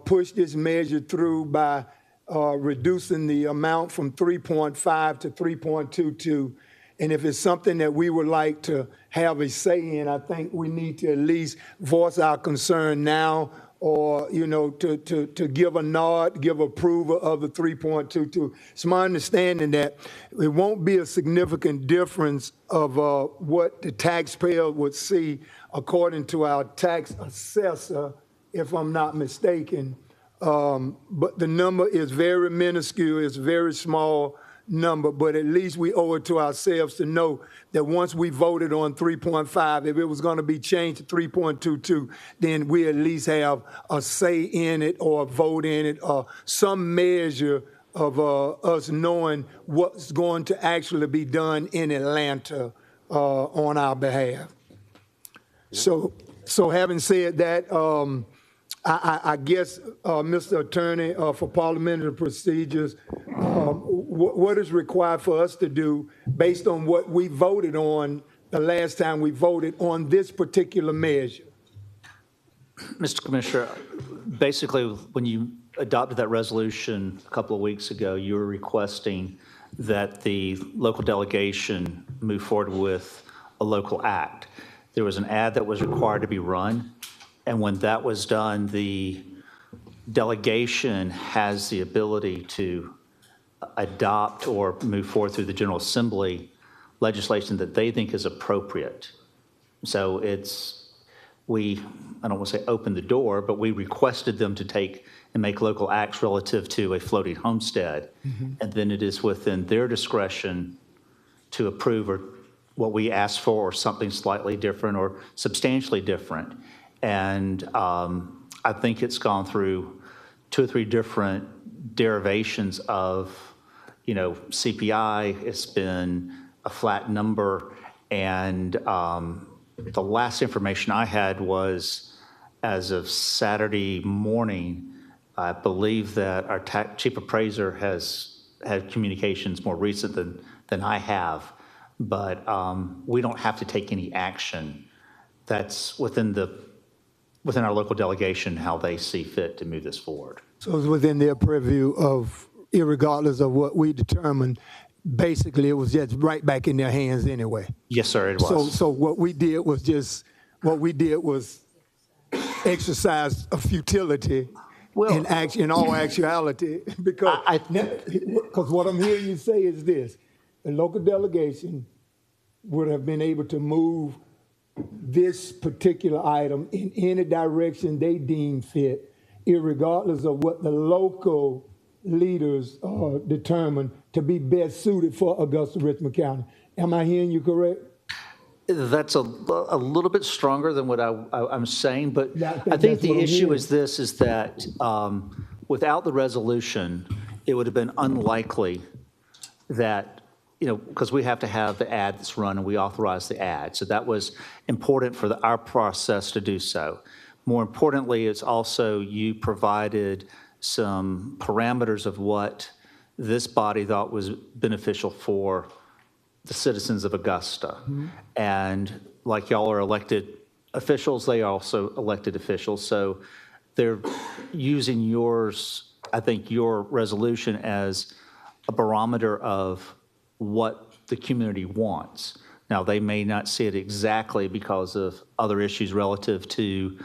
push this measure through by reducing the amount from 3.5 to 3.22. And if it's something that we would like to have a say in, I think we need to at least voice our concern now, or, you know, to give a nod, give approval of the 3.22. It's my understanding that it won't be a significant difference of what the taxpayer would see according to our tax assessor, if I'm not mistaken. But the number is very minuscule, it's very small number, but at least we owe it to ourselves to know that once we voted on 3.5, if it was going to be changed to 3.22, then we at least have a say in it or a vote in it or some measure of us knowing what's going to actually be done in Atlanta on our behalf. So having said that, I guess, Mr. Attorney, for parliamentary procedures, what is required for us to do based on what we voted on the last time we voted on this particular measure? Mr. Commissioner, basically, when you adopted that resolution a couple of weeks ago, you were requesting that the local delegation move forward with a local act. There was an ad that was required to be run, and when that was done, the delegation has the ability to adopt or move forward through the General Assembly legislation that they think is appropriate. So I don't want to say open the door, but we requested them to take and make local acts relative to a floating homestead. Mm-hmm. And then it is within their discretion to approve or what we asked for or something slightly different or substantially different. And I think it's gone through 2 or 3 different derivations of, CPI. It's been a flat number. And the last information I had was, as of Saturday morning, I believe that our chief appraiser has had communications more recent than I have. But we don't have to take any action. That's within our local delegation, how they see fit to move this forward. So it's within their purview of, irregardless of what we determined, basically it was just right back in their hands anyway. Yes, sir, it was. So what we did was exercise of futility in all actuality, because what I'm hearing you say is this: the local delegation would have been able to move this particular item in any direction they deem fit, irregardless of what the local leaders determined to be best suited for Augusta Richmond County. Am I hearing you correct? That's a little bit stronger than what I'm saying, but I think the issue is this, is that without the resolution, it would have been unlikely that, because we have to have the ad that's run and we authorize the ad. So that was important for our process to do so. More importantly, it's also you provided some parameters of what this body thought was beneficial for the citizens of Augusta. Mm-hmm. And like y'all are elected officials, they are also elected officials. So they're using I think your resolution as a barometer of what the community wants. Now, they may not see it exactly because of other issues relative to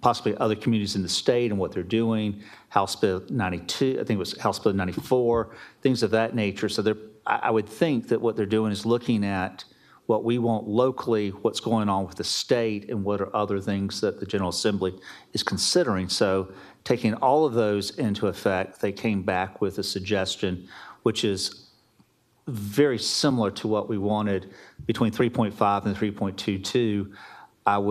possibly other communities in the state and what they're doing, House Bill 92, I think it was House Bill 94, things of that nature. So I would think that what they're doing is looking at what we want locally, what's going on with the state, and what are other things that the General Assembly is considering. So taking all of those into effect, they came back with a suggestion which is very similar to what we wanted between 3.5 and 3.22. I'll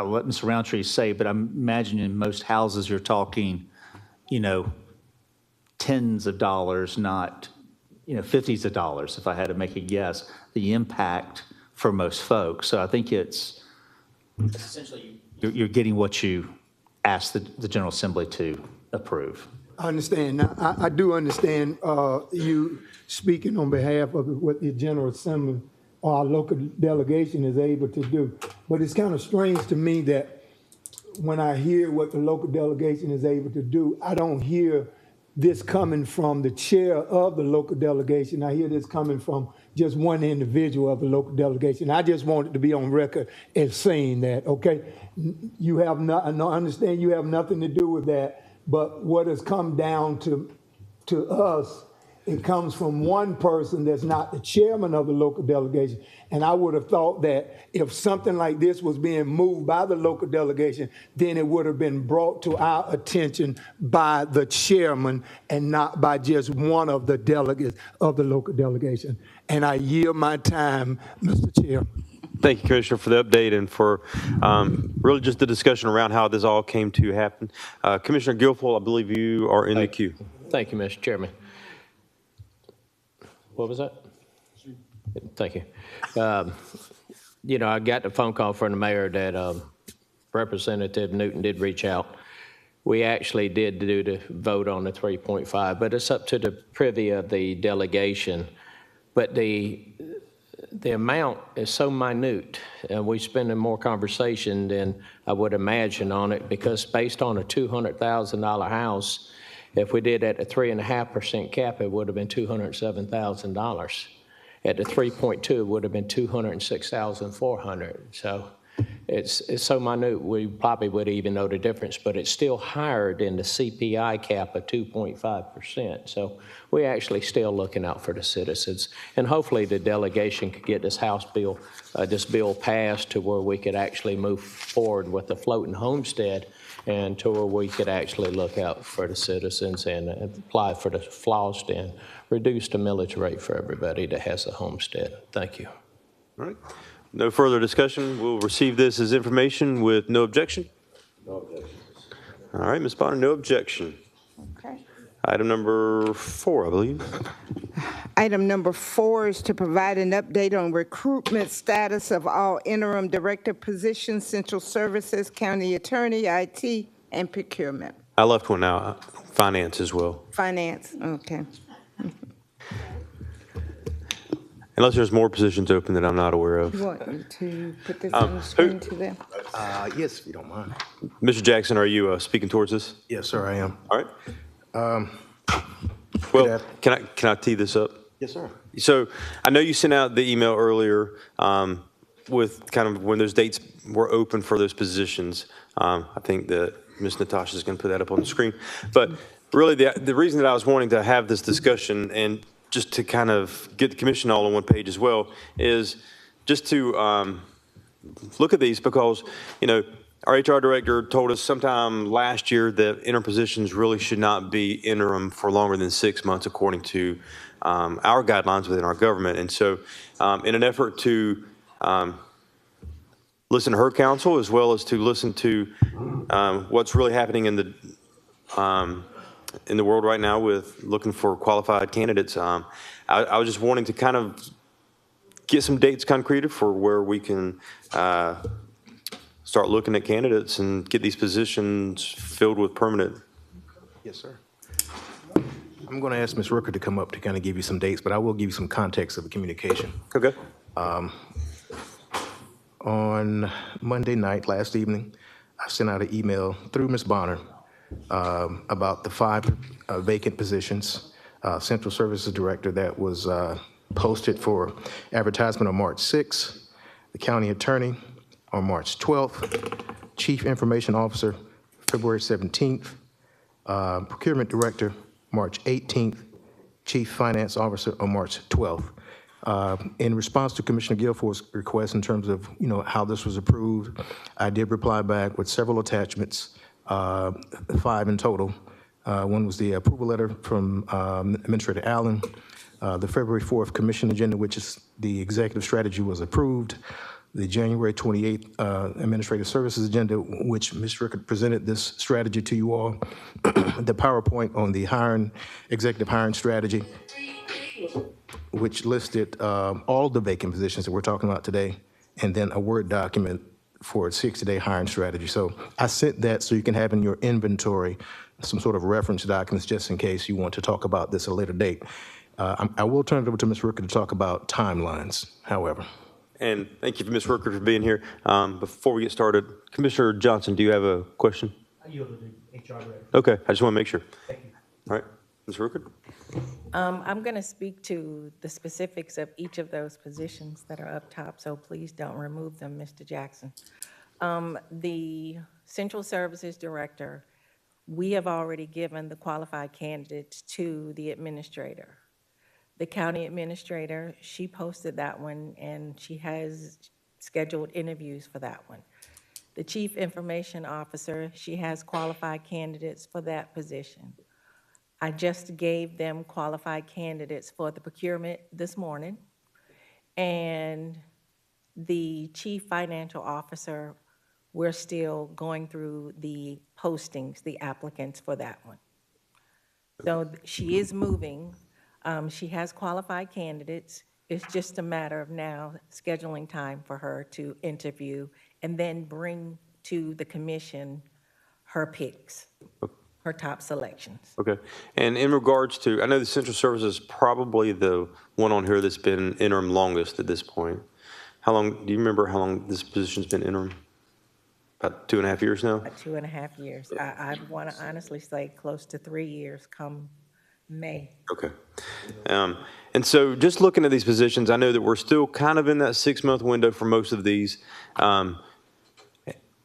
let Mr. Roundtree say, but I'm imagining most houses you're talking, tens of dollars, not, 50s of dollars, if I had to make a guess, the impact for most folks. So I think it's essentially you're getting what you asked the General Assembly to approve. I understand. Now, I do understand you speaking on behalf of what the General Assembly or our local delegation is able to do. But it's kind of strange to me that when I hear what the local delegation is able to do, I don't hear this coming from the chair of the local delegation. I hear this coming from just one individual of the local delegation. I just wanted to be on record as saying that, okay? You have I understand you have nothing to do with that, but what has come down to us, it comes from one person that's not the chairman of the local delegation. And I would have thought that if something like this was being moved by the local delegation, then it would have been brought to our attention by the chairman and not by just one of the delegates of the local delegation. And I yield my time, Mr. Chair. Thank you, Commissioner, for the update and for really just the discussion around how this all came to happen. Commissioner Guilfoyle, I believe you are in the queue. Thank you, Mr. Chairman. What was that? Thank you. I got the phone call from the mayor that Representative Newton did reach out. We actually did do the vote on the 3.5, but it's up to the privy of the delegation. But the amount is so minute, and we spending more conversation than I would imagine on it, because based on a $200,000 house, if we did at a 3.5% cap, it would have been $207,000. At the 3.2, it would have been $206,400. So it's so minute, we probably would even know the difference, but it's still higher than the CPI cap of 2.5%. So we're actually still looking out for the citizens. And hopefully the delegation could get this this bill passed to where we could actually move forward with the floating homestead, and to where we could actually look out for the citizens and apply for the FLOST and reduce the millage rate for everybody that has a homestead. Thank you. All right. No further discussion. We'll receive this as information with no objection. No objections. All right, Ms. Bonner, no objection. Okay. Item number 4, I believe. Item number 4 is to provide an update on recruitment status of all interim director positions, central services, county attorney, IT, and procurement. I left one out, finance as well. Finance, okay. Unless there's more positions open that I'm not aware of. You want me to put this on the screen to them? Yes, if you don't mind. Mr. Jackson, are you speaking towards this? Yes, sir, I am. All right. Well, can I tee this up? Yes, sir. So I know you sent out the email earlier with kind of when those dates were open for those positions. I think that Ms. Natasha is going to put that up on the screen. But really, the reason that I was wanting to have this discussion and just to kind of get the commission all on one page as well is just to look at these because, you know, our HR director told us sometime last year that interim positions really should not be interim for longer than 6 months, according to our guidelines within our government. And so in an effort to listen to her counsel as well as to listen to what's really happening in the world right now with looking for qualified candidates, I was just wanting to kind of get some dates concreted for where we can start looking at candidates and get these positions filled with permanent. Yes, sir. I'm going to ask Ms. Rooker to come up to kind of give you some dates, but I will give you some context of the communication. Okay. On Monday night, last evening, I sent out an email through Ms. Bonner about the 5 vacant positions, Central Services Director that was posted for advertisement on March 6th, the County Attorney on March 12th, Chief Information Officer February 17th, Procurement Director March 18th, Chief Finance Officer on March 12th. In response to Commissioner Guilfoyle's request in terms of, you know, how this was approved, I did reply back with several attachments, 5 in total. One was the approval letter from Administrator Allen, the February 4th Commission agenda, which is the executive strategy was approved, the January 28th Administrative Services agenda, which Ms. Rickard presented this strategy to you all, the PowerPoint on the executive hiring strategy, which listed all the vacant positions that we're talking about today, and then a Word document for a 60-day hiring strategy. So I sent that so you can have in your inventory some sort of reference documents just in case you want to talk about this at a later date. I will turn it over to Ms. Rooker to talk about timelines, however. And thank you, Ms. Rooker, for being here. Before we get started, Commissioner Johnson, do you have a question? I yield to the HR director. Okay, I just want to make sure. Thank you. All right, Ms. Rooker? I'm going to speak to the specifics of each of those positions that are up top, so please don't remove them, Mr. Jackson. The Central Services Director, we have already given the qualified candidates to the administrator. The county administrator, she posted that one, and she has scheduled interviews for that one. The Chief Information Officer, she has qualified candidates for that position. I just gave them qualified candidates for the procurement this morning. And the Chief Financial Officer, we're still going through the postings, the applicants for that one. So she is moving. She has qualified candidates. It's just a matter of now scheduling time for her to interview and then bring to the commission her picks, her top selections. Okay. And in regards to, I know the Central Services is probably the one on here that's been interim longest at this point. How long, do you remember how long this position's been interim? About 2.5 years now? 2.5 years. I want to honestly say close to 3 years come May. Okay. And so just looking at these positions, I know that we're still kind of in that 6-month window for most of these.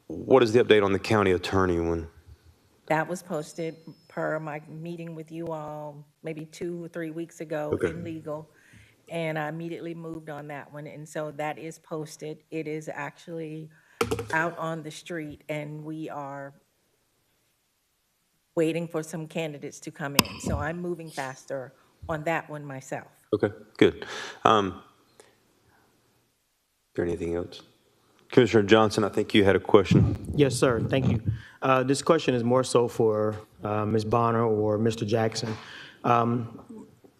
What is the update on the county attorney one? That was posted per my meeting with you all maybe 2 or 3 weeks ago in legal, and I immediately moved on that one. And so that is posted. It is actually out on the street, and we are waiting for some candidates to come in. So I'm moving faster on that one myself. Okay, good. there anything else? Commissioner Johnson, I think you had a question. Yes, sir. Thank you. This question is more so for Ms. Bonner or Mr. Jackson.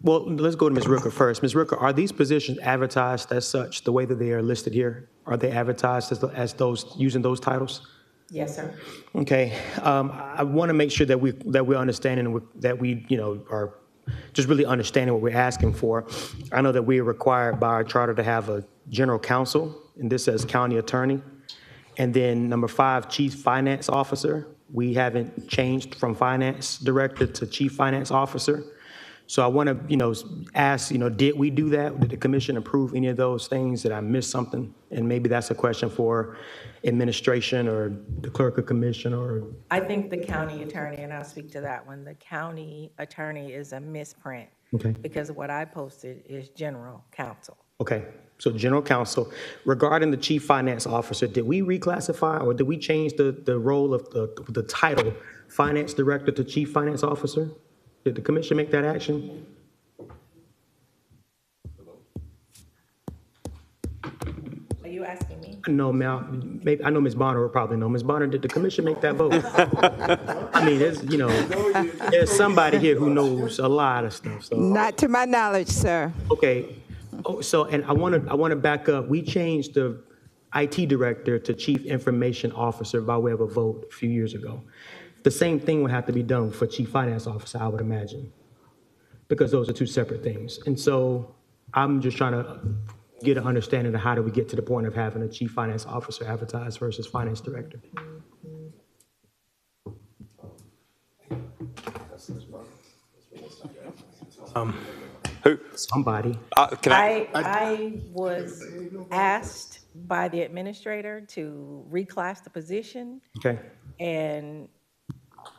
Well, let's go to Ms. Rooker first. Ms. Rooker, are these positions advertised as such, the way that they are listed here? Are they advertised as those, using those titles? Yes, sir. Okay. I want to make sure that we're understanding and that we, are just really understanding what we're asking for. I know that we are required by our charter to have a general counsel, and this says county attorney. And then number 5, chief finance officer. We haven't changed from finance director to chief finance officer. So I want to, ask, did we do that? Did the commission approve any of those things? Did I miss something? And maybe that's a question for administration or the clerk of commission or. I think the county attorney, and I'll speak to that one, the county attorney is a misprint. Okay. Because what I posted is general counsel. Okay, so general counsel, regarding the chief finance officer, did we reclassify or did we change the role of the title finance director to chief finance officer? Did the commission make that action? Are you asking me? No, ma'am. Maybe I know Ms. Bonner will probably know. Ms. Bonner, did the commission make that vote? I mean, there's somebody here who knows a lot of stuff. So. Not to my knowledge, sir. Okay. Oh, so, and I want to back up. We changed the IT director to chief information officer by way of a vote a few years ago. The same thing would have to be done for chief finance officer, I would imagine, because those are two separate things. And so I'm just trying to get an understanding of how do we get to the point of having a chief finance officer advertised versus finance director. Who? Somebody. I was asked by the administrator to reclass the position. Okay. And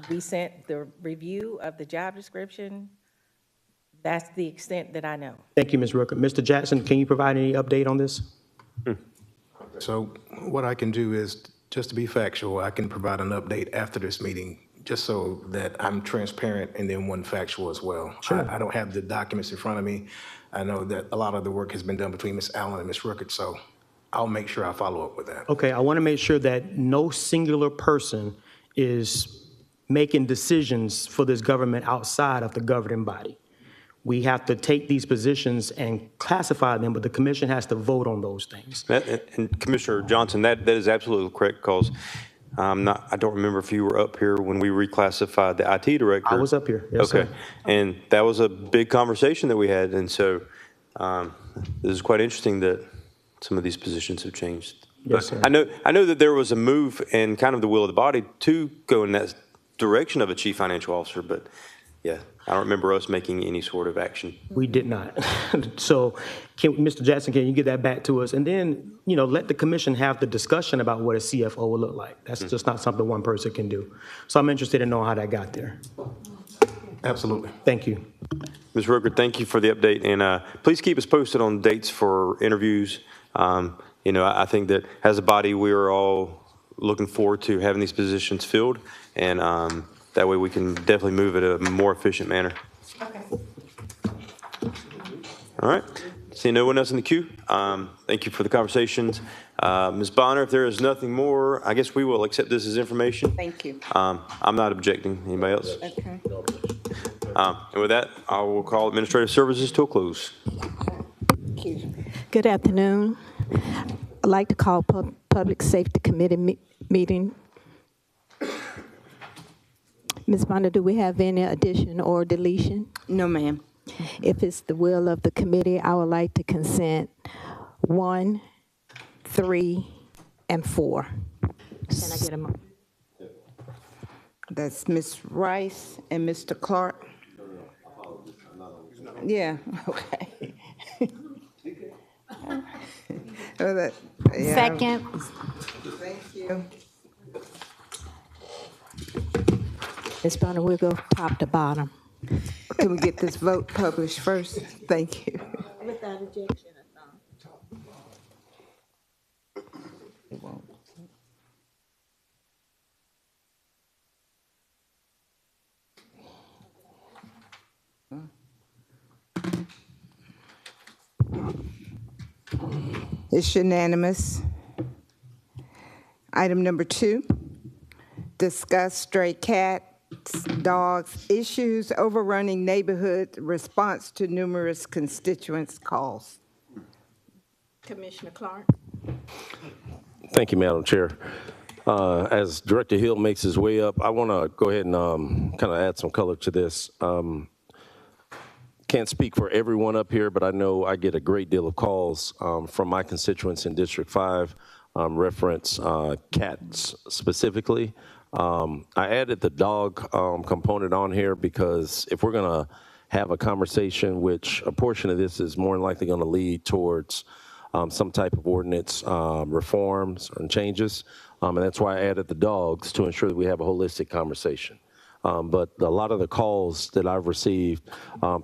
we sent the review of the job description. That's the extent that I know. Thank you, Ms. Rooker. Mr. Jackson, can you provide any update on this? So what I can do is, just to be factual, I can provide an update after this meeting, just so that I'm transparent and then one factual as well. Sure. I don't have the documents in front of me. I know that a lot of the work has been done between Ms. Allen and Ms. Rooker, so I'll make sure I follow up with that. Okay, I want to make sure that no singular person is making decisions for this government outside of the governing body. We have to take these positions and classify them, but the commission has to vote on those things. And Commissioner Johnson, that is absolutely correct, because I don't remember if you were up here when we reclassified the IT director. I was up here, yes, okay. sir. And that was a big conversation that we had, and so this is quite interesting that some of these positions have changed. Yes, But sir. I know that there was a move and kind of the will of the body to go in that direction of a chief financial officer, but yeah, I don't remember us making any sort of action. We did not. So, Mr. Jackson, can you get that back to us? And then, let the commission have the discussion about what a CFO will look like. That's just not something one person can do. So I'm interested in knowing how that got there. Absolutely. Thank you. Ms. Rooker, thank you for the update, and please keep us posted on dates for interviews. I think that as a body, we are all looking forward to having these positions filled, and that way we can definitely move at a more efficient manner. Okay. All right. See no one else in the queue. Thank you for the conversations. Ms. Bonner, if there is nothing more, I guess we will accept this as information. Thank you. I'm not objecting. Anybody else? Okay. And with that, I will call administrative services to a close. Thank you. Good afternoon. I'd like to call Public Safety Committee meeting. Ms. Bonner, do we have any addition or deletion? No, ma'am. If it's the will of the committee, I would like to consent 1, 3, and 4. Can I get a motion? That's Ms. Rice and Mr. Clark. Yeah, okay. Second. Thank you. Ms. Bonner, we'll go top to bottom. Can we get this vote published first? Thank you. Without objection. It won't. It's unanimous. Item number 2, discuss stray cats, dogs, issues overrunning neighborhood, response to numerous constituents' calls. Commissioner Clark. Thank you, Madam Chair. As Director Hill makes his way up, I want to go ahead and kind of add some color to this. Can't speak for everyone up here, but I know I get a great deal of calls from my constituents in District 5, reference cats specifically. I added the dog component on here because if we're going to have a conversation, which a portion of this is more than likely going to lead towards some type of ordinance reforms and changes, and that's why I added the dogs to ensure that we have a holistic conversation. But a lot of the calls that I've received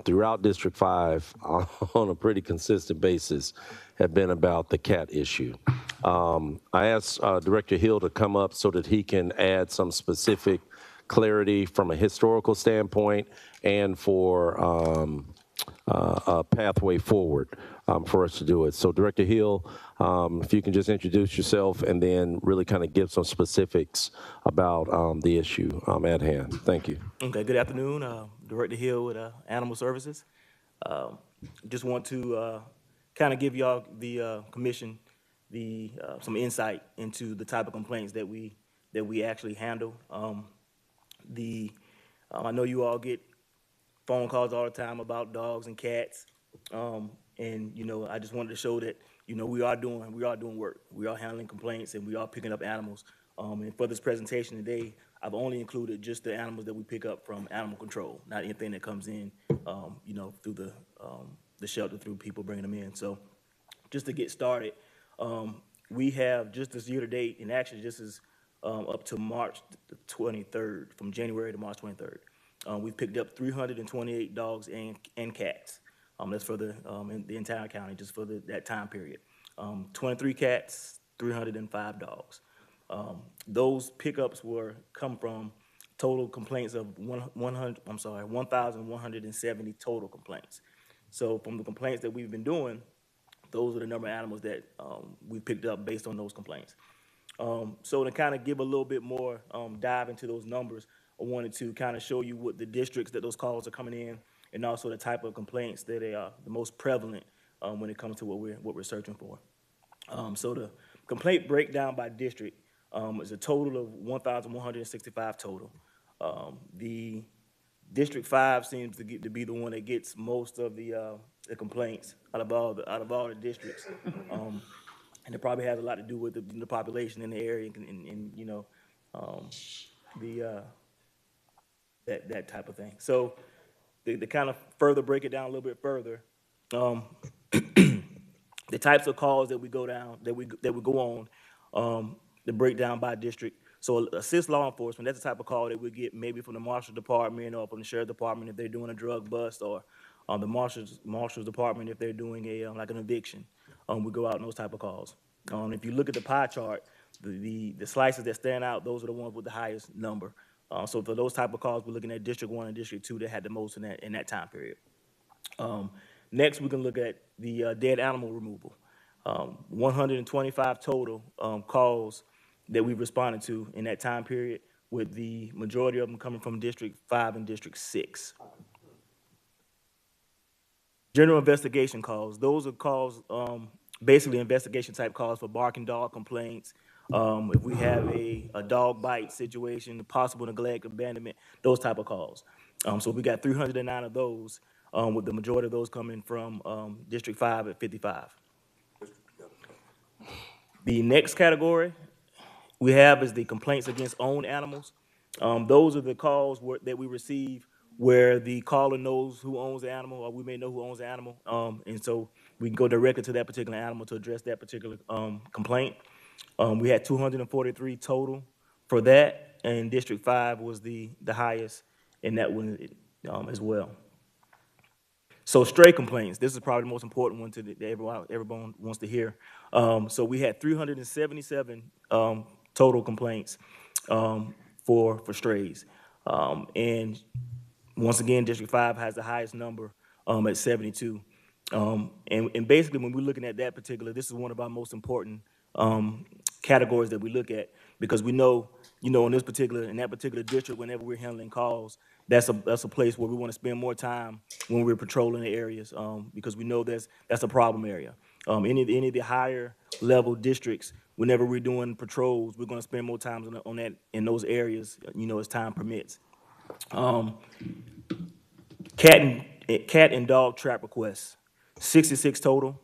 throughout District 5 on a pretty consistent basis have been about the cat issue. I asked Director Hill to come up so that he can add some specific clarity from a historical standpoint and for a pathway forward for us to do it. So Director Hill, if you can just introduce yourself and then really kind of give some specifics about the issue at hand. Thank you. Okay, good afternoon. Director Hill with Animal Services. Just want to kind of give y'all, the commission, some insight into the type of complaints that we actually handle. I know you all get phone calls all the time about dogs and cats, and you know, I just wanted to show that, you know, we are doing work. We are handling complaints and we are picking up animals. And for this presentation today, I've only included just the animals that we pick up from animal control, not anything that comes in, you know, through the shelter, through people bringing them in. So just to get started, we have just this year to date, and actually this is up to March the 23rd, from January to March 23rd. We've picked up 328 dogs and cats. That's for the entire county, just for that time period. 23 cats, 305 dogs. Those pickups come from total complaints of 1,170 total complaints. So from the complaints that we've been doing, those are the number of animals that we picked up based on those complaints. So to kind of give a little bit more dive into those numbers, I wanted to kind of show you what the districts that those calls are coming in, and also the type of complaints that they are the most prevalent when it comes to what we're searching for. So the complaint breakdown by district is a total of 1,165 total. The District 5 seems to be the one that gets most of the complaints out of all the districts, and it probably has a lot to do with the population in the area and you know, that type of thing. So to kind of further break it down a little bit further, the types of calls that we go down, that we go on, the breakdown by district. So assist law enforcement, that's the type of call that we get maybe from the Marshal Department or from the Sheriff Department if they're doing a drug bust, or the Marshal's Department if they're doing like an eviction. We go out on those type of calls. If you look at the pie chart, the slices that stand out, those are the ones with the highest number. So for those type of calls, we're looking at District 1 and District 2 that had the most in that time period. Next, we can look at the dead animal removal. 125 total calls that we've responded to in that time period, with the majority of them coming from District 5 and District 6. General investigation calls, those are calls, basically investigation type calls for barking dog complaints. If we have a dog bite situation, possible neglect, abandonment, those type of calls. So we got 309 of those, with the majority of those coming from District 5 at 55. The next category we have is the complaints against owned animals. Those are the calls that we receive where the caller knows who owns the animal, or we may know who owns the animal, and so we can go directly to that particular animal to address that particular complaint. We had 243 total for that, and District 5 was the highest in that one as well. So stray complaints, this is probably the most important one that everyone wants to hear. So we had 377 total complaints for strays. And once again, District 5 has the highest number at 72. And basically, when we're looking at that particular, this is one of our most important categories that we look at, because we know, in that particular district, whenever we're handling calls, that's a place where we want to spend more time when we're patrolling the areas, because we know that's a problem area. Any of the higher level districts, whenever we're doing patrols, we're going to spend more time on that in those areas, as time permits. Cat and dog trap requests, 66 total.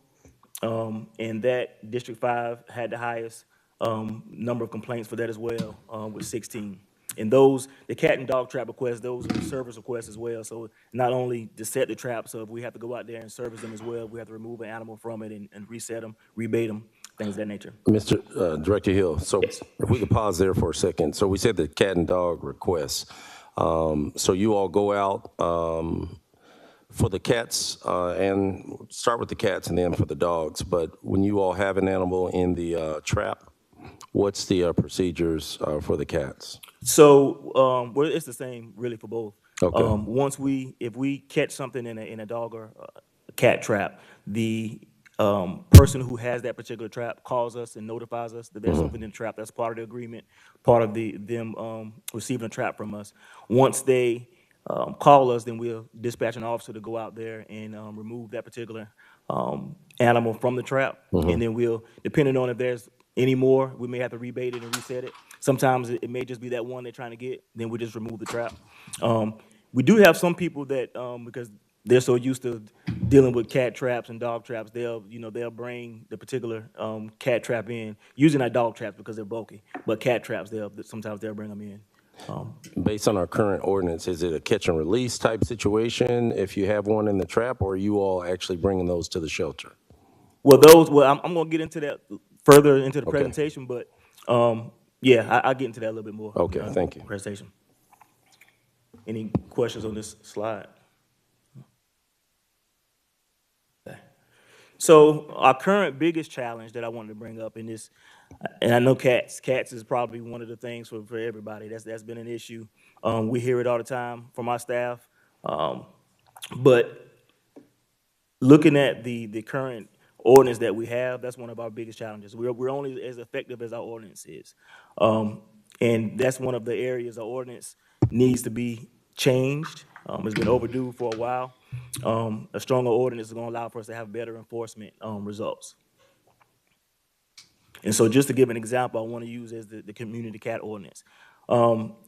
And that District 5 had the highest number of complaints for that as well, with 16. And the cat and dog trap requests, those are service requests as well. So not only to set the traps up, we have to go out there and service them as well. We have to remove an animal from it and reset them, rebait them, things of that nature. Mr. Director Hill, so if we could pause there for a second. So we said the cat and dog requests. So you all go out for the cats, and start with the cats and then for the dogs. But when you all have an animal in the trap, what's the procedures for the cats? So it's the same really for both. Okay. If we catch something in a dog or a cat trap, the person who has that particular trap calls us and notifies us that there's something in the trap. That's part of the agreement, part of them receiving a trap from us. Once they call us, then we'll dispatch an officer to go out there and remove that particular animal from the trap. And then we'll, depending on if there's any more, we may have to rebait it and reset it. Sometimes it may just be that one they're trying to get, then we just remove the trap. We do have some people that, because they're so used to dealing with cat traps and dog traps, they'll bring the particular cat trap in, using our dog traps because they're bulky. But cat traps, sometimes they'll bring them in. Based on our current ordinance, is it a catch and release type situation if you have one in the trap, or are you all actually bringing those to the shelter? Well, I'm going to get into that further into the presentation, but yeah, I'll get into that a little bit more. Okay, thank you. Presentation. Any questions on this slide? Okay. So our current biggest challenge that I wanted to bring up in this, and I know cats is probably one of the things for everybody. That's been an issue. We hear it all the time from our staff. But looking at the current ordinance that we have, that's one of our biggest challenges. We're only as effective as our ordinance is. And that's one of the areas our ordinance needs to be changed. It's been overdue for a while. A stronger ordinance is going to allow for us to have better enforcement results. And so just to give an example, I want to use as the community cat ordinance.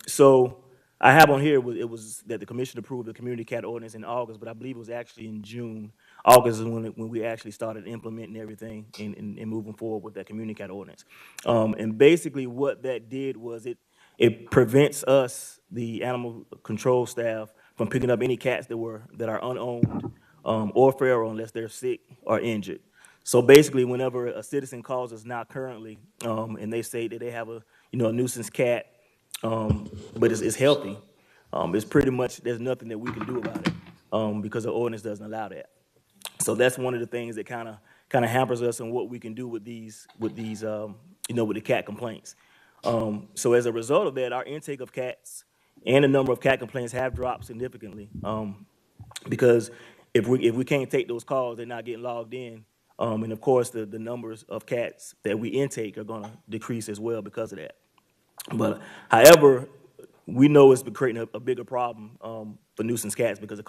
So I have on here, it was that the commission approved the community cat ordinance in August, but I believe it was actually in June. August is when we actually started implementing everything and moving forward with that community cat ordinance. And basically what that did was it prevents us, the animal control staff, from picking up any cats that are unowned or feral unless they're sick or injured. So basically, whenever a citizen calls us now currently, and they say that they have a nuisance cat, but it's healthy, it's pretty much there's nothing that we can do about it because the ordinance doesn't allow that. So that's one of the things that kind of hampers us on what we can do with these with the cat complaints. So as a result of that, our intake of cats and the number of cat complaints have dropped significantly, because if we can't take those calls, they're not getting logged in. And of course, the numbers of cats that we intake are going to decrease as well because of that. But however, we know it's been creating a bigger problem for nuisance cats because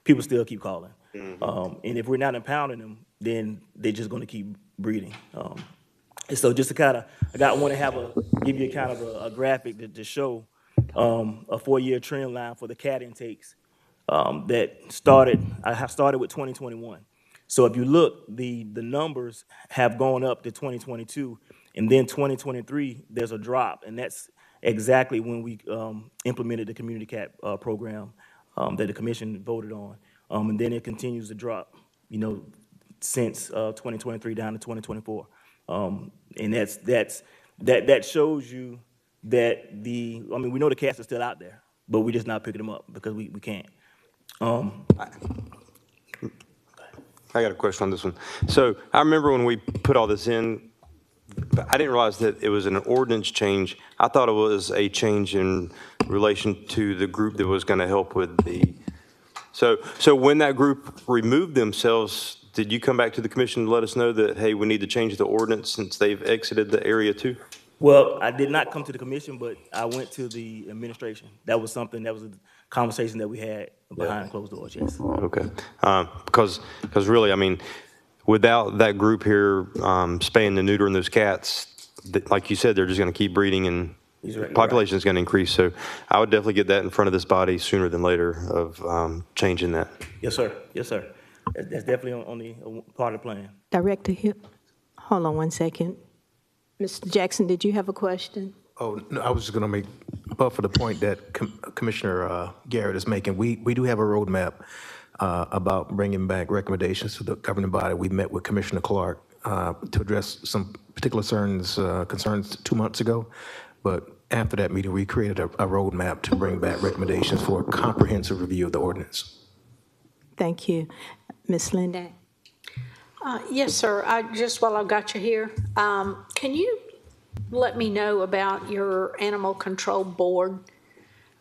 people still keep calling. And if we're not impounding them, then they're just going to keep breeding. And so just to give you kind of a graphic to show a 4-year trend line for the cat intakes that I have started with 2021. So if you look, the numbers have gone up to 2022, and then 2023, there's a drop, and that's exactly when we implemented the community cat program that the commission voted on. And then it continues to drop, since 2023 down to 2024. And that shows you that we know the cats are still out there, but we're just not picking them up because we can't. I got a question on this one. So I remember when we put all this in, I didn't realize that it was an ordinance change. I thought it was a change in relation to the group that was going to help with the So when that group removed themselves, did you come back to the commission to let us know that, hey, we need to change the ordinance since they've exited the area too? Well, I did not come to the commission, but I went to the administration. That was a conversation that we had behind closed doors, yes. Okay. Because really, I mean, without that group here spaying and neutering those cats, like you said, they're just going to keep breeding and population is going to increase. So I would definitely get that in front of this body sooner than later of changing that. Yes, sir. Yes, sir. That's definitely on the part of the plan. Director Hill, hold on one second. Mr. Jackson, did you have a question? Oh, no, I was just going to make, but for the point that Commissioner Garrett is making, we do have a roadmap about bringing back recommendations to the governing body. We met with Commissioner Clark to address some particular concerns 2 months ago. But after that meeting, we created a roadmap to bring back recommendations for a comprehensive review of the ordinance. Thank you. Ms. Linda? Yes, sir. While I've got you here, can you let me know about your animal control board?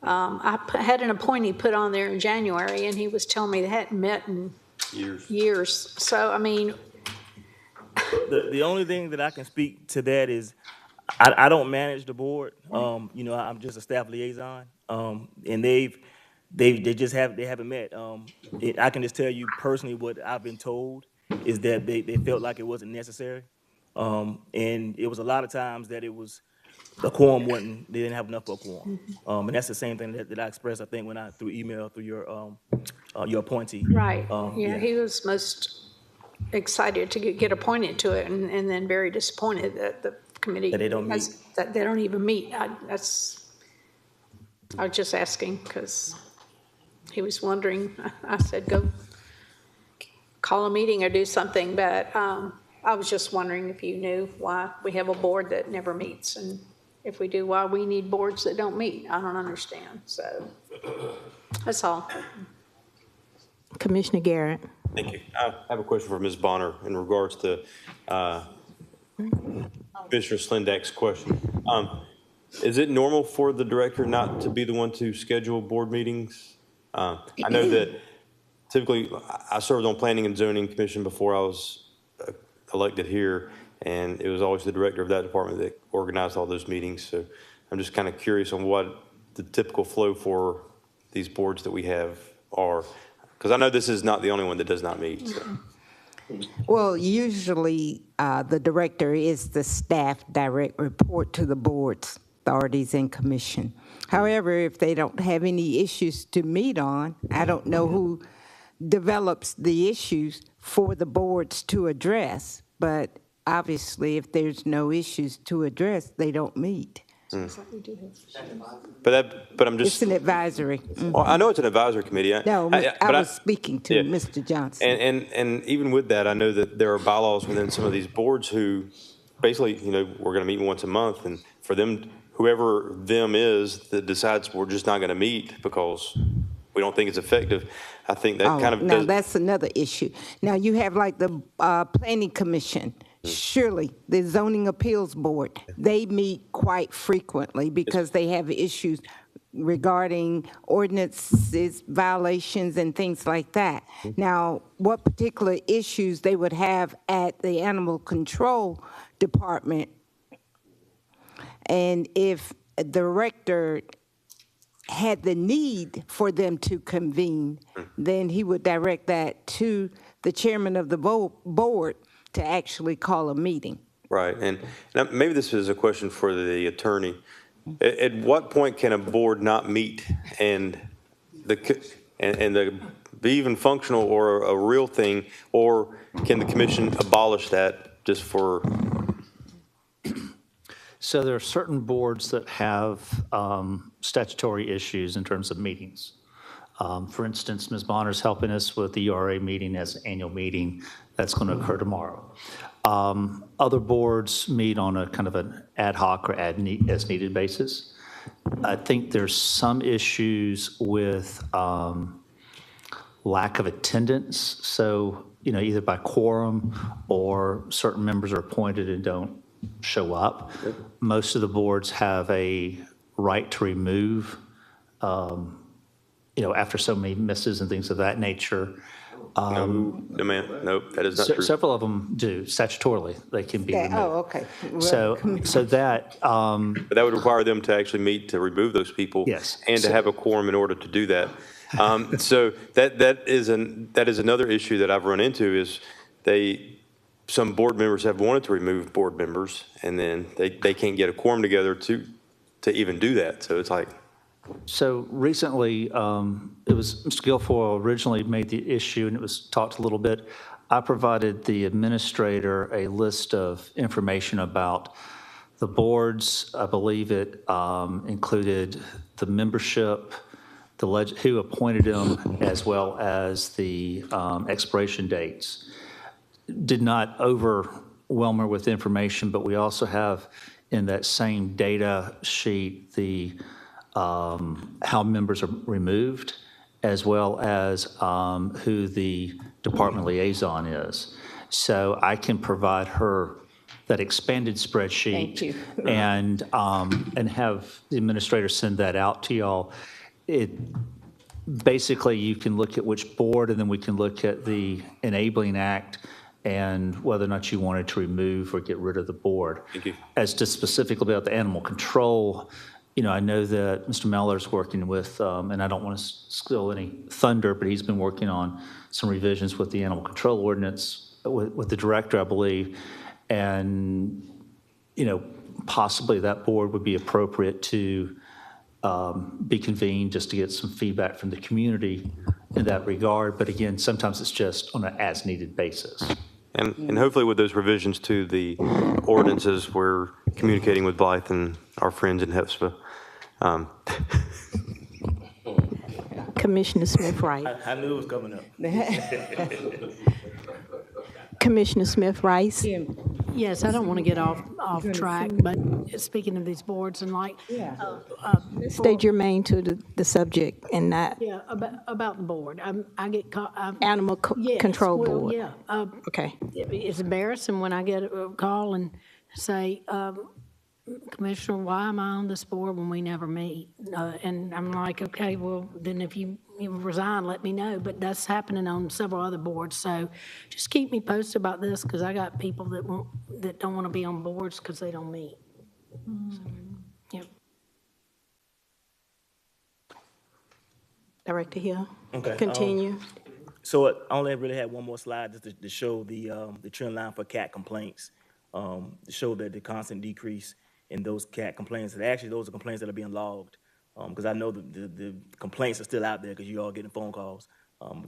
I had an appointee put on there in January, and he was telling me they hadn't met in years. So, I mean, The only thing that I can speak to that is I don't manage the board. I'm just a staff liaison, and they haven't met. I can just tell you personally what I've been told is that they felt like it wasn't necessary, and it was a lot of times that it was the quorum wasn't. They didn't have enough of a quorum, and that's the same thing that I expressed. I think when I through email through your appointee. right? He was most excited to get appointed to it, and then very disappointed that the committee That they don't meet. that they don't even meet. I was just asking because he was wondering. I said, go call a meeting or do something, but I was just wondering if you knew why we have a board that never meets, and if we do, why we need boards that don't meet. I don't understand. So that's all. Commissioner Garrett. Thank you. I have a question for Ms. Bonner in regards to Commissioner Slindak's question. Is it normal for the director not to be the one to schedule board meetings? I know that typically I served on Planning and Zoning Commission before I was elected here, and it was always the director of that department that organized all those meetings. So I'm just kind of curious on what the typical flow for these boards that we have are, because I know this is not the only one that does not meet. So. Well, usually the director is the staff direct report to the boards, authorities, and commission. However, if they don't have any issues to meet on, I don't know who develops the issues for the boards to address, but obviously if there's no issues to address, they don't meet. But I'm just. It's an advisory. Mm-hmm. Well, I know it's an advisory committee. I was speaking to Mr. Johnson. And even with that, I know that there are bylaws within some of these boards who basically, we're going to meet once a month, and for them, whoever them is that decides we're just not going to meet because we don't think it's effective, I think that kind of now that's another issue. Now you have like the Planning Commission. Surely the Zoning Appeals Board, they meet quite frequently because they have issues regarding ordinances, violations, and things like that. Now, what particular issues they would have at the Animal Control Department, and if a director had the need for them to convene, then he would direct that to the chairman of the board to actually call a meeting. Right, and maybe this is a question for the attorney. At what point can a board not meet and be even functional or a real thing, or can the commission abolish that just for? So there are certain boards that have statutory issues in terms of meetings. For instance, Ms. Bonner's helping us with the URA meeting as an annual meeting that's going to occur tomorrow. Other boards meet on a kind of an ad hoc or as needed basis. I think there's some issues with lack of attendance. So, either by quorum or certain members are appointed and don't show up. Most of the boards have a right to remove after so many misses and things of that nature. No, ma'am, nope, that is not true. Several of them do statutorily, they can be removed. Oh, okay. Well, So that, But that would require them to actually meet to remove those people. Yes. And to have a quorum in order to do that. So that is another issue that I've run into is some board members have wanted to remove board members, and then they can't get a quorum together to even do that. So it's like. So recently, it was Mr. Guilfoyle originally made the issue, and it was talked a little bit. I provided the administrator a list of information about the boards. I believe it included the membership, who appointed them, as well as the expiration dates. Did not overwhelm her with information, but we also have in that same data sheet the how members are removed, as well as who the department liaison is. So I can provide her that expanded spreadsheet. Thank you. And have the administrator send that out to y'all. Basically, you can look at which board, and then we can look at the enabling act and whether or not you wanted to remove or get rid of the board. Thank you. As to specifically about the animal control, I know that Mr. Meller's working with, and I don't want to steal any thunder, but he's been working on some revisions with the animal control ordinance with the director, I believe. And, possibly that board would be appropriate to be convened just to get some feedback from the community in that regard. But again, sometimes it's just on an as-needed basis. And hopefully with those revisions to the ordinances, we're communicating with Blythe and our friends in HEPSPA. Commissioner Smith-Wright. I knew it was coming up. Commissioner Smith-Rice. Yes, I don't want to get off track, but speaking of these boards and Stay germane to the subject and not. Yeah, about the board. I get caught. Animal control board. Yeah. Okay. It's embarrassing when I get a call and say, Commissioner, why am I on this board when we never meet? And I'm like, okay, well, then if you resign, let me know. But that's happening on several other boards. So just keep me posted about this, because I got people that don't want to be on boards because they don't meet. So, yep. Director Hill. Okay. Continue. So I only really had one more slide just to show the trend line for cat complaints, to show that the constant decrease in those cat complaints. And actually, those are complaints that are being logged, because I know the complaints are still out there because you all getting phone calls.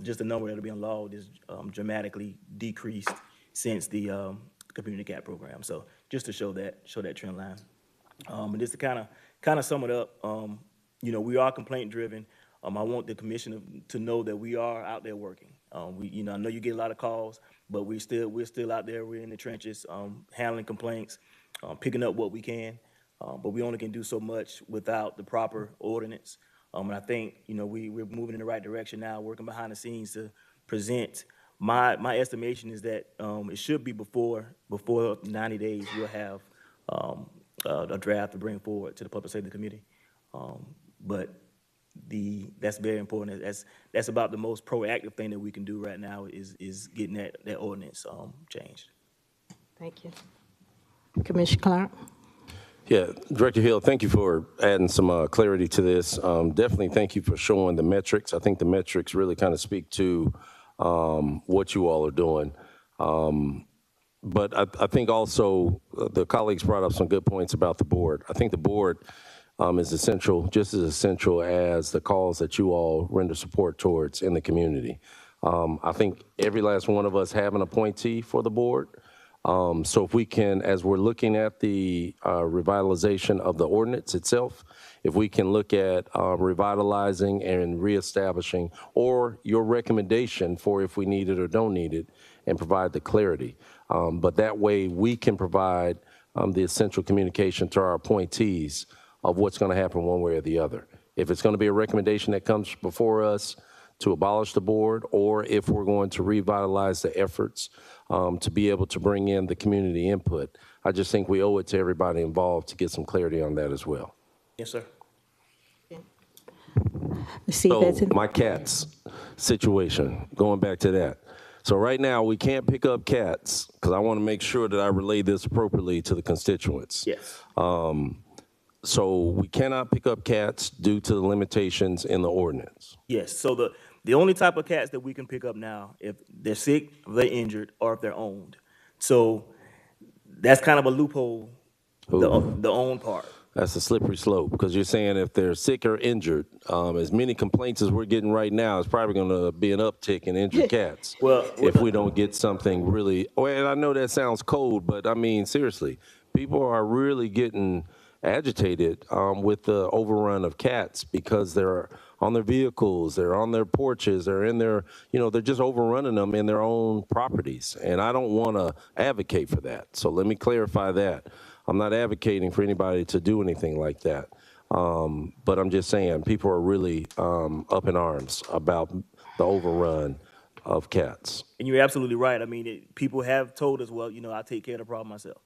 Just the number that are being logged is dramatically decreased since the community cat program. So just to show that trend line, and just to kind of sum it up, we are complaint driven. I want the commission to know that we are out there working. I know you get a lot of calls, but we're still out there. We're in the trenches, handling complaints, picking up what we can. But we only can do so much without the proper ordinance. And I think we're moving in the right direction now, working behind the scenes to present. My estimation is that it should be before 90 days we'll have a draft to bring forward to the Public Safety Committee. But that's very important. That's about the most proactive thing that we can do right now is getting that ordinance changed. Thank you. Commissioner Clark. Yeah, Director Hill, thank you for adding some clarity to this. Definitely thank you for showing the metrics. I think the metrics really kind of speak to what you all are doing. But I think also the colleagues brought up some good points about the board. I think the board is essential, just as essential as the cause that you all render support towards in the community. I think every last one of us have an appointee for the board. So if we can, as we're looking at the revitalization of the ordinance itself, if we can look at revitalizing and reestablishing, or your recommendation for if we need it or don't need it, and provide the clarity. But that way we can provide the essential communication to our appointees of what's going to happen one way or the other. If it's going to be a recommendation that comes before us to abolish the board, or if we're going to revitalize the efforts to be able to bring in the community input, I just think we owe it to everybody involved to get some clarity on that as well. Yes, sir. See, So that's in, my cats situation, going back to that. So right now, we can't pick up cats because I want to make sure that I relay this appropriately to the constituents. Yes. So we cannot pick up cats due to the limitations in the ordinance. Yes. So the only type of cats that we can pick up now, if they're sick, if they're injured, or if they're owned. So that's kind of a loophole, the owned part. That's a slippery slope because you're saying if they're sick or injured, as many complaints as we're getting right now, it's probably going to be an uptick in injured cats. If we don't get something really, and I know that sounds cold, but I mean, seriously, people are really getting agitated with the overrun of cats because they're on their vehicles, they're on their porches, they're in their, they're just overrunning them in their own properties. And I don't want to advocate for that. So let me clarify that. I'm not advocating for anybody to do anything like that. But I'm just saying people are really up in arms about the overrun of cats. And you're absolutely right. I mean, people have told us, well, I take care of the problem myself.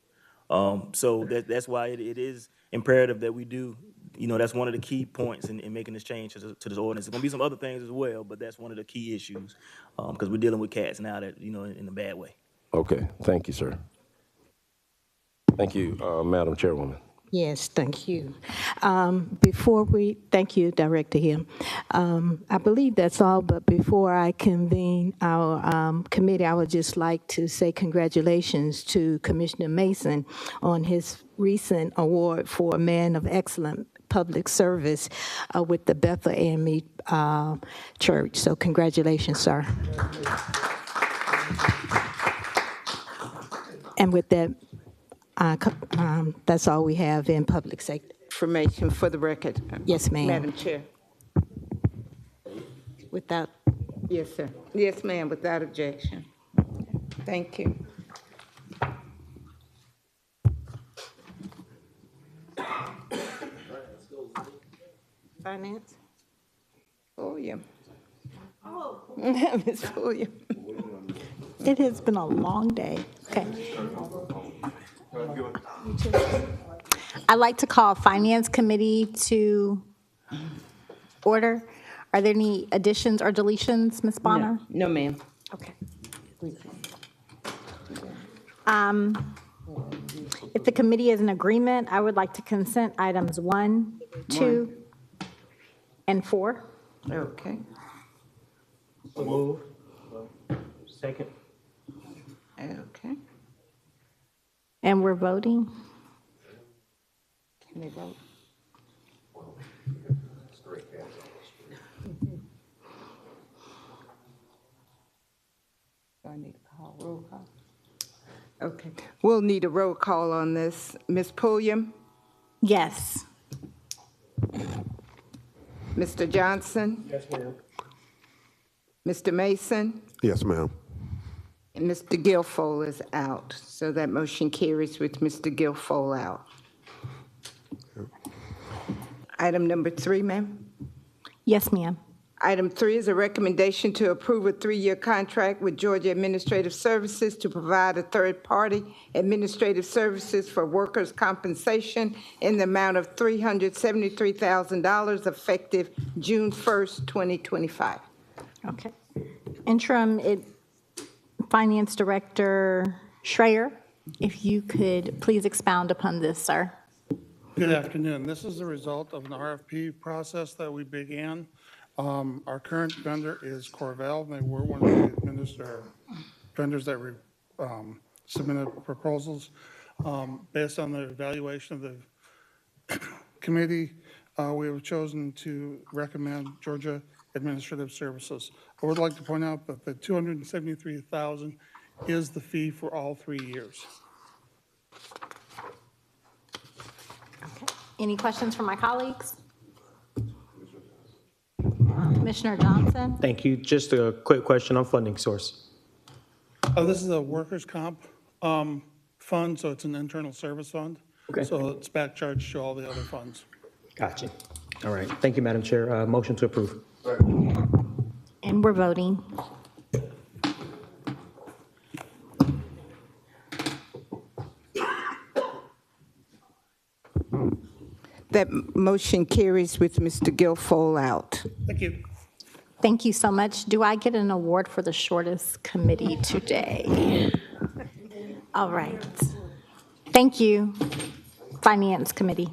So that's why it is imperative that we do. That's one of the key points in making this change to this ordinance. There's going to be some other things as well, but that's one of the key issues because we're dealing with cats now that, in a bad way. Okay. Thank you, sir. Thank you, Madam Chairwoman. yes, thank you. Thank you, Director Hill. I believe that's all, but before I convene our committee, I would just like to say congratulations to Commissioner Mason on his recent award for Man of Excellent Public Service with the Bethel AME Church. So congratulations, sir. And with that, that's all we have in public safety. Information for the record. Yes, ma'am. Madam Chair. Without, Yes, sir. Yes, ma'am, without objection. thank you. Finance? William. Oh. Ms. William. It has been a long day. Okay. I'd like to call Finance Committee to order. Are there any additions or deletions, Ms. Bonner? No, ma'am. Okay. If the committee is in agreement, I would like to consent items 1, 2, and 4. Okay. Move. Second. Okay. And we're voting. Can they vote? Do I need to call roll call? Okay, we'll need a roll call on this. Ms. Pulliam, Yes. Mr. Johnson, Yes, ma'am. Mr. Mason, Yes, ma'am. and Mr. Guilfoyle is out. So that motion carries with Mr. Guilfoyle out. Item number 3, ma'am. Yes, ma'am. Item 3 is a recommendation to approve a 3-year contract with Georgia Administrative Services to provide a third-party administrative services for workers' compensation in the amount of $373,000 effective June 1st, 2025. Okay. Interim Finance Director Schreier, if you could please expound upon this, sir. Good afternoon. This is the result of an RFP process that we began. Our current vendor is Corvell. They were one of the vendors that submitted proposals. Based on the evaluation of the committee, we have chosen to recommend Georgia Administrative Services. I would like to point out that the $273,000 is the fee for all 3 years. Okay. Any questions from my colleagues? Commissioner Johnson? Thank you. Just a quick question on funding source. This is a workers' comp fund, so it's an internal service fund. Okay. So it's back charged to all the other funds. Gotcha. All right. Thank you, Madam Chair. Motion to approve. And we're voting. That motion carries with Mr. Guilfoyle out. Thank you. Thank you so much. Do I get an award for the shortest committee today? All right. Thank you, Finance Committee.